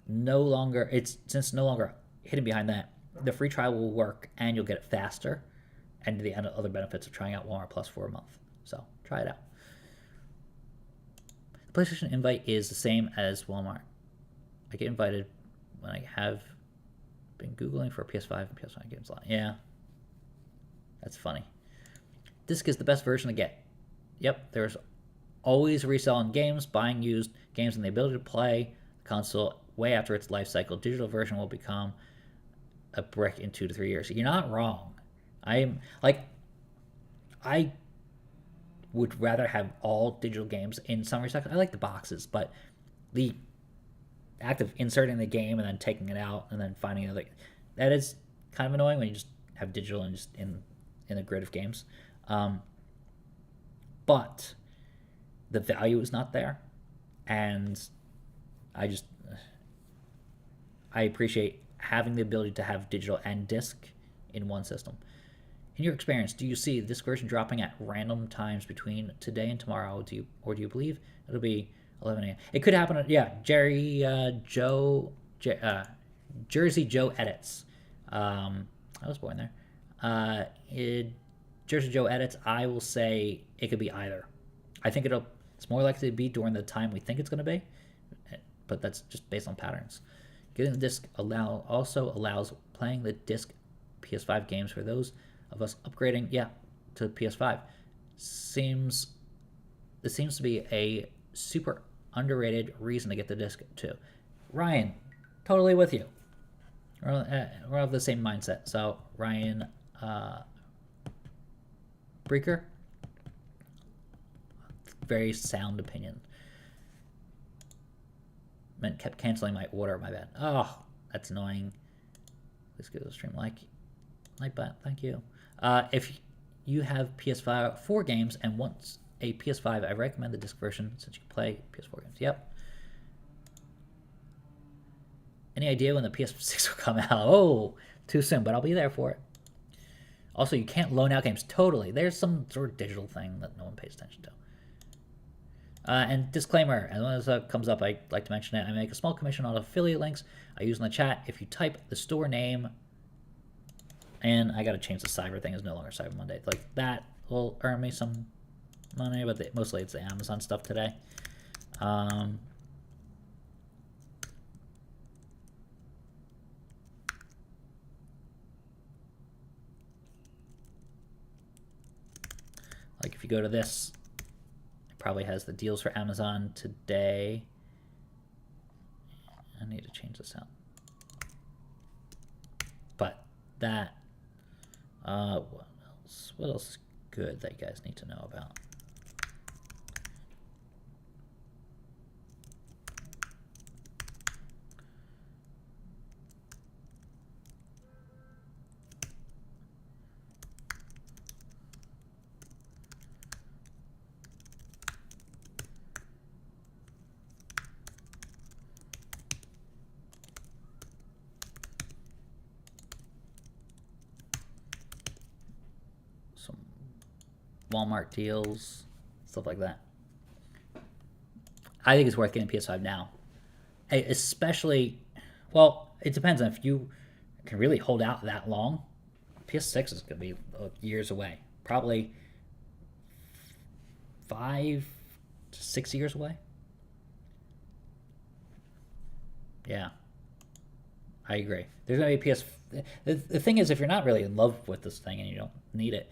no longer hidden behind that. The free trial will work and you'll get it faster, and the other benefits of trying out Walmart Plus for a month. So try it out. The PlayStation invite is the same as Walmart. I get invited when I have been Googling for PS5 and PS5 games a lot. Yeah. That's funny. Disc is the best version to get. Yep, there's always reselling games, buying used games, and the ability to play the console way after its life cycle. Digital version will become a brick in 2 to 3 years. You're not wrong. I would rather have all digital games in some respects. I like the boxes, but the act of inserting the game and then taking it out and then finding another, that is kind of annoying when you just have digital and just in a grid of games. But the value is not there, and I appreciate having the ability to have digital and disc in one system. In your experience, do you see this version dropping at random times between today and tomorrow? Do you believe it'll be 11 a.m.? It could happen. Jersey Joe edits. I was born there. Jersey Joe edits. I will say it could be either. I think it's more likely to be during the time we think it's going to be, but that's just based on patterns. Getting the disc also allows playing the disc PS5 games for those of us upgrading, to PS5. This seems to be a super underrated reason to get the disc too. Ryan, totally with you. We're of the same mindset. So Ryan Breaker, very sound opinion. Kept canceling my order. My bad. Oh, that's annoying. Please give the stream like button. Thank you. If you have PS5 4 games and want a PS5, I recommend the disc version since you can play PS4 games. Yep. Any idea when the PS6 will come out? Oh, too soon, but I'll be there for it. Also, you can't loan out games. Totally. There's some sort of digital thing that no one pays attention to. And disclaimer, as long as it comes up, I like to mention it. I make a small commission on affiliate links I use in the chat. If you type the store name, and I got to change the Cyber thing, is no longer Cyber Monday. Like that will earn me some money, but mostly it's the Amazon stuff today. Like if you go to this, probably has the deals for Amazon today. I need to change this out. But that, what else? What else is good that you guys need to know about? Some Walmart deals, stuff like that. I think it's worth getting PS5 now. Especially, well, it depends on if you can really hold out that long. PS6 is going to be years away. Probably 5 to 6 years away. Yeah, I agree. There's going to be PS. The thing is, if you're not really in love with this thing and you don't need it,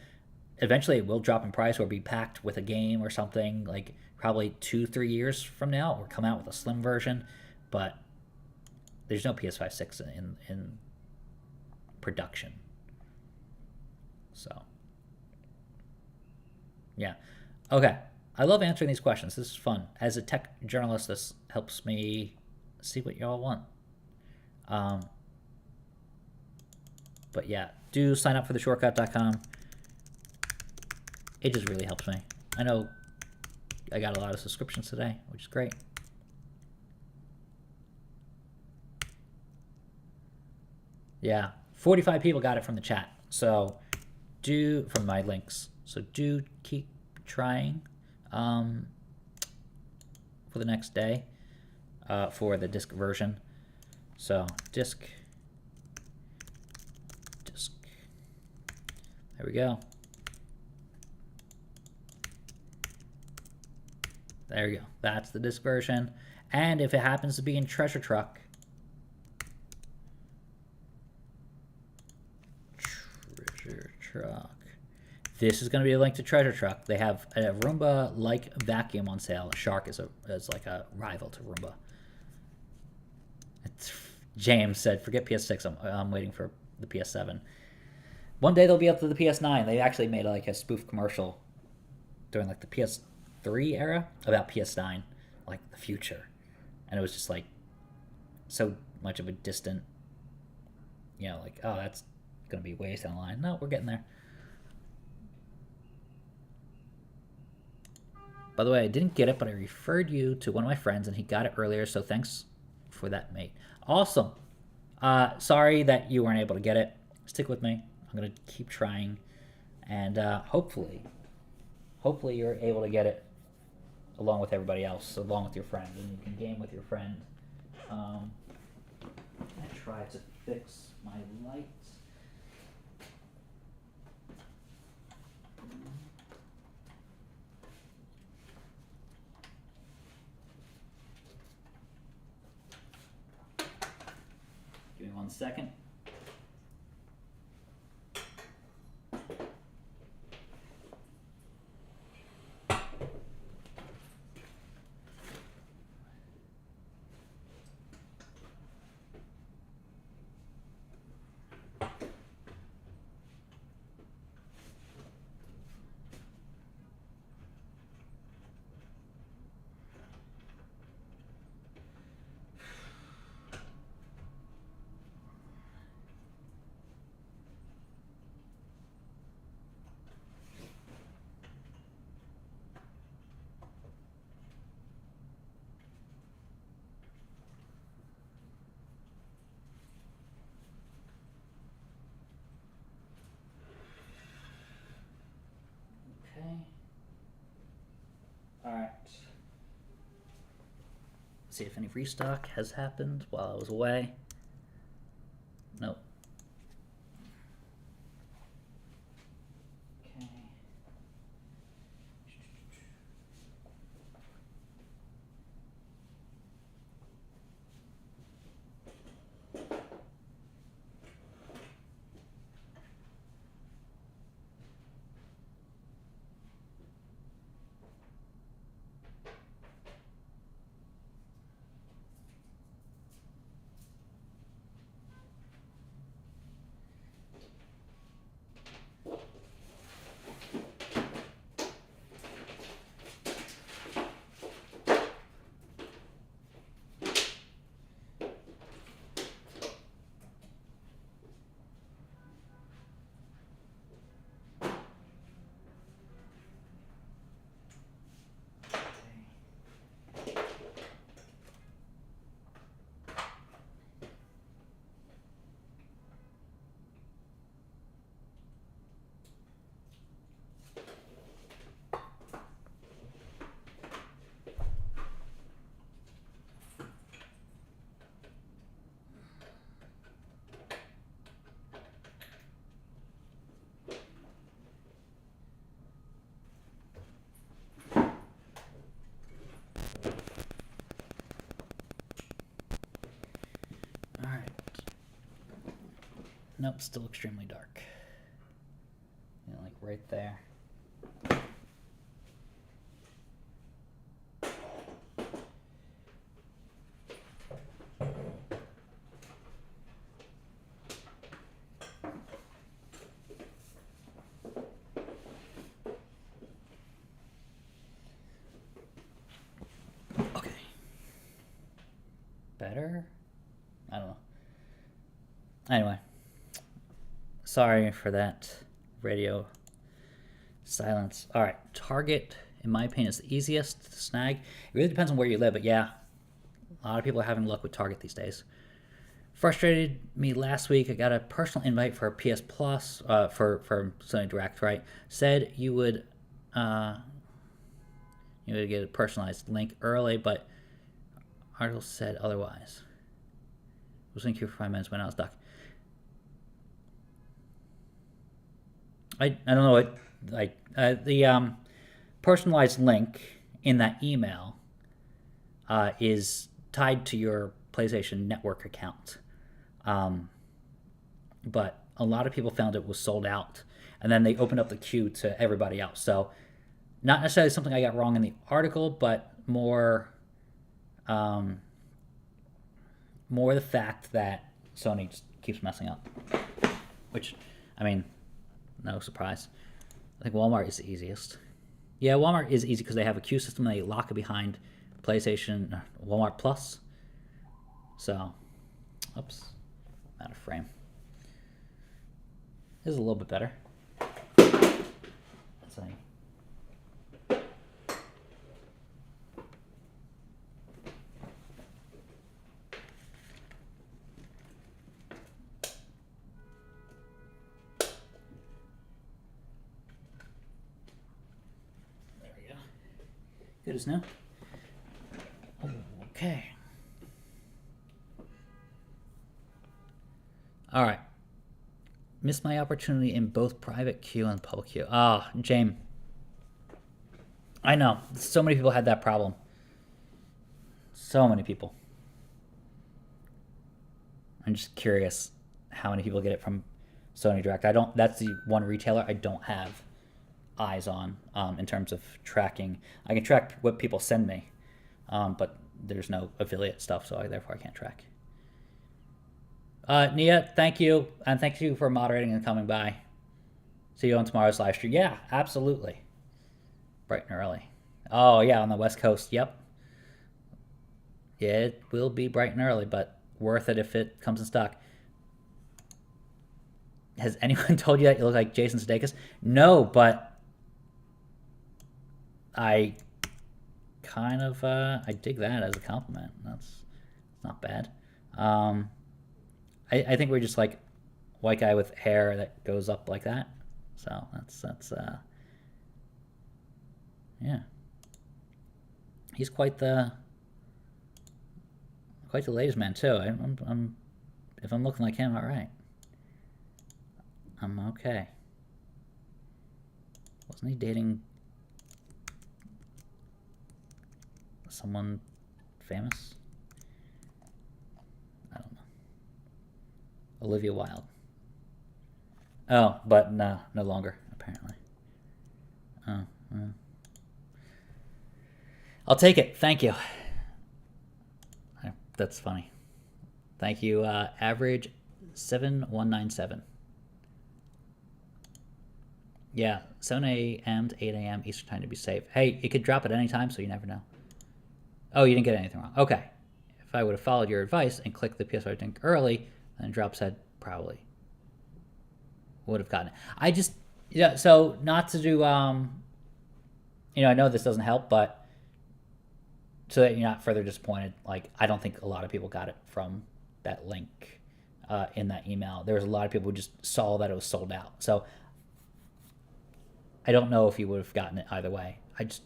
eventually it will drop in price or be packed with a game or something, like probably 2-3 years from now, or come out with a slim version. But there's no PS5 6 in production. So, yeah. Okay. I love answering these questions. This is fun. As a tech journalist, this helps me see what y'all want. But yeah, do sign up for theshortcut.com. It just really helps me. I know I got a lot of subscriptions today, which is great. Yeah, 45 people got it from the chat. So from my links. So do keep trying for the next day for the disc version. So disc. There we go. There you go. That's the disc version. And if it happens to be in Treasure Truck, this is going to be a link to Treasure Truck. They have a Roomba-like vacuum on sale. Shark is like a rival to Roomba. James said, "Forget PS6. I'm waiting for the PS7. One day they'll be up to the PS9. They actually made like a spoof commercial during like the PS3 era about PS9, like the future, and it was just like so much of a distant, like, oh, that's gonna be ways down the line. No, we're getting there." By the way, I didn't get it, but I referred you to one of my friends, and he got it earlier, so thanks for that, mate. Awesome. Sorry that you weren't able to get it. Stick with me. I'm going to keep trying, and hopefully you're able to get it along with everybody else, along with your friend, and you can game with your friend. I try to fix my lights. Give me 1 second. Alright. See if any restock has happened while I was away. Nope. Okay. nope, still extremely dark. You know, like right there. Okay. Better? I don't know. Anyway. Sorry for that radio silence. All right, Target, in my opinion, is the easiest to snag. It really depends on where you live, but yeah, a lot of people are having luck with Target these days. Frustrated me last week. I got a personal invite for PS Plus for Sony Direct. Right, said you would get a personalized link early, but article said otherwise. I was in queue for 5 minutes when I was stuck. I don't know what, like, the personalized link in that email is tied to your PlayStation Network account. But a lot of people found it was sold out, and then they opened up the queue to everybody else. So not necessarily something I got wrong in the article, but more the fact that Sony just keeps messing up. Which, I mean, no surprise. I think Walmart is the easiest. Yeah, Walmart is easy because they have a queue system. They lock it behind PlayStation, Walmart Plus. So, oops, out of frame. This is a little bit better. Let's see. Good as new. Okay. All right. Missed my opportunity in both private queue and public queue. Ah, James. I know. So many people had that problem. So many people. I'm just curious how many people get it from Sony Direct. That's the one retailer I don't have eyes on in terms of tracking. I can track what people send me, but there's no affiliate stuff, so therefore I can't track. Nia, thank you, and thank you for moderating and coming by. See you on tomorrow's live stream. Yeah, absolutely. Bright and early. Oh yeah, on the West Coast. Yep. Yeah, it will be bright and early, but worth it if it comes in stock. Has anyone told you that you look like Jason Sudeikis? No, but I kind of I dig that as a compliment. That's not bad. I think we're just like white guy with hair that goes up like that. So that's yeah. He's quite the ladies' man too. I'm if I'm looking like him, all right. I'm okay. Wasn't he dating someone famous? I don't know. Olivia Wilde. Oh, but no longer, apparently. Oh, well. I'll take it. Thank you. That's funny. Thank you. Average 7197. Yeah, 7 a.m. to 8 a.m. Eastern time to be safe. Hey, it could drop at any time, so you never know. Oh, you didn't get anything wrong. Okay. If I would have followed your advice and clicked the PS5 link early, then drop said probably would have gotten it. So not to do, I know this doesn't help, but so that you're not further disappointed, like, I don't think a lot of people got it from that link in that email. There was a lot of people who just saw that it was sold out. So I don't know if you would have gotten it either way.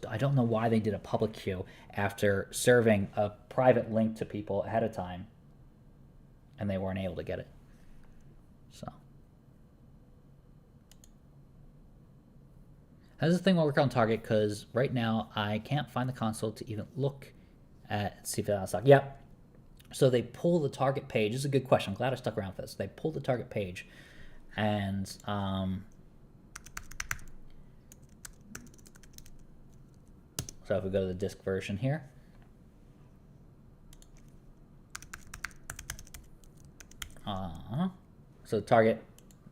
I don't know why they did a public queue after serving a private link to people ahead of time and they weren't able to get it. So how does this thing work on Target? Because right now I can't find the console to even look at see if it's out of stock. Yep. So they pull the target page. This is a good question. I'm glad I stuck around for this. They pull the target page, and so if we go to the disc version here, so target,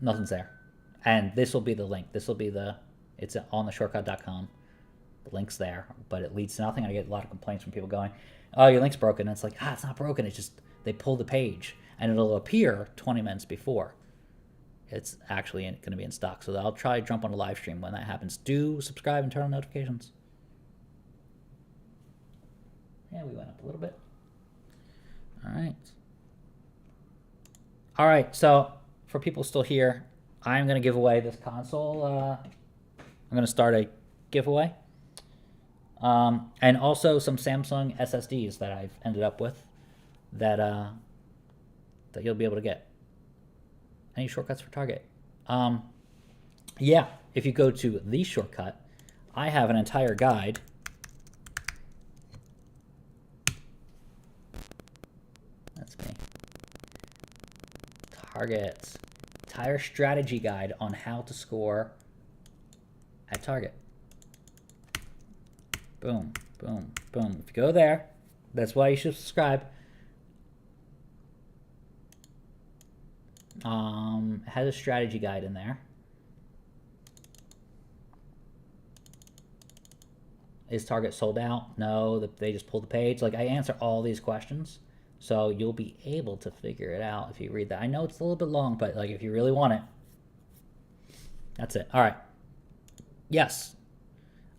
nothing's there, and this will be the link. This will be it's on the shortcut.com. The link's there, but it leads to nothing. I get a lot of complaints from people going, "Oh, your link's broken." And it's like, it's not broken. It's just they pull the page, and it'll appear 20 minutes before it's actually going to be in stock. So I'll try to jump on a live stream when that happens. Do subscribe and turn on notifications. Yeah, we went up a little bit. All right. So for people still here, I'm going to give away this console. I'm going to start a giveaway. And also some Samsung SSDs that I've ended up with that you'll be able to get. Any shortcuts for Target? Yeah, if you go to the shortcut, I have an entire guide. That's me. Target. Entire strategy guide on how to score at Target. Boom, boom, boom. If you go there, that's why you should subscribe. It has a strategy guide in there. Is Target sold out? No, they just pulled the page. Like, I answer all these questions, so you'll be able to figure it out if you read that. I know it's a little bit long, but like if you really want it, that's it. All right. Yes,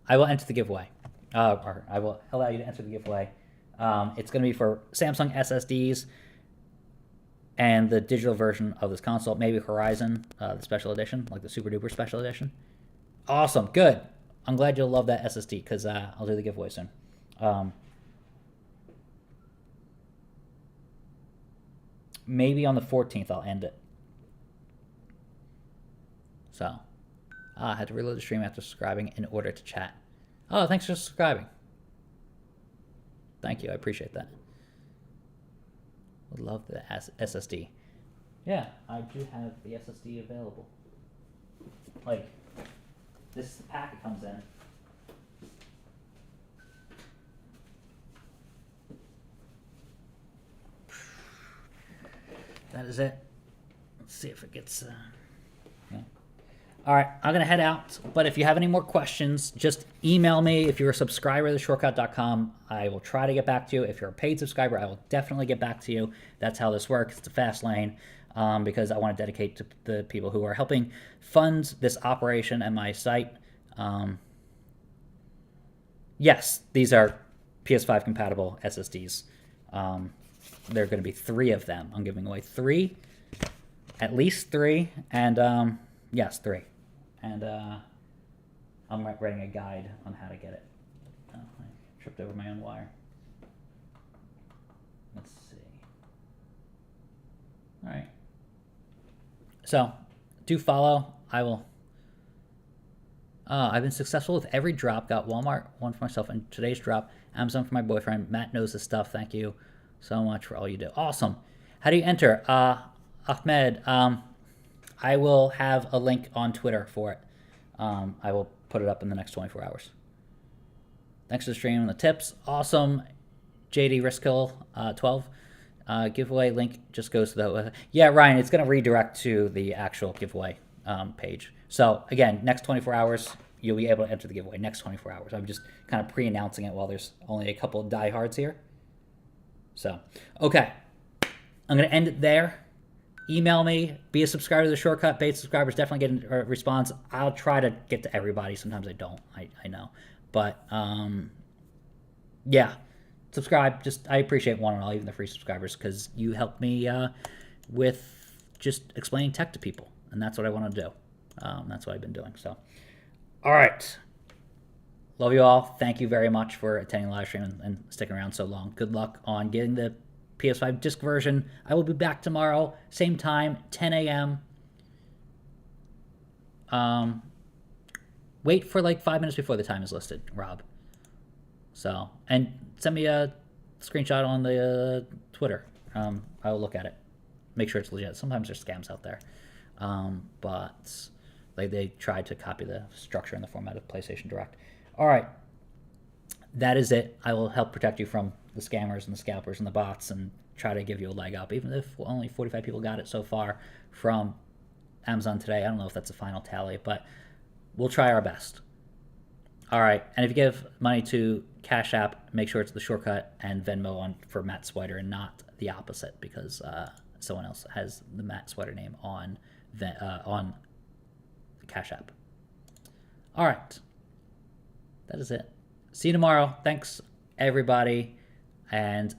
I will enter the giveaway. Or I will allow you to enter the giveaway. It's going to be for Samsung SSDs and the digital version of this console, maybe Horizon, the special edition, like the super duper special edition. Awesome, good. I'm glad you'll love that SSD because I'll do the giveaway soon. Maybe on the 14th I'll end it. So, I had to reload the stream after subscribing in order to chat. Oh, thanks for subscribing. Thank you, I appreciate that. Would love the SSD. Yeah, I do have the SSD available. Like, this packet comes in. That is it. Let's see if it gets... yeah. All right, I'm going to head out. But if you have any more questions, just email me. If you're a subscriber to shortcut.com, I will try to get back to you. If you're a paid subscriber, I will definitely get back to you. That's how this works. It's a fast lane because I want to dedicate to the people who are helping fund this operation and my site. Yes, these are PS5 compatible SSDs. There are going to be 3 of them. I'm giving away 3, at least 3, and yes, 3. And I'm writing a guide on how to get it. Oh, I tripped over my own wire. Let's see. All right. So, do follow. I will. I've been successful with every drop. Got Walmart, one for myself, and today's drop. Amazon for my boyfriend. Matt knows this stuff. Thank you so much for all you do. Awesome. How do you enter? Ahmed, I will have a link on Twitter for it. I will put it up in the next 24 hours. Thanks for the stream and the tips. Awesome. JD Riskill, 12. Giveaway link just goes to the... yeah, Ryan, it's going to redirect to the actual giveaway page. So, again, next 24 hours, you'll be able to enter the giveaway. Next 24 hours. I'm just kind of pre-announcing it while there's only a couple of diehards here. So, okay. I'm going to end it there. Email me. Be a subscriber to the shortcut. Paid subscribers definitely get a response. I'll try to get to everybody. Sometimes I don't. I know. But, yeah. Subscribe. I appreciate one and all, even the free subscribers, because you help me with just explaining tech to people. And that's what I want to do. That's what I've been doing. So, all right. Love you all. Thank you very much for attending the live stream and sticking around so long. Good luck on getting the PS5 disc version. I will be back tomorrow, same time, 10 a.m. Wait for like 5 minutes before the time is listed, Rob. So, and send me a screenshot on the Twitter. I will look at it, make sure it's legit. Sometimes there's scams out there, but they tried to copy the structure and the format of PlayStation Direct. All right, that is it. I will help protect you from the scammers and the scalpers and the bots, and try to give you a leg up, even if only 45 people got it so far from Amazon today. I don't know if that's a final tally, but we'll try our best. All right, and if you give money to Cash App, make sure it's the shortcut and Venmo for Matt Swider and not the opposite, because someone else has the Matt Swider name on the Cash App. All right, that is it. See you tomorrow. Thanks, everybody, and